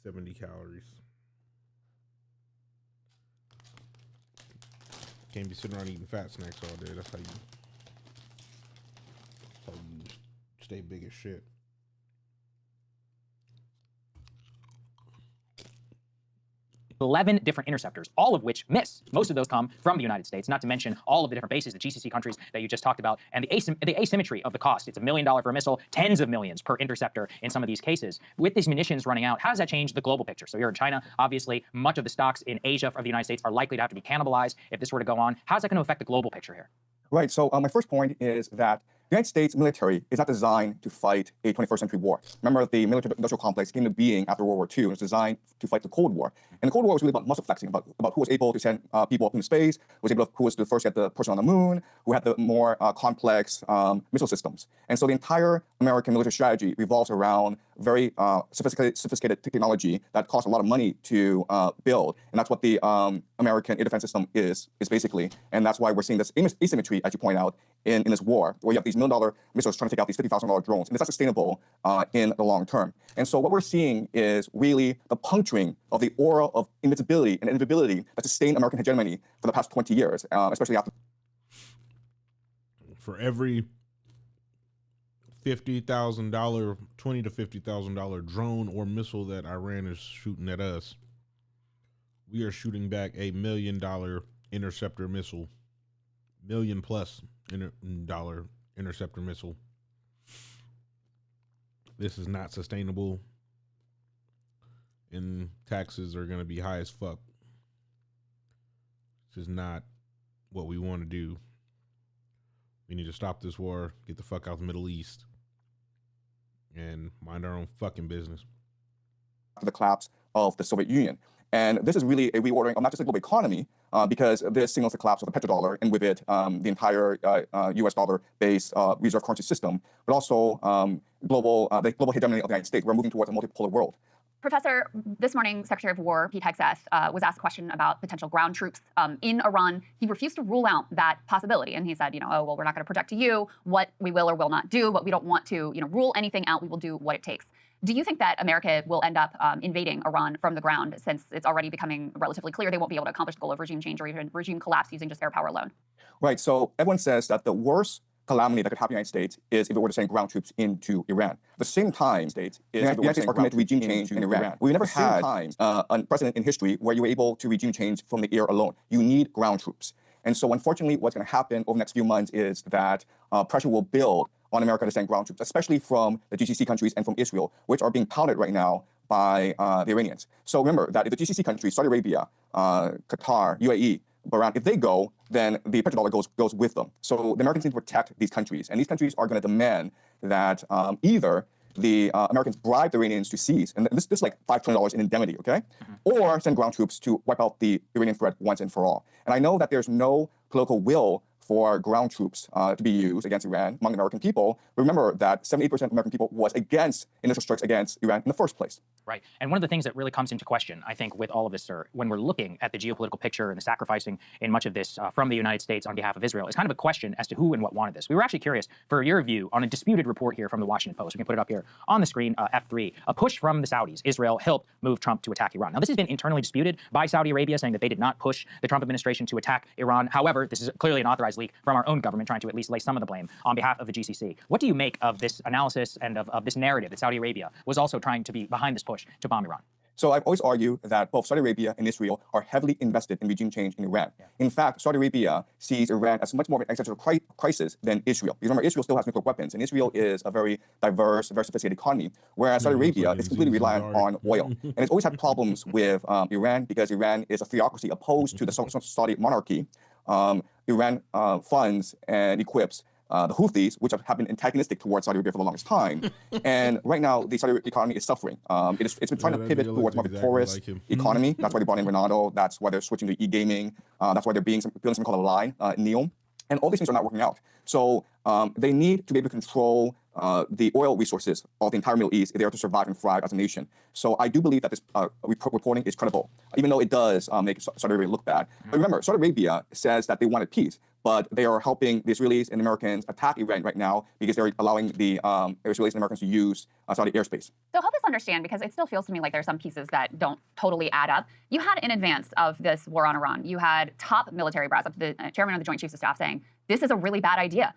70 calories. Can't be sitting around eating fat snacks all day. That's how you stay big as shit. $11 different interceptors, all of which miss. Most of those come from the United States, not to mention all of the different bases, the GCC countries that you just talked about, and the asymmetry of the cost. It's $1 million for a missile, tens of millions per interceptor in some of these cases. With these munitions running out, how does that change the global picture? So you're in China, obviously, much of the stocks in Asia of the United States are likely to have to be cannibalized if this were to go on. How's that going to affect the global picture here? Right, so my first point is that the United States military is not designed to fight a 21st century war. Remember, the military-industrial complex came into being after World War II. It was designed to fight the Cold War. And the Cold War was really about muscle flexing, about who was able to send people up into space, who was the first to get the person on the moon, who had the more complex missile systems. And so the entire American military strategy revolves around very sophisticated technology that costs a lot of money to build. And that's what the American air defense system is basically. And that's why we're seeing this asymmetry, as you point out, in this war, where you have these $1 million missiles trying to take out these $50,000 drones. And it's not sustainable in the long term. And so what we're seeing is really the puncturing of the aura of invincibility and invisibility that sustained American hegemony for the past 20 years, especially after. For every $50,000, $20,000 to $50,000 drone or missile that Iran is shooting at us, we are shooting back $1 million interceptor missile, million plus dollar interceptor missile. This is not sustainable, and taxes are going to be high as fuck. This is not what we want to do. We need to stop this war, get the fuck out of the Middle East, and mind our own fucking business. The collapse of the Soviet Union. And this is really a reordering of not just the global economy, because this signals the collapse of the petrodollar, and with it, the entire US dollar-based reserve currency system, but also the global hegemony of the United States. We're moving towards a multipolar world. Professor, this morning, Secretary of War Pete Hegseth was asked a question about potential ground troops in Iran. He refused to rule out that possibility, and he said, oh, well, we're not going to project to you what we will or will not do, but we don't want to, rule anything out. We will do what it takes. Do you think that America will end up invading Iran from the ground, since it's already becoming relatively clear they won't be able to accomplish the goal of regime change or even regime collapse using just air power alone? Right. So everyone says that the worst calamity that could happen in the United States is if it were to send ground troops into Iran. At the same time, the United States are committed to regime change in Iran. We've never had a precedent in history where you were able to regime change from the air alone. You need ground troops. And so unfortunately, what's going to happen over the next few months is that pressure will build on America to send ground troops, especially from the GCC countries and from Israel, which are being touted right now by the Iranians. So remember that if the GCC countries, Saudi Arabia, Qatar, UAE, Bahrain, if they go, then the petrodollar goes with them. So the Americans need to protect these countries. And these countries are going to demand that either the Americans bribe the Iranians to cease, and this is like $5 trillion in indemnity, okay? Or send ground troops to wipe out the Iranian threat once and for all. And I know that there's no political will for ground troops to be used against Iran among the American people. But remember that 78% of American people was against initial strikes against Iran in the first place. Right. And one of the things that really comes into question, I think, with all of this, sir, when we're looking at the geopolitical picture and the sacrificing in much of this from the United States on behalf of Israel, is kind of a question as to who and what wanted this. We were actually curious for your view on a disputed report here from the Washington Post. We can put it up here on the screen, F3. A push from the Saudis. Israel helped move Trump to attack Iran. Now, this has been internally disputed by Saudi Arabia, saying that they did not push the Trump administration to attack Iran. However, this is clearly an authorized leak from our own government, trying to at least lay some of the blame on behalf of the GCC. What do you make of this analysis and of this narrative that Saudi Arabia was also trying to be behind this push to bomb Iran? So I've always argued that both Saudi Arabia and Israel are heavily invested in regime change in Iran. Yeah. In fact, Saudi Arabia sees Iran as much more of an existential crisis than Israel. Because remember, Israel still has nuclear weapons, and Israel is a very diverse, very sophisticated economy, whereas Saudi Arabia is completely reliant on oil. And it's always had problems with Iran because Iran is a theocracy opposed to the Saudi monarchy. Iran funds and equips the Houthis, which have been antagonistic towards Saudi Arabia for the longest time. And right now, the Saudi economy is suffering. It's been trying to pivot towards more of a porous economy. That's why they brought in Ronaldo. That's why they're switching to e-gaming. That's why they're building something called a line, NEOM. And all these things are not working out. So they need to be able to control the oil resources of the entire Middle East if they are to survive and thrive as a nation. So I do believe that this reporting is credible, even though it does make Saudi Arabia look bad. But remember, Saudi Arabia says that they wanted peace, but they are helping the Israelis and Americans attack Iran right now because they're allowing the Israelis and Americans to use Saudi airspace. So help us understand, because it still feels to me like there's some pieces that don't totally add up. You had, in advance of this war on Iran, you had top military brass, the chairman of the Joint Chiefs of Staff, saying, this is a really bad idea.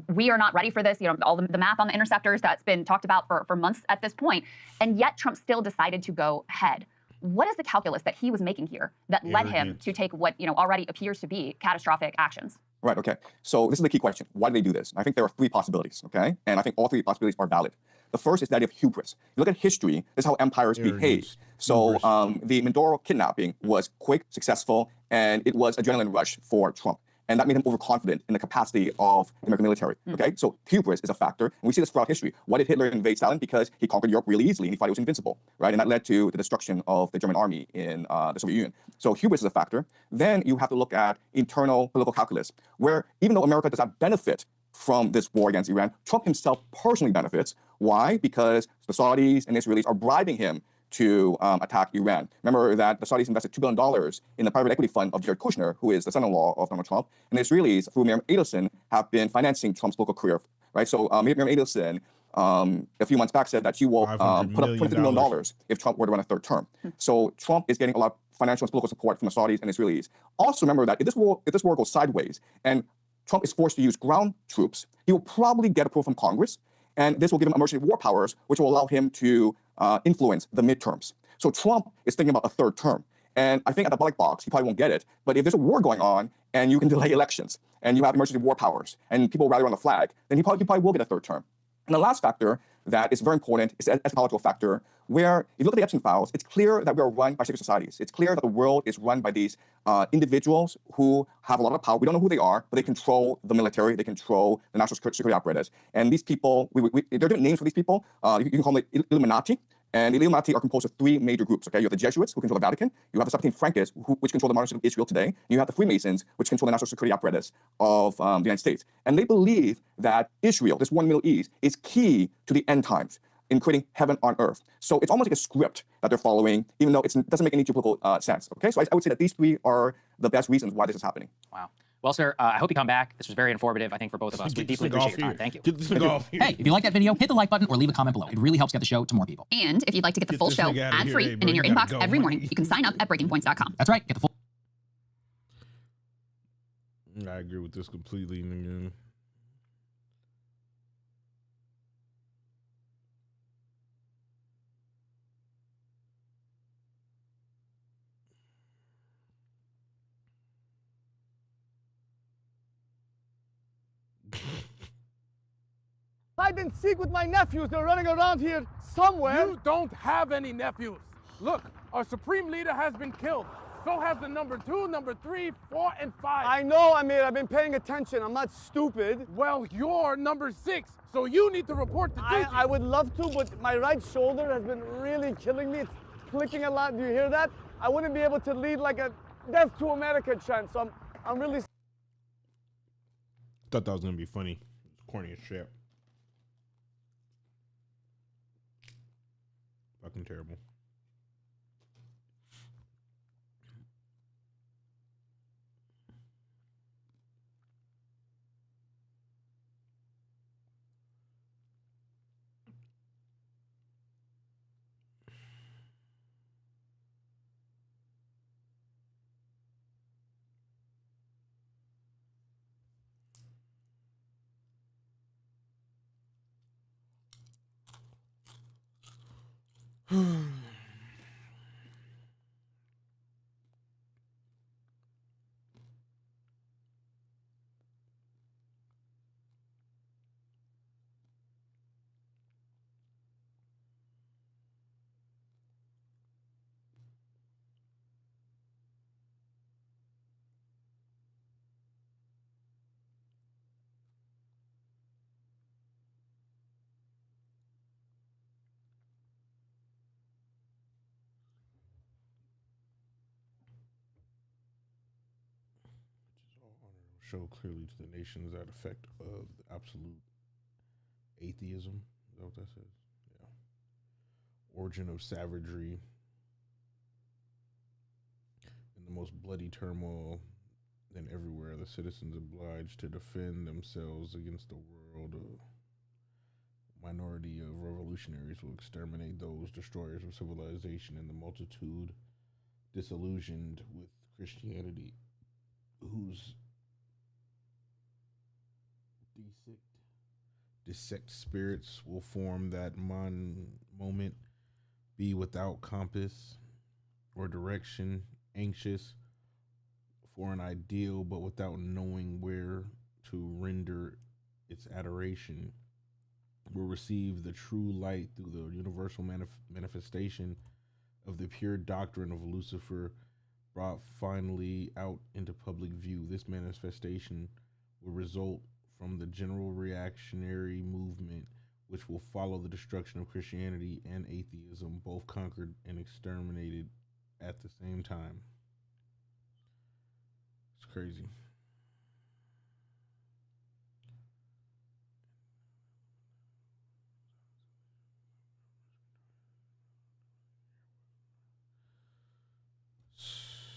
We are not ready for this. All the math on the interceptors that's been talked about for months at this point. And yet Trump still decided to go ahead. What is the calculus that he was making here that led him to take what already appears to be catastrophic actions? Right, okay. So this is the key question. Why did they do this? I think there are three possibilities, okay? And I think all three possibilities are valid. The first is that of hubris. If you look at history, this is how empires behave. So the Mindoro kidnapping was quick, successful, and it was adrenaline rush for Trump. And that made him overconfident in the capacity of the American military, okay? So hubris is a factor, and we see this throughout history. Why did Hitler invade Stalin? Because he conquered Europe really easily, and he thought he was invincible, right? And that led to the destruction of the German army in the Soviet Union. So hubris is a factor. Then you have to look at internal political calculus, where even though America does not benefit from this war against Iran, Trump himself personally benefits. Why? Because the Saudis and Israelis are bribing him to attack Iran. Remember that the Saudis invested $2 billion in the private equity fund of Jared Kushner, who is the son-in-law of Donald Trump, and the Israelis, through Miriam Adelson, have been financing Trump's political career, right? So Miriam Adelson, a few months back, said that she will put up $20 million if Trump were to run a third term. So Trump is getting a lot of financial and political support from the Saudis and Israelis. Also remember that if this war goes sideways and Trump is forced to use ground troops, he will probably get approval from Congress, and this will give him emergency war powers, which will allow him to influence the midterms. So Trump is thinking about a third term. And I think at the ballot box, he probably won't get it. But if there's a war going on and you can delay elections and you have emergency war powers and people rally around the flag, then he probably will get a third term. And the last factor that is very important is the eschatological factor, where if you look at the Epstein files, it's clear that we are run by secret societies. It's clear that the world is run by these individuals who have a lot of power. We don't know who they are, but they control the military. They control the national security apparatus. And these people, there are different names for these people. You can call them the Illuminati. And the Illuminati are composed of three major groups, okay? You have the Jesuits, who control the Vatican. You have the 17 Frankists, which control the monarchy of Israel today. And you have the Freemasons, which control the national security apparatus of the United States. And they believe that Israel, this one Middle East, is key to the end times. in creating heaven on earth. So it's almost like a script that they're following, even though it doesn't make any geopolitical sense. Okay, so I would say that these three are the best reasons why this is happening. Wow. Well, sir, I hope you come back. This was very informative, I think, for both of us. We deeply appreciate your time. Thank you. Get this nigga off here. Hey, if you like that video, hit the like button or leave a comment below. It really helps get the show to more people. And if you'd like to get the full this show nigga outta here, ad-free hey, and bro, in your you gotta inbox go, every man. morning, you can sign up at breakingpoints.com. That's right. Get the full. I agree with this completely, nigga. Hide and seek with my nephews. They're running around here somewhere. You don't have any nephews. Look, our supreme leader has been killed. So has the number 2, number 3, 4, and 5. I know, Amir. I've been paying attention. I'm not stupid. Well, you're number 6, so you need to report to duty. I would love to, but my right shoulder has been really killing me. It's clicking a lot. Do you hear that? I wouldn't be able to lead like a Death to America chant, so I'm really... Thought that was gonna be funny. It's corny as shit. Fucking terrible. Show clearly to the nations that effect of absolute atheism. Is that what that says? Yeah. Origin of savagery in the most bloody turmoil than everywhere. The citizens obliged to defend themselves against the world. A minority of revolutionaries will exterminate those destroyers of civilization, and the multitude disillusioned with Christianity, whose dissect spirits will form that moment, be without compass or direction, anxious for an ideal but without knowing where to render its adoration, will receive the true light through the universal manifestation of the pure doctrine of Lucifer, brought finally out into public view. This manifestation will result from the general reactionary movement, which will follow the destruction of Christianity and atheism, both conquered and exterminated at the same time. It's crazy.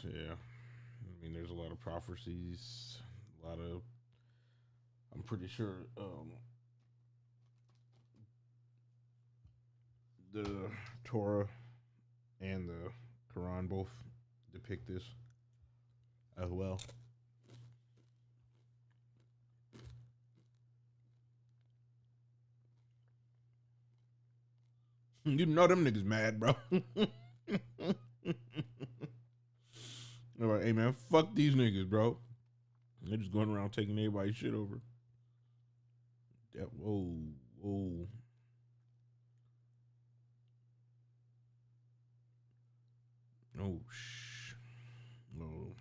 Yeah, I mean, there's a lot of prophecies, a lot of, I'm pretty sure the Torah and the Quran both depict this as well. You know them niggas mad, bro. They're like, hey man, fuck these niggas, bro. They're just going around taking everybody's shit over. Yeah, whoa. Oh, shh. No.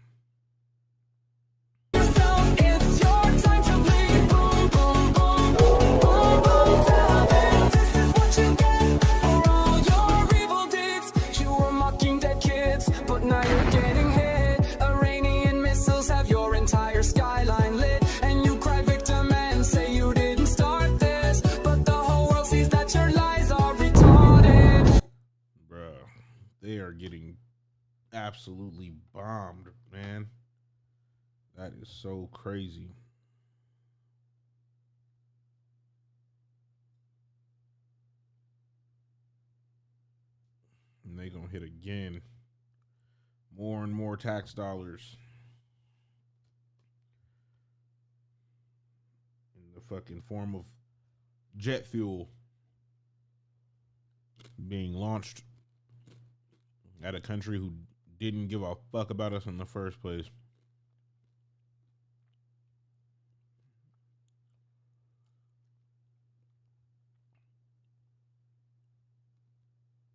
It's your time to bleed. Boom, boom, boom, boom, boom, boom. This is what you get for all your evil deeds. You were mocking dead kids, but now you're getting hit. Iranian missiles have your entire skyline lit, and you cry victim and say you didn't start this. are getting absolutely bombed, man. That is so crazy. And they gonna hit again. More and more tax dollars. In the fucking form of jet fuel being launched at a country who didn't give a fuck about us in the first place.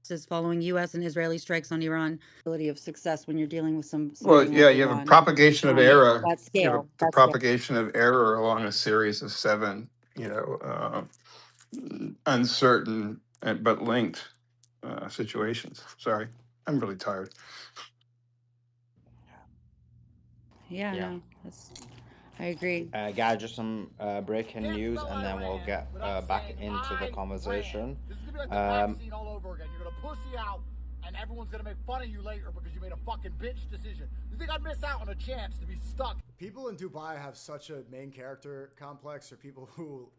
Is following U.S. and Israeli strikes on Iran. Ability of success when you're dealing with Well, somebody yeah, like you have a Iran. propagation of error. That You have scale. the That scale. propagation of error along a series of 7, uncertain but linked situations. Sorry, I'm really tired. Yeah, Yeah. no, I agree. Guys, just some breaking news, and then we'll get back into the conversation. This is gonna be like the vaccine all over again. You're gonna pussy out, and everyone's gonna make fun of you later because you made a fucking bitch decision. You think I'd miss out on a chance to be stuck? People in Dubai have such a main character complex, or people who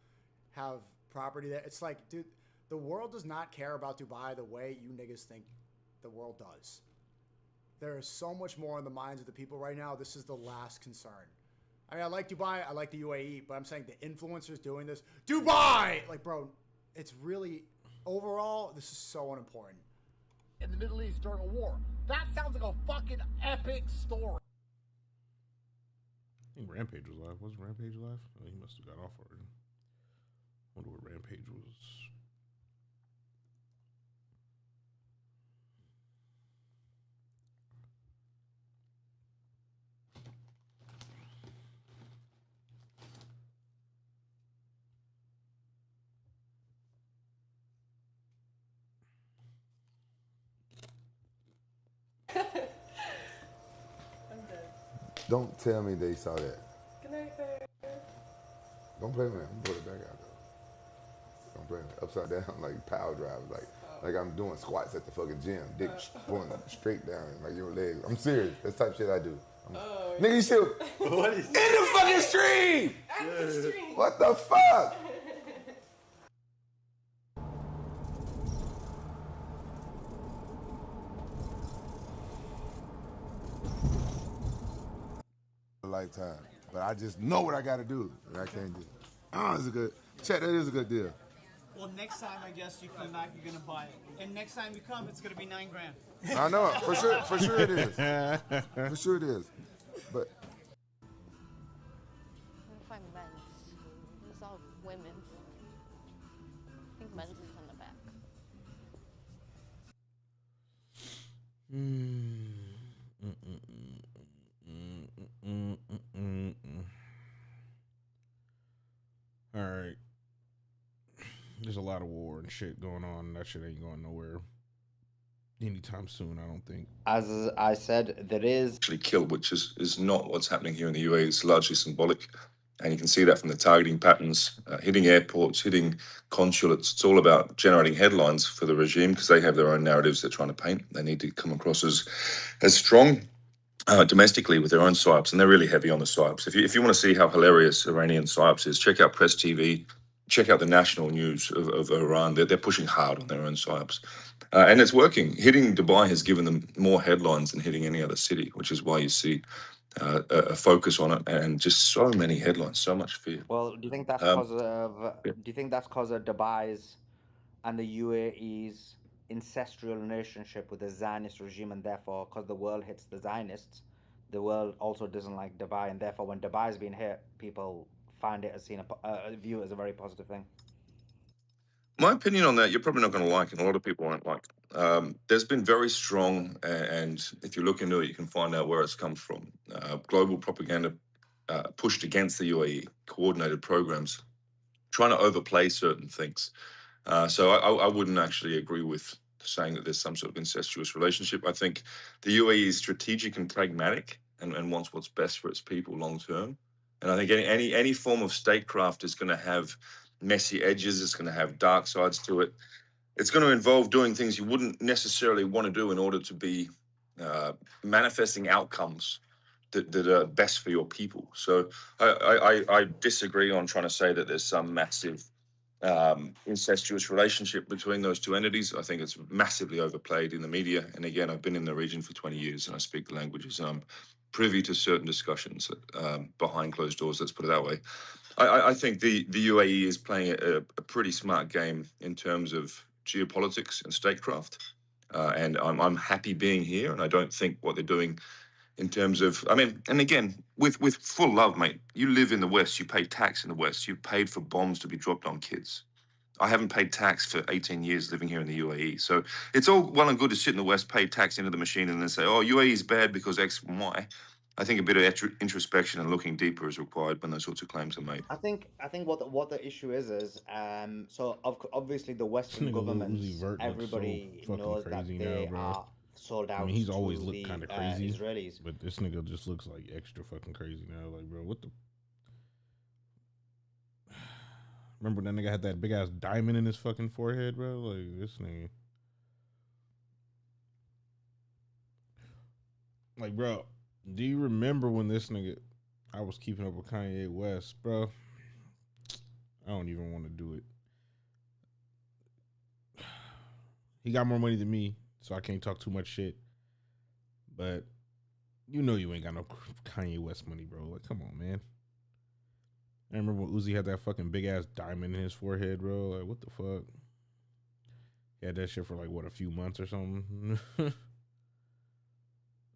have property there. It's like, dude, the world does not care about Dubai the way you niggas think the world does. There is so much more in the minds of the people right now. This is the last concern. I mean, I like Dubai, I like the UAE, but I'm saying the influencers doing this, Dubai! Like, bro, it's really, overall, this is so unimportant. In the Middle East during a war. That sounds like a fucking epic story. I think Rampage was live. Was Rampage live? Oh, he must have got off already. Wonder what Rampage was. Don't tell me they saw that. Good night, babe. Don't play with me. I'm gonna put it back out though. Don't play with me. Upside down, like power drive, like I'm doing squats at the fucking gym, dick going straight down, like your legs. I'm serious. That's the type of shit I do. Nigga, you still What is in the fucking stream? Stream. What the fuck? Lifetime, but I just know what I got to do, and I can't do it. Oh, it's a good check. That is a good deal. Well, next time I guess you come back, you're gonna buy it, and next time you come, it's gonna be $9 grand. I know for sure. For sure it is. For sure it is. But I'm gonna find men's. It's all women. I think men's is on the back. All right. There's a lot of war and shit going on. That shit ain't going nowhere anytime soon, I don't think. As I said, there is actually killed, which is not what's happening here in the UAE. It's largely symbolic. And you can see that from the targeting patterns, hitting airports, hitting consulates. It's all about generating headlines for the regime because they have their own narratives they're trying to paint. They need to come across as strong domestically with their own psyops, and they're really heavy on the psyops. If you want to see how hilarious Iranian psyops is, check out Press TV, check out the national news of Iran. They're pushing hard on their own psyops. And it's working. Hitting Dubai has given them more headlines than hitting any other city, which is why you see a focus on it and just so many headlines, so much fear. Well, do you think that's because of? Do you think that's because of Dubai's and the UAE's ancestral relationship with the Zionist regime, and therefore, because the world hits the Zionists, the world also doesn't like Dubai, and therefore, when Dubai is being hit, people find it as view it as a very positive thing. My opinion on that, you're probably not going to like, and a lot of people won't like. There's been very strong, and if you look into it, you can find out where it's come from. Global propaganda pushed against the UAE, coordinated programs, trying to overplay certain things. So I wouldn't actually agree with saying that there's some sort of incestuous relationship. I think the UAE is strategic and pragmatic and wants what's best for its people long term. And I think any form of statecraft is going to have messy edges. It's going to have dark sides to it. it's going to involve doing things you wouldn't necessarily want to do in order to be manifesting outcomes that are best for your people. So I disagree on trying to say that there's some massive incestuous relationship between those two entities. I think it's massively overplayed in the media. And again, I've been in the region for 20 years and I speak the languages. And I'm privy to certain discussions behind closed doors, let's put it that way. I think the UAE is playing a pretty smart game in terms of geopolitics and statecraft. And I'm happy being here. And I don't think what they're doing in terms of, I mean, and again, with full love, mate, you live in the West, you pay tax in the West, you've paid for bombs to be dropped on kids. I haven't paid tax for 18 years living here in the UAE. So it's all well and good to sit in the West, pay tax into the machine and then say, oh, UAE is bad because X and Y. I think a bit of introspection and looking deeper is required when those sorts of claims are made. I think what the issue is so obviously the Western Nigga Lil governments, Uzi Vert looks everybody so fucking knows that crazy they now, bro. are sold out I mean, he's always to looked the kind of crazy, Israelis. but this nigga just looks like extra fucking crazy now. Like, bro, what the? Remember that nigga had that big ass diamond in his fucking forehead, bro? Like, this nigga. Like, bro, do you remember when this nigga? I was keeping up with Kanye West, bro. I don't even want to do it. He got more money than me, so I can't talk too much shit. But you know you ain't got no Kanye West money, bro. Like, come on, man. I remember when Uzi had that fucking big ass diamond in his forehead, bro. Like, what the fuck? He had that shit for like, what, a few months or something?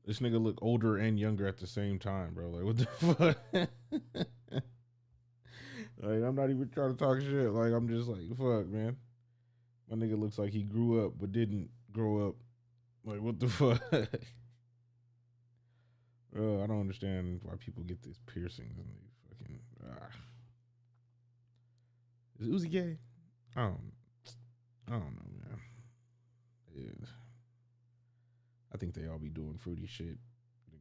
This nigga look older and younger at the same time, bro. Like, what the fuck? Like, I'm not even trying to talk shit. Like, I'm just like, fuck, man. My nigga looks like he grew up but didn't grow up. Like, what the fuck? Bro, I don't understand why people get these piercings and they fucking. Is Uzi gay? I don't know, man. Yeah. I think they all be doing fruity shit.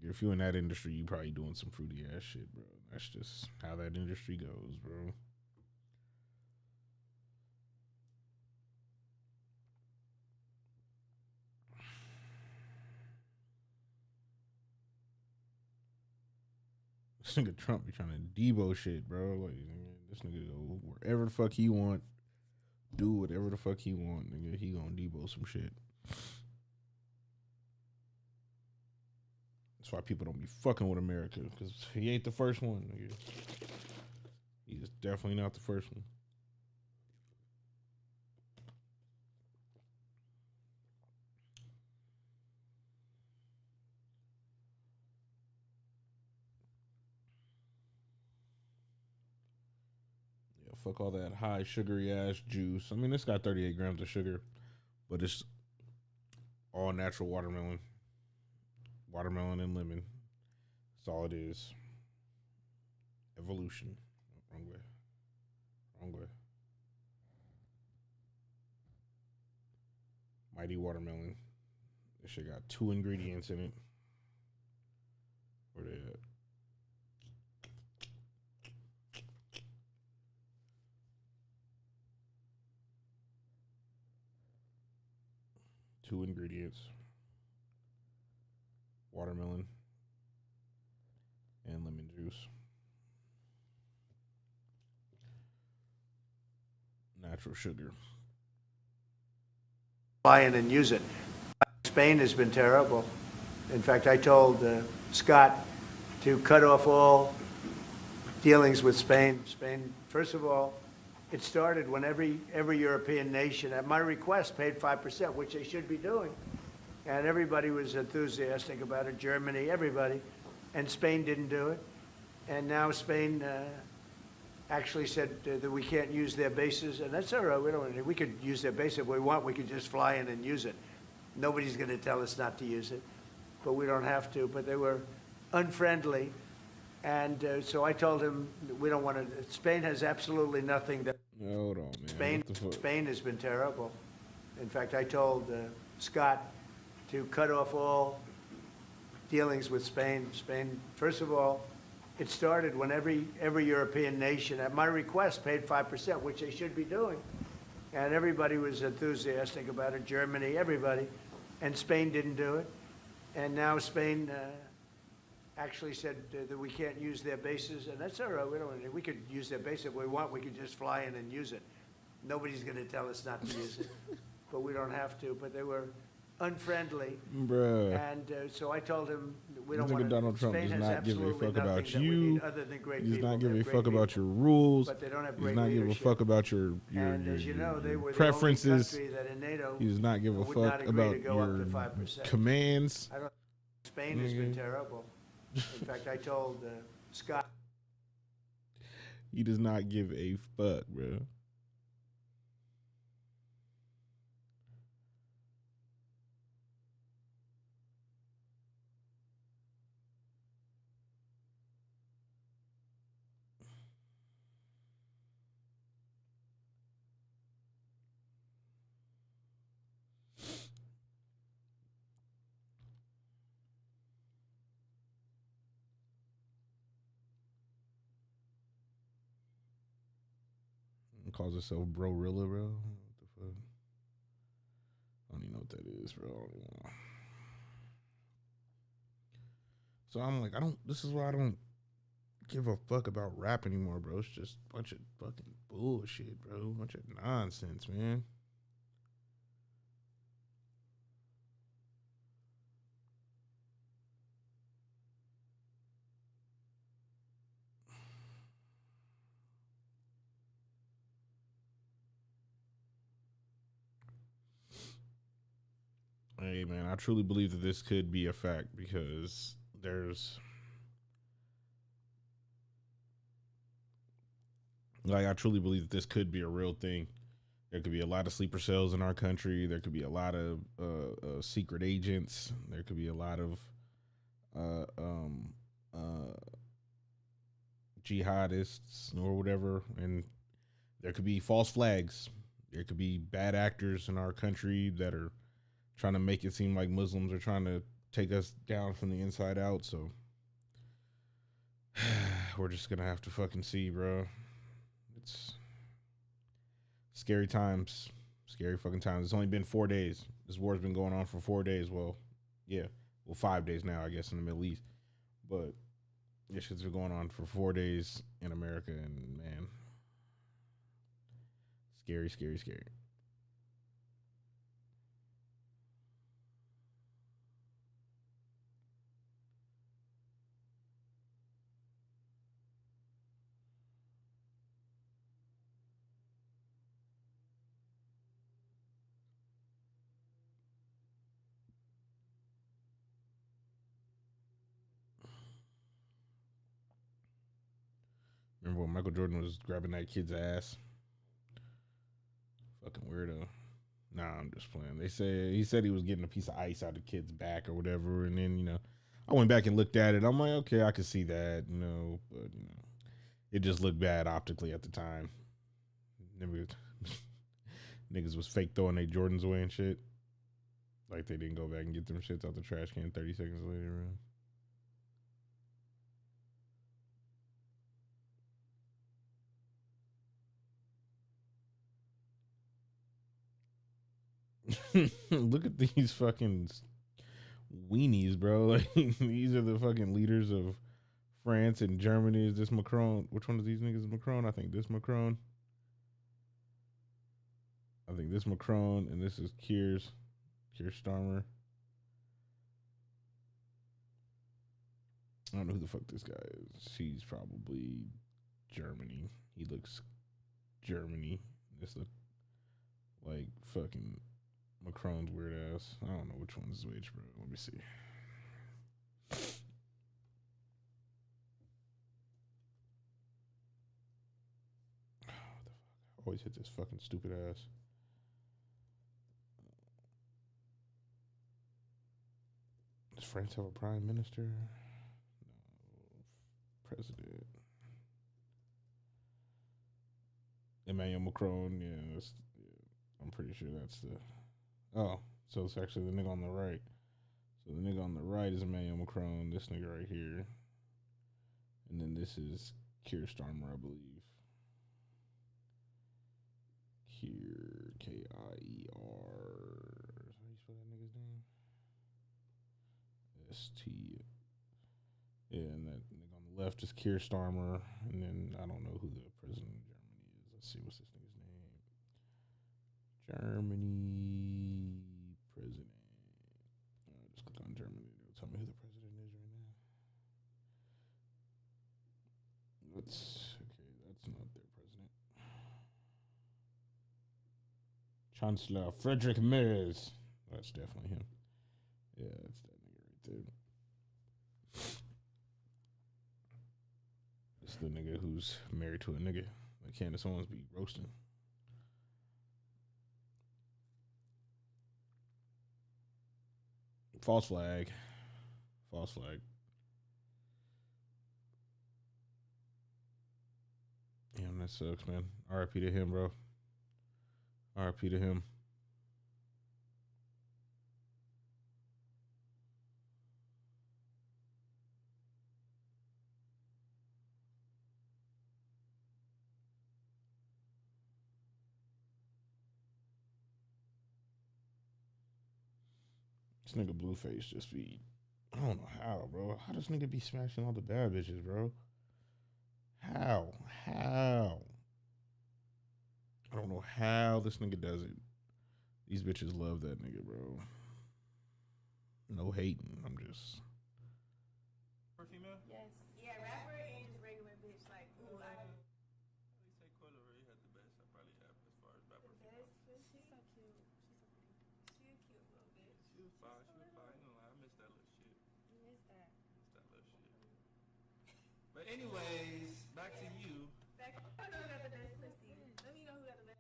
If you're in that industry, you probably doing some fruity ass shit, bro. That's just how that industry goes, bro. This nigga Trump be trying to Debo shit, bro. Like, this nigga go wherever the fuck he want, do whatever the fuck he want, nigga. He gonna Debo some shit. That's why people don't be fucking with America, because he ain't the first one, nigga. He is definitely not the first one. Yeah, fuck all that high sugary ass juice. I mean, it's got 38 grams of sugar, but it's all natural watermelon. Watermelon and lemon. That's all it is. Evolution. Wrong way. Wrong way. Mighty watermelon. This shit got 2 ingredients in it. Where they at? Two ingredients. Watermelon and lemon juice. Natural sugar. Buy in and use it. Spain has been terrible. In fact, I told Scott to cut off all dealings with Spain. Spain, first of all, it started when every European nation, at my request, paid 5%, which they should be doing. And everybody was enthusiastic about it, Germany, everybody. And Spain didn't do it. And now Spain actually said that we can't use their bases. And that's all right, we could use their base if we want, we could just fly in and use it. Nobody's gonna tell us not to use it, but we don't have to. But they were unfriendly. And so I told him, we don't want to, Spain has absolutely nothing that. Hold on, man. Spain has been terrible. In fact, I told Scott to cut off all dealings with Spain. Spain, first of all, it started when every European nation, at my request, paid 5%, which they should be doing. And everybody was enthusiastic about it, Germany, everybody. And Spain didn't do it. And now Spain actually said that we can't use their bases, and that's all right. We could use their base if we want. We could just fly in and use it. Nobody's going to tell us not to use it, but we don't have to. But they were unfriendly, Bruh. and so I told him we don't Look want at to. Donald Trump Spain does has not give a absolutely fuck nothing about that we you. need other than great He does people. not give They're a great fuck about people, your rules. but they don't have He does great not give a leadership. fuck about your And as you know, they were the preferences. only country that in NATO He does not give a would not fuck agree about to go up your to 5%. commands. I don't. Spain has been Nigga. terrible. In fact, I told Scott. He does not give a fuck, bro. Calls herself Bro-Rilla, bro. What the fuck? I don't even know what that is, bro. I don't even know. So I'm like, this is why I don't give a fuck about rap anymore, bro. It's just a bunch of fucking bullshit, bro. A bunch of nonsense, man. Hey, man, I truly believe that this could be a fact because I truly believe that this could be a real thing. There could be a lot of sleeper cells in our country. There could be a lot of secret agents. There could be a lot of jihadists or whatever. And there could be false flags. There could be bad actors in our country that are trying to make it seem like Muslims are trying to take us down from the inside out. So we're just going to have to fucking see, bro. It's scary times. Scary fucking times. It's only been 4 days. This war's been going on for 4 days. Well, yeah. Well, 5 days now, I guess, in the Middle East. But this shit's been going on for 4 days in America. And, man, scary, scary, scary. Remember when Michael Jordan was grabbing that kid's ass? Fucking weirdo. Nah, I'm just playing. He said he was getting a piece of ice out of the kid's back or whatever, and then I went back and looked at it. I'm like, okay, I could see that, but it just looked bad optically at the time. Niggas was fake throwing their Jordans away and shit. Like they didn't go back and get them shits out the trash can 30 seconds later. Look at these fucking weenies, bro. Like, these are the fucking leaders of France and Germany. Is this Macron? Which one of these niggas is Macron? I think this Macron. I think this Macron, and this is Keir Starmer. I don't know who the fuck this guy is. He's probably Germany. He looks Germany. This look like fucking Macron's weird ass. I don't know which one's which, bro. Let me see. Always hit this fucking stupid ass. Does France have a prime minister? No. President. Emmanuel Macron. Yeah, I'm pretty sure that's the. Oh, so it's actually the nigga on the right. So the nigga on the right is Emmanuel Macron. This nigga right here. And then this is Keir Starmer, I believe. Keir ST. Yeah, and that nigga on the left is Keir Starmer, and then I don't know who the president of Germany is. Let's see, what's this nigga's name? Germany president. Just click on Germany. It'll tell me who the president is right now. That's not their president. Chancellor Friedrich Merz. That's definitely him. Yeah, that's that nigga right there. It's the nigga who's married to a nigga. Like Candace Owens be roasting. False flag. False flag. Damn, that sucks, man. RIP to him, bro. RIP to him. This nigga Blueface just be, I don't know how, bro. How does nigga be smashing all the bad bitches, bro? How? I don't know how this nigga does it. These bitches love that nigga, bro. No hating. I'm just. For female? Yes. Yeah, rapper and just regular bitch. Like, ooh, I. At least say Coil Ray had the best I probably have as far as rapper. The best? She's so cute. She's so pretty. She's a cute little bitch. She was fine. She was fine. You know, I miss that little shit. You miss that. Miss that little shit. But anyways, back to you. Back. I know who got the best pussy. Let me know who got the best.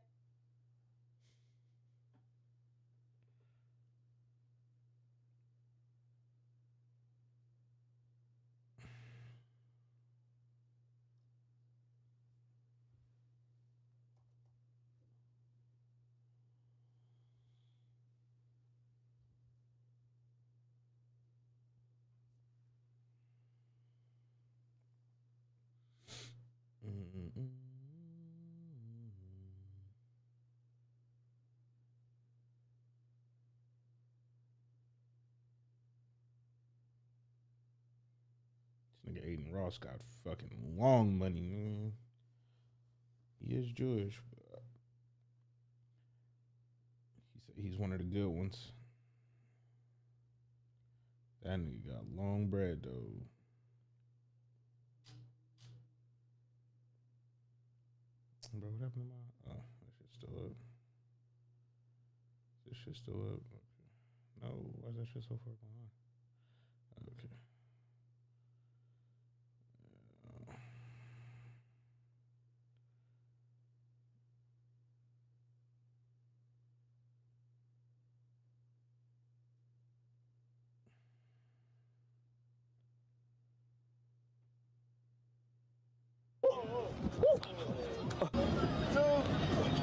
This nigga Aiden Ross got fucking long money, man. He is Jewish. But he said he's one of the good ones. That nigga got long bread, though. Bro, what happened to my... Oh, that shit's still up. This shit's still up? Okay. No, why is that shit so far behind? Okay.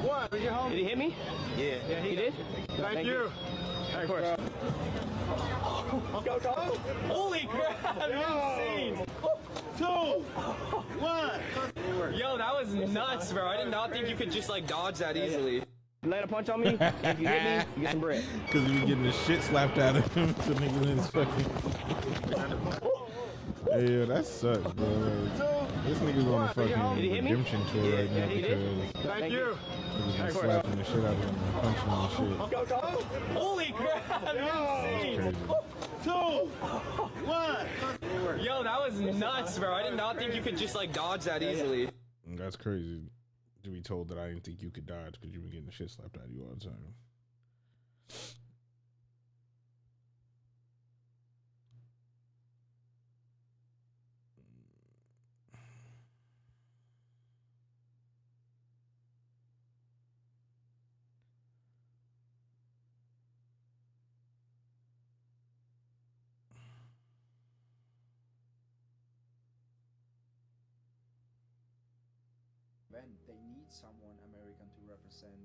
One. Did he hit me? Yeah, he did. Thank you. Of course. Go, go. Holy crap! Insane. 2, 1. Yo, that was nuts, bro. I did not think you could just like dodge that easily. Land a punch on me. If you hit me, you get some bread. Because he was getting the shit slapped out of him. So nigga in his fucking. Hey, yo, that sucks, bro. Like, this nigga's on a fucking redemption tour right now because. Thank you. He's been slapping the shit out of him and punching him and shit. Go, go. Holy crap! Insane. 2, 1. Yo, that was nuts, bro. I did not think you could just like dodge that easily. That's crazy to be told that I didn't think you could dodge because you were getting the shit slapped out of you all the time. When they need someone American to represent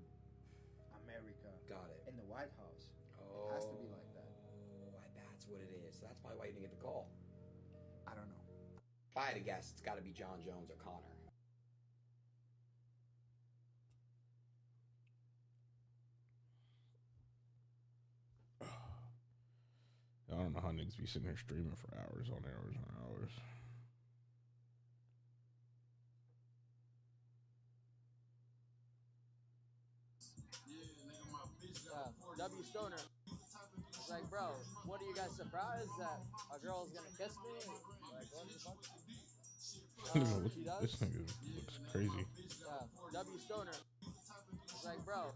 America. Got it. In the White House. Oh, It has to be like that. that's what it is. That's probably why you didn't get the call. I don't know. If I had to guess, it's got to be John Jones or Connor. I don't know how niggas be sitting here streaming for hours on hours on hours. W Stoner. It's like, bro, what are you guys surprised that a girl's gonna kiss me? Like, what the fuck? She does. This nigga looks crazy. Yeah, W Stoner. It's like, bro.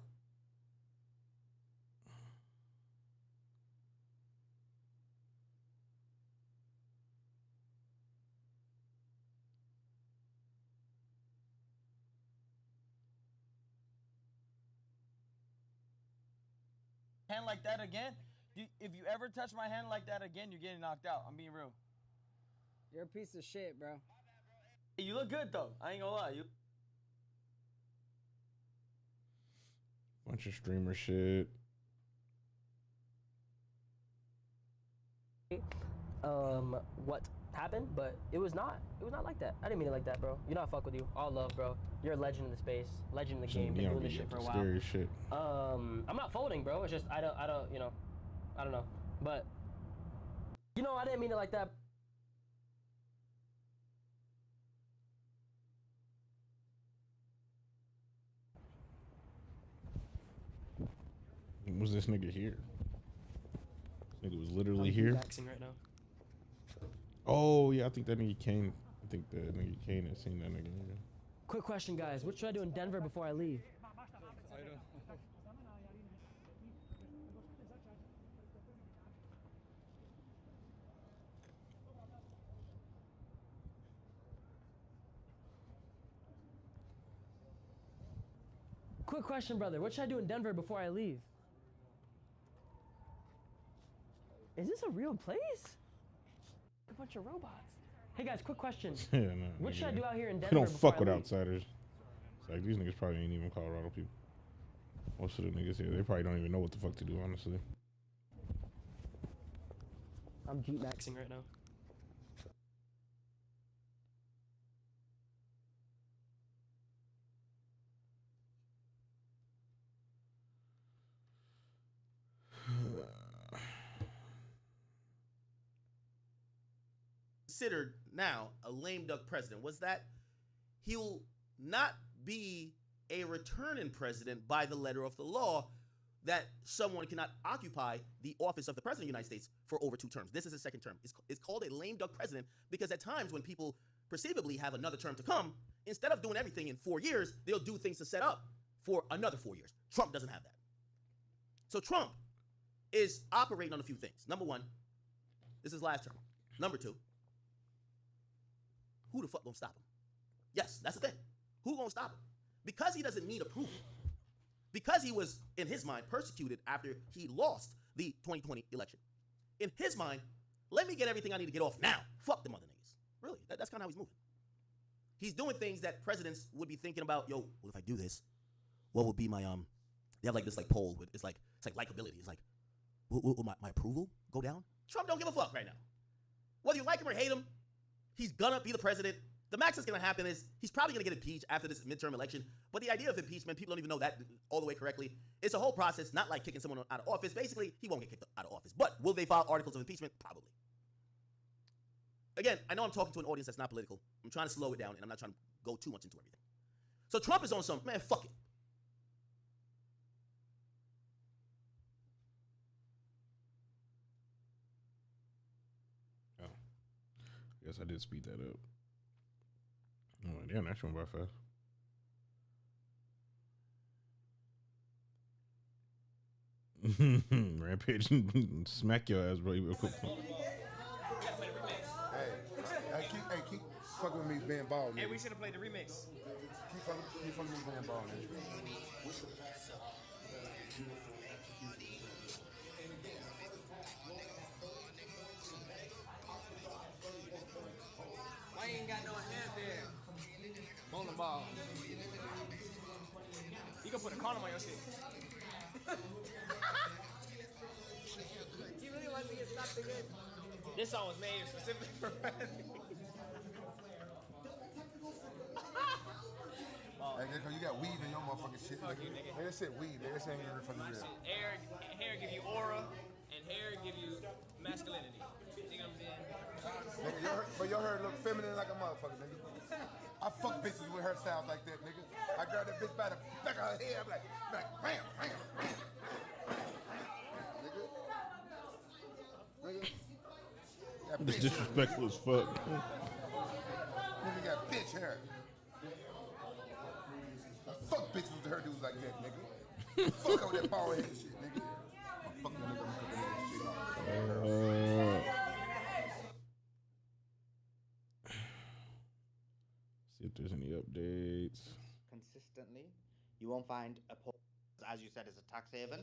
Hand like that again, if you ever touch my hand like that again, you're getting knocked out. I'm being real. You're a piece of shit, bro. Hey, you look good though. I ain't gonna lie. You. Bunch of streamer shit. What happened, but it was not like that. I didn't mean it like that, bro. You know I fuck with you. All love, bro. You're a legend in the space, legend in the game. Been doing this shit for a while. Scary shit. I'm not folding, bro. It's just I don't, you know, I don't know. But you know, I didn't mean it like that. Was this nigga here? This nigga was literally here. Maxing right now. Oh yeah, I think that nigga Kane. I think that nigga Kane has seen that nigga. Quick question, guys. What should I do in Denver before I leave? Quick question, brother. What should I do in Denver before I leave? Is this a real place? A bunch of robots. Hey guys, quick question. Yeah, no, what should I do out here in We Denver? don't before fuck I with leave? outsiders. It's like these niggas probably ain't even Colorado people. Most of the niggas here, they probably don't even know what the fuck to do, honestly. I'm Jeep maxing right now. Considered now a lame duck president was that he'll not be a returning president by the letter of the law, that someone cannot occupy the office of the president of the United States for over 2 terms. This is his second term. It's called a lame duck president because at times when people perceivably have another term to come, instead of doing everything in 4 years, they'll do things to set up for another 4 years. Trump doesn't have that. So Trump is operating on a few things. Number one, this is last term. Number two, who the fuck gonna stop him? Yes, that's the thing. Who gonna stop him? Because he doesn't need approval. Because he was, in his mind, persecuted after he lost the 2020 election. In his mind, let me get everything I need to get off now. Fuck them other niggas. Really, that's kind of how he's moving. He's doing things that presidents would be thinking about. Yo, what if I do this? What would be my They have like this like poll with it's like likability. It's like, will my approval go down? Trump don't give a fuck right now. Whether you like him or hate him, he's gonna be the president. The max that's gonna happen is he's probably gonna get impeached after this midterm election. But the idea of impeachment, people don't even know that all the way correctly. It's a whole process, not like kicking someone out of office. Basically, he won't get kicked out of office. But will they file articles of impeachment? Probably. Again, I know I'm talking to an audience that's not political. I'm trying to slow it down, and I'm not trying to go too much into everything. So Trump is on some, man, fuck it. Oh. Guess I did speed that up. Oh, damn, that went by fast. Rampage, smack your ass, bro. Real quick. Hey, keep fucking with me being bald, man. Hey, we should have played the remix. Keep fucking with me being bald, man. Why you ain't got no hand there? Bowling ball. You can put a condom on your shit. You really want to get stopped again? This song was made specifically for rapping. Hey, nigga, you got weave in your motherfucking shit, Fuck nigga. you, nigga. That shit weave, man. That shit ain't even fucking real. Hair give you aura, and hair give you masculinity. You know what I'm saying? Nigga, your hair look feminine like a motherfucker, nigga. I fuck bitches with hairstyles like that, nigga. I grab that bitch by the back of her head, I'm like bam, bam, bam. Nigga. That It's bitch disrespectful as fuck. Nigga got bitch hair. I fuck bitches with hairdos like that, nigga. Fuck all that bald head shit, nigga. I fuck that nigga, I'm fucking that shit. See if there's any updates. Consistently, you won't find a port, as you said, it's a tax haven.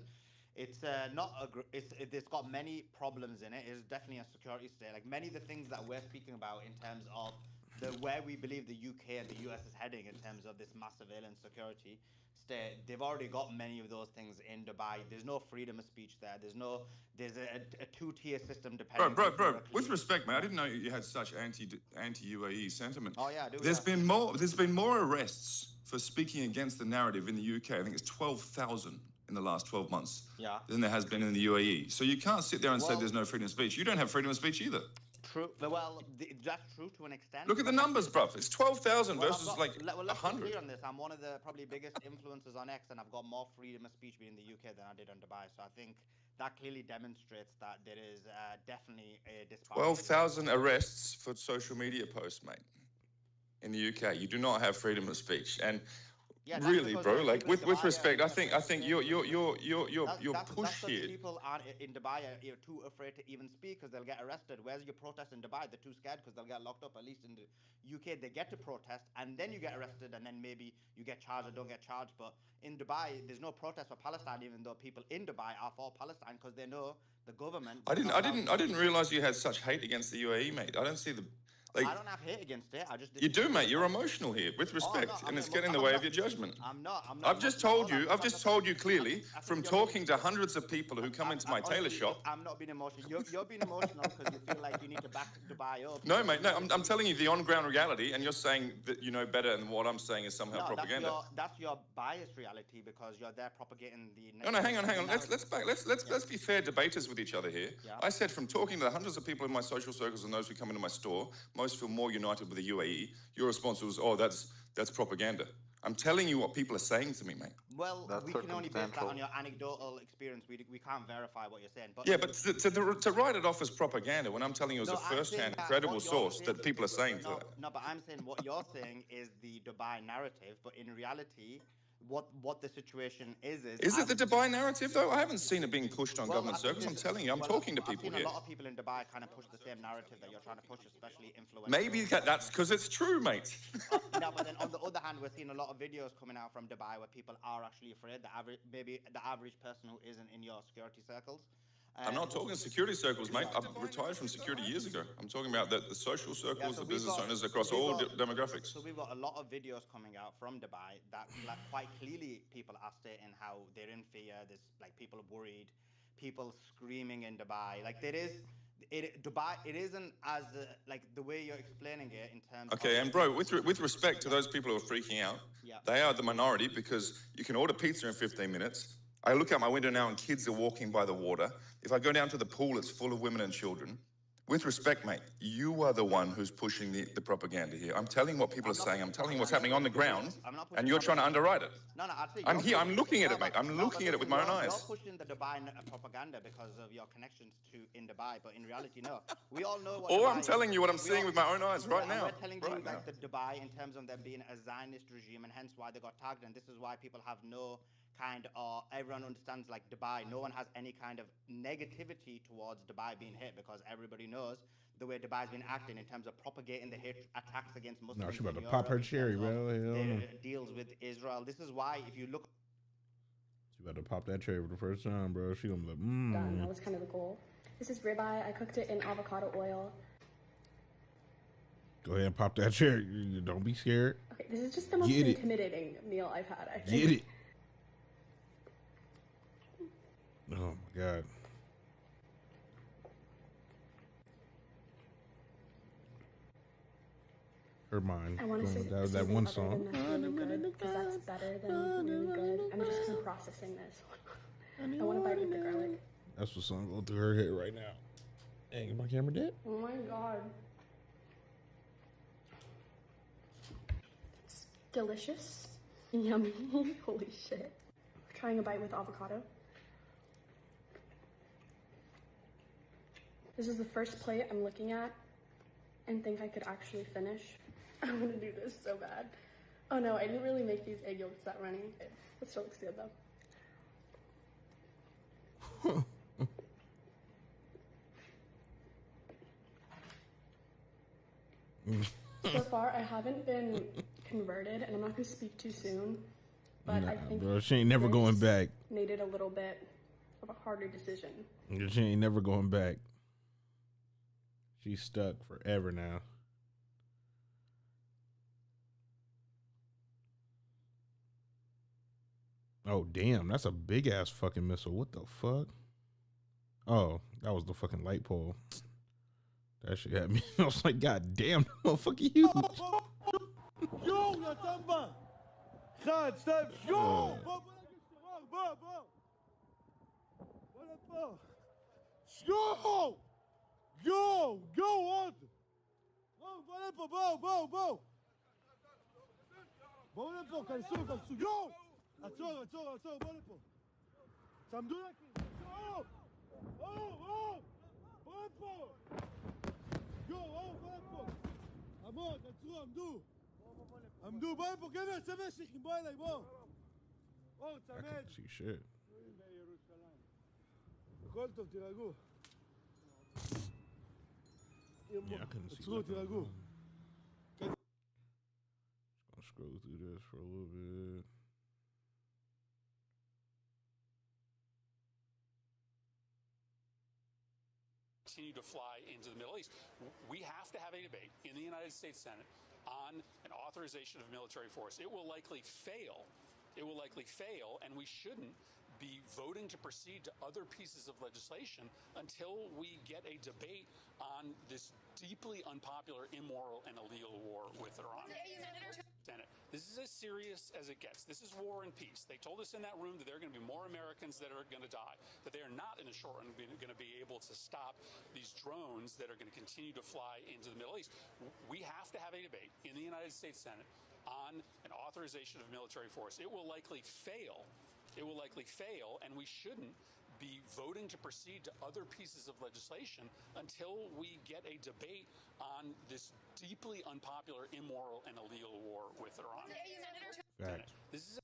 It's not a. It's got many problems in it. It's definitely a security state. Like many of the things that we're speaking about in terms of where we believe the UK and the US is heading in terms of this mass surveillance security state, they've already got many of those things in Dubai. There's no freedom of speech there. There's a two-tier system depending. Bro. With respect, man, I didn't know you had such anti-UAE sentiment. Oh yeah, I do. There's been more arrests for speaking against the narrative in the UK. I think it's 12,000 in the last 12 months. Yeah. Than there has been in the UAE. So you can't sit there and say there's no freedom of speech. You don't have freedom of speech either. True. Well, that's true to an extent. Look at the numbers, bruv. It's 12,000 versus let's be 100. clear on this. I'm one of the probably biggest influencers on X, and I've got more freedom of speech in the UK than I did on Dubai. So I think that clearly demonstrates that there is definitely a disparity. 12,000 arrests for social media posts, mate. In the UK, you do not have freedom of speech, and really, bro. Like with respect, I think your push here. People aren't in Dubai are too afraid to even speak because they'll get arrested. Where's your protest in Dubai? They're too scared because they'll get locked up. At least in the UK, they get to protest and then you get arrested and then maybe you get charged or don't get charged. But in Dubai, there's no protest for Palestine, even though people in Dubai are for Palestine because they know the government. I didn't realize you had such hate against the UAE, mate. I don't see the. I don't have hate against it. I just. You do, mate. You're emotional here, with respect, and it's getting in the way of your judgment. I'm not. I've just told you clearly from talking to hundreds of people who come into my tailor shop. I'm not being emotional. You're being emotional because you feel like you need to back Dubai up. No, mate. No, I'm telling you the on-ground reality, and you're saying that you know better, and what I'm saying is somehow propaganda. That's your biased reality because you're there propagating the. No, hang on. Let's be fair debaters with each other here. Yeah. I said from talking to the hundreds of people in my social circles and those who come into my store, most feel more united with the UAE. Your response was, "Oh, that's propaganda." I'm telling you what people are saying to me, mate. Well, we can only base that on your anecdotal experience. We can't verify what you're saying. But yeah, but to write it off as propaganda when I'm telling you as a first-hand, credible source that people are saying to that. No, but I'm saying what you're saying is the Dubai narrative, but in reality, what the situation is it the Dubai narrative though? I haven't seen it being pushed on government circles. I'm telling you, I'm talking to people here. A lot of people in Dubai kind of push the same narrative that you're trying to push, especially influencers. Maybe that's because it's true, mate. No, but then on the other hand, we're seeing a lot of videos coming out from Dubai where people are actually afraid. Maybe the average person who isn't in your security circles. I'm not talking security circles, mate. I've retired from security years ago. I'm talking about the social circles, the business owners across all demographics. So we've got a lot of videos coming out from Dubai that quite clearly people are stating how they're in fear. There's like people worried, people screaming in Dubai. Like Dubai, it isn't as like the way you're explaining it in terms. Okay, and bro, with respect to those people who are freaking out, they are the minority because you can order pizza in 15 minutes. I look out my window now and kids are walking by the water. If I go down to the pool, it's full of women and children. With respect, mate, you are the one who's pushing the propaganda here. I'm telling what people are saying. I'm telling what's happening on the ground, and you're trying to underwrite it. No, actually, I'm here. I'm looking at it, mate. I'm looking at it with my own eyes. You're pushing the Dubai propaganda because of your connections in Dubai, but in reality, no. We all know what. I'm telling you what I'm seeing with my own eyes right now. We're telling you like the Dubai in terms of them being a Zionist regime, and hence why they got tagged, and this is why people have no kind of, everyone understands like Dubai, no one has any kind of negativity towards Dubai being hit because everybody knows the way Dubai's been acting in terms of propagating the hate attacks against Muslims. No, she's about to pop her cherry, bro. Deals with Israel. This is why if you look. She about to pop that cherry for the first time, bro. She gonna be like, Done. That was kind of the goal. This is ribeye. I cooked it in avocado oil. Go ahead and pop that cherry. Don't be scared. Okay, this is just the most intimidating meal I've had, I think. Get it. Oh my God. Her mind. I want to say that one song. Really good, because that's better than really good. I'm just processing this. I want to bite with the garlic. That's what's going through her head right now. Dang, is my camera dead? Oh my god. It's delicious. Yummy. Holy shit. Trying a bite with avocado. This is the first plate I'm looking at and think I could actually finish. I want to do this so bad. Oh no, I didn't really make these egg yolks that runny. It still looks good though. So far, I haven't been converted, and I'm not going to speak too soon, but I think bro, she ain't never going back. needed a little bit of a harder decision. She ain't never going back. She's stuck forever now. Oh, damn. That's a big ass fucking missile. What the fuck? Oh, that was the fucking light pole. That shit had me. I was like, God damn, that motherfucker huge. יואו, יצא בה! 1, 2, יואו! בוא בוא! בוא לפה! יואו! יואו! יואו עוד! בוא לפה, בואו! בואו לפה, כנסו! יואו! עצור, בוא לפה! צמדו לכם! בוא לפה! יואו, בוא לפה! עמוד, עצרו, עמדו, בוא לפה, גבר, צמא שליחים, בוא אליי, בוא! אור, צמד! I can't see shit. הכל טוב, תירגעו. Yeah, I couldn't see עצרו, nothing. תירגעו. Just gonna scroll through this for a little bit. Continue to fly into the Middle East. We have to have a debate in the United States Senate on an authorization of military force. It will likely fail. And we shouldn't be voting to proceed to other pieces of legislation until we get a debate on this deeply unpopular, immoral, and illegal war with Iran. Senate. This is as serious as it gets. This is war and peace. They told us in that room that there are going to be more Americans that are going to die, that they are not in the short run going to be able to stop these drones that are going to continue to fly into the Middle East. We have to have a debate in the United States Senate on an authorization of military force. It will likely fail, and we shouldn't be voting to proceed to other pieces of legislation until we get a debate on this deeply unpopular, immoral, and illegal war with Iran. Fact. This is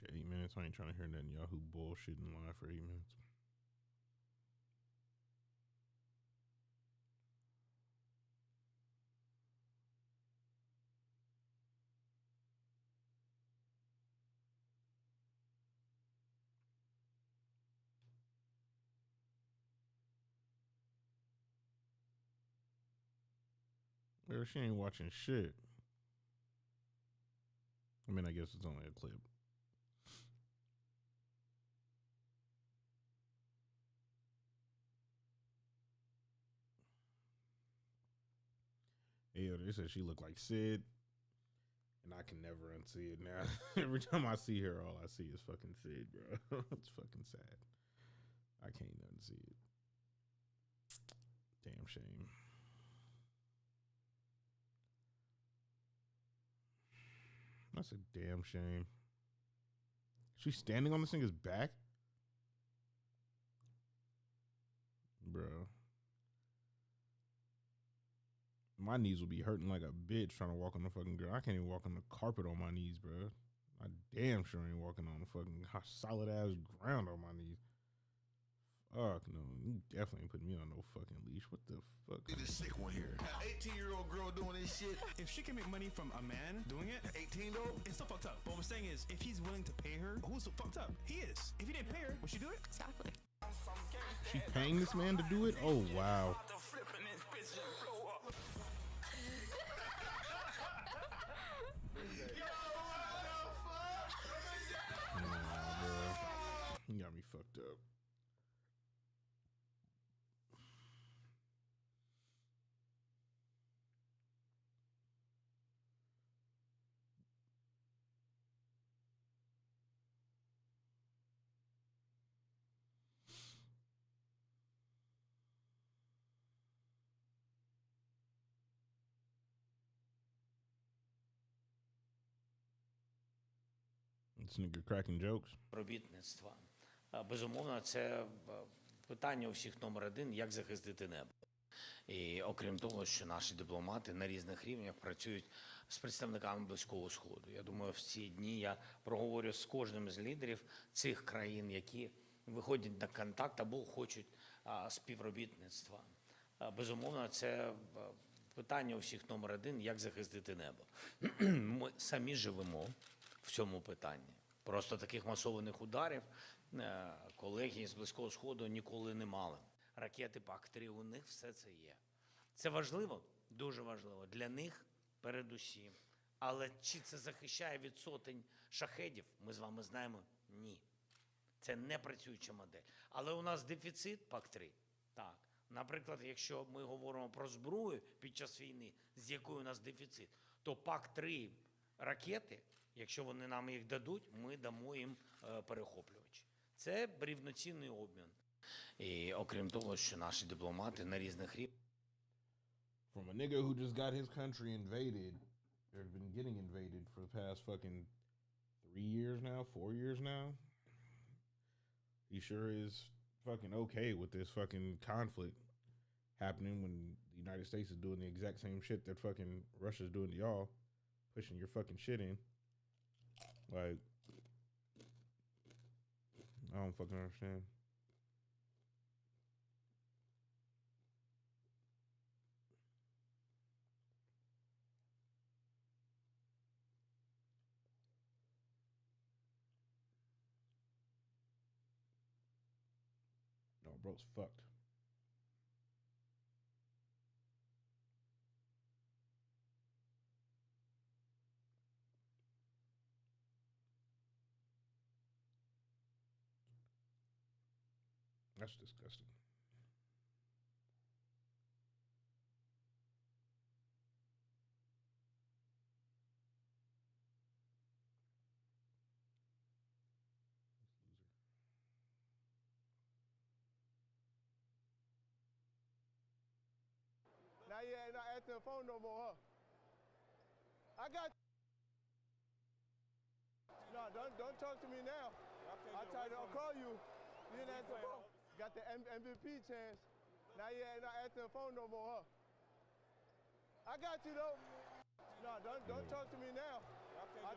Shit, 8 minutes. I ain't trying to hear nothing Yahoo bullshit in live for 8 minutes. Well, she ain't watching shit. I mean, I guess it's only a clip. Hey, yo, they said she looked like Sid, and I can never unsee it now. Every time I see her, all I see is fucking Sid, bro. It's fucking sad. I can't unsee it. Damn shame. That's a damn shame. She's standing on this nigga's back? Bro. My knees will be hurting like a bitch trying to walk on the fucking ground. I can't even walk on the carpet on my knees, bro. I damn sure ain't walking on the fucking solid ass ground on my knees. Fuck no, you definitely ain't putting me on no fucking leash. What the fuck? It is sick one here. 18-year-old girl doing this shit. If she can make money from a man doing it, 18 though, it's not fucked up. But what I'm saying is, if he's willing to pay her her, who's fucked up? He is. If he didn't pay her, would she do it? Exactly. She paying this man to do it? Oh wow. Nah, bro. You got me fucked up. This nigga cracking jokes. Робітництва. Безумовно, це питання у всіх номер один, як захистити небо. І окрім того, що наші дипломати на різних рівнях працюють з представниками Близького Сходу. Я думаю, в ці дні я проговорю з кожним з лідерів цих країн, які виходять на контакт або хочуть співробітництва. Безумовно, це питання у всіх номер один, як захистити небо. Ми самі живемо в цьому питанні. Просто таких масованих ударів колеги з Близького Сходу ніколи не мали. Ракети ПАК-3, у них все це є. Це важливо, дуже важливо для них передусім. Але чи це захищає від сотень шахедів, ми з вами знаємо, ні. Це не працююча модель. Але у нас дефіцит ПАК-3, так. Наприклад, якщо ми говоримо про зброю під час війни, з якою у нас дефіцит, то ПАК-3 ракети, якщо вони нам їх дадуть, ми дамо їм перехоплювачі. Це рівноцінний обмін. І окрім того, що наші дипломати на різних рівнях. From a nigga who just got his country invaded, or been getting invaded for the past fucking 3 years now, 4 years now. He sure is fucking okay with this fucking conflict happening when the United States is doing the exact same shit that fucking Russia's doing to y'all, pushing your fucking shit in. Like, I don't fucking understand. No, bro's fucked. That's disgusting. Now you ain't not answering the phone no more, huh? I got. No, don't talk to me now. I tried to call you. You didn't answer the phone. Got the MVP chance. Now you ain't not answering the phone no more, huh? I got you though. No, don't talk to me now.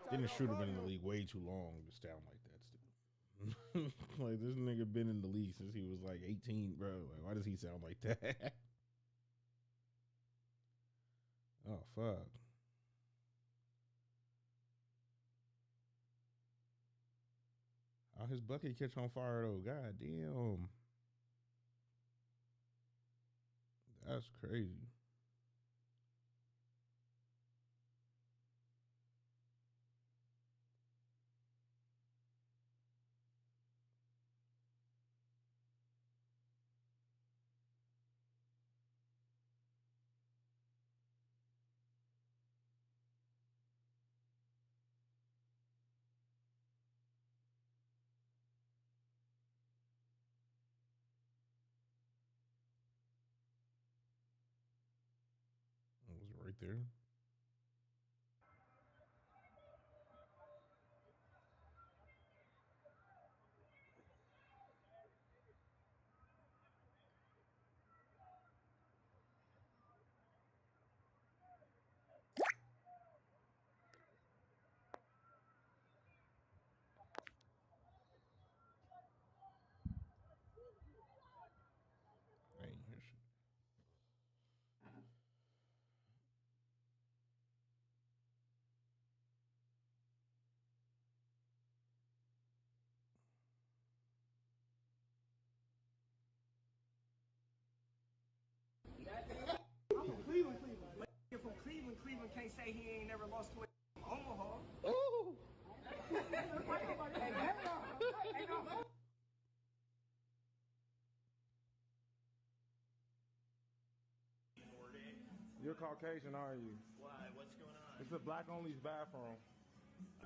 Dennis Schroeder been in the league way too long to sound like that still. Like, this nigga been in the league since he was like 18, bro. Like, why does he sound like that? Oh, fuck. How his bucket catch on fire, though? God damn. That's crazy. It was right there. I ain't hear shit. Jordan can't say he ain't never lost to a Omaha. Ooh. You're Caucasian, aren't you? Why? What's going on? It's a black only's bathroom.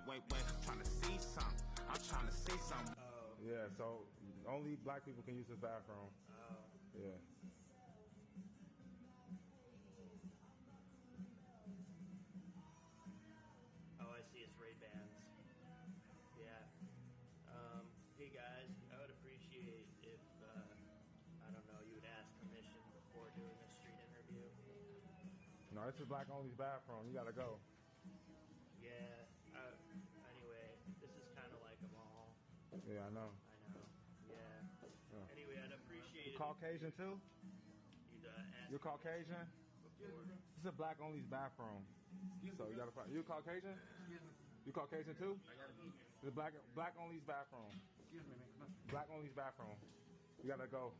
Wait, I'm trying to see something. I'm trying to see something. Yeah, so only black people can use this bathroom. Yeah. Oh, I see. It's Ray-Bans. Yeah. Hey guys, I would appreciate if I don't know, you would ask permission before doing a street interview. No, this is black only's bathroom. You gotta go. Yeah. Anyway, this is kind of like a mall. Yeah, I know. I know. Yeah. Anyway, I'd appreciate You it. Caucasian too? You'd ask You're Caucasian? before. This is a black only's bathroom. So you gotta find. You Caucasian? You Caucasian too? This is black only's bathroom. Excuse me, man. Black only's bathroom. You gotta go.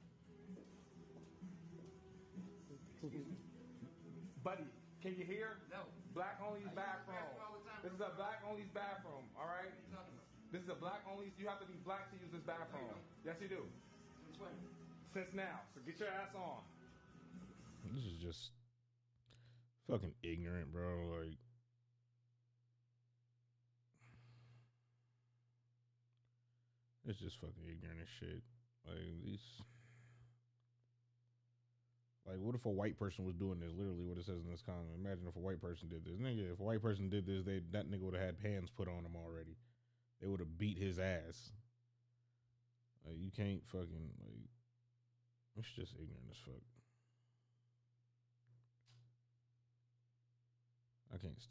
Buddy, can you hear? No. Black only's bathroom. This is a black only's bathroom, all right? This is a black only. You have to be black to use this bathroom. Yes, you do. Since when? Since now. So get your ass on. This is just fucking ignorant, bro. Like, it's just fucking ignorant as shit. Like, these. Like, what if a white person was doing this? Literally what it says in this comment. Imagine if a white person did this. Nigga, if a white person did this, that nigga would have had pants put on him already. They would have beat his ass. Like, you can't fucking, like, it's just ignorant as fuck. I can't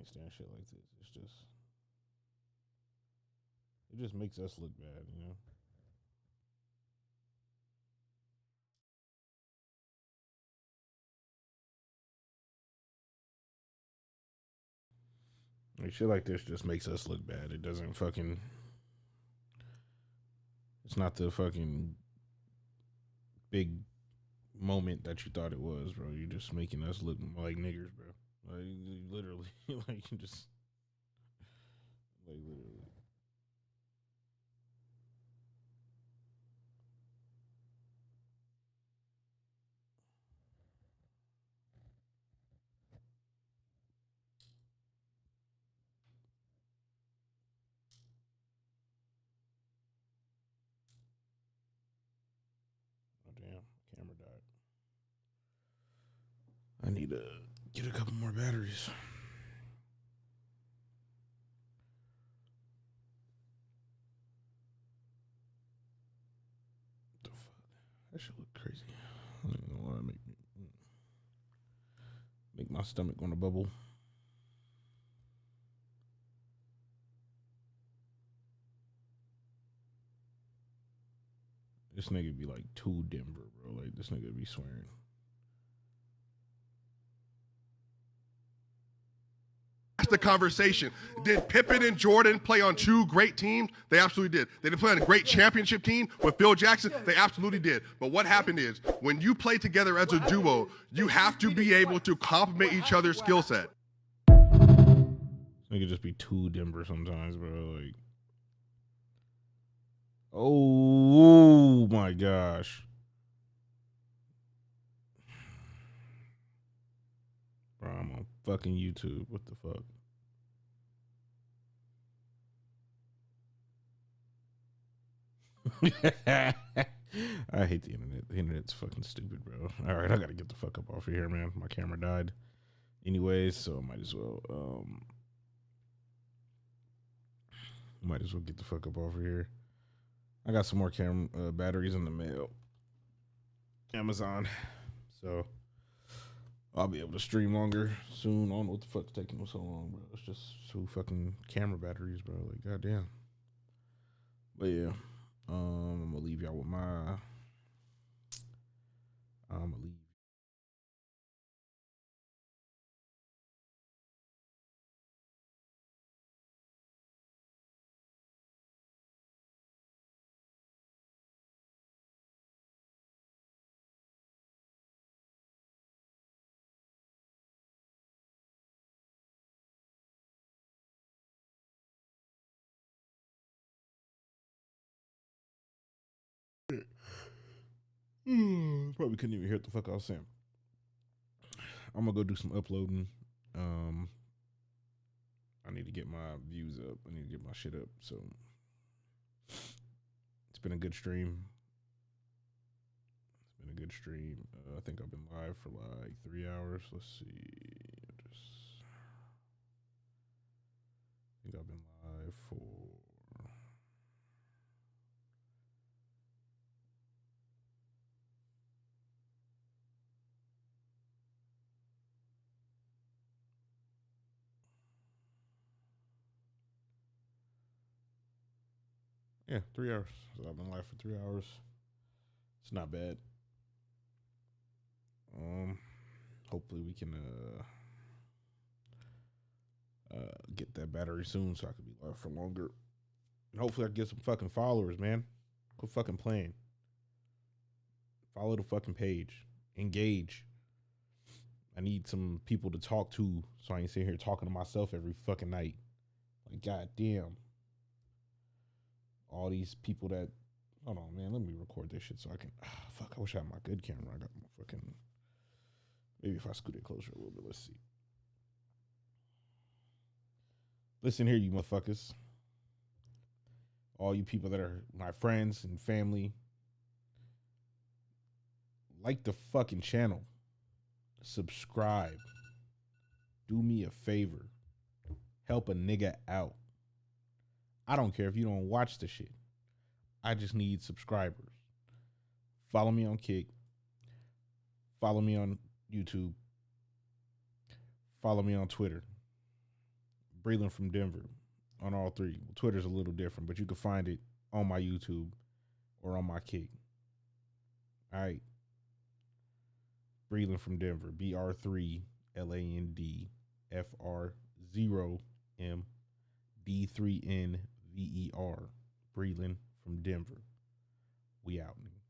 stand shit like this. It's just, it just makes us look bad, you know? Like, shit like this just makes us look bad. It doesn't fucking, it's not the fucking big moment that you thought it was, bro. You're just making us look like niggers, bro. Like, literally, like, you just, like, literally. Oh, damn. Camera died. I need to get a couple more batteries. What the fuck? That shit look crazy. I don't know why make my stomach want to bubble. This nigga be like too Denver, bro. Like, this nigga be swearing. That's the conversation. Did Pippen and Jordan play on two great teams? They absolutely did. Did they play on a great championship team with Phil Jackson? They absolutely did. But what happened is, when you play together as a duo, you have to be able to complement each other's skill set. Nigga just be too Denver sometimes, bro. Like, oh my gosh. Bro, I'm on fucking YouTube. What the fuck? I hate the internet. The internet's fucking stupid, bro. All right, I gotta get the fuck up off of here, man. My camera died. Anyways, so I might as well get the fuck up off of here. I got some more batteries in the mail. Amazon. So I'll be able to stream longer soon. I don't know what the fuck's taking so long, bro. It's just two fucking camera batteries, bro. Like, goddamn. But yeah, I'm gonna leave y'all with my. I'm gonna leave. Probably couldn't even hear what the fuck I was saying. I'm gonna go do some uploading. I need to get my views up. I need to get my shit up. So it's been a good stream. I think I've been live for like 3 hours. Let's see. I think I've been live for yeah, 3 hours. So I've been live for 3 hours. It's not bad. Hopefully we can get that battery soon so I can be live for longer. And hopefully I can get some fucking followers, man. Quit fucking playing. Follow the fucking page. Engage. I need some people to talk to so I ain't sitting here talking to myself every fucking night. Like, goddamn. All these people that... Hold on, man. Let me record this shit so I can... fuck, I wish I had my good camera. I got my fucking... Maybe if I scoot it closer a little bit. Let's see. Listen here, you motherfuckers. All you people that are my friends and family. Like the fucking channel. Subscribe. Do me a favor. Help a nigga out. I don't care if you don't watch the shit. I just need subscribers. Follow me on Kick. Follow me on YouTube. Follow me on Twitter. Breland from Denver on all three. Twitter's a little different, but you can find it on my YouTube or on my Kick. All right. Breland from Denver. BR3LAND FR0M D3NVER. Breland from Denver. We out, nigga.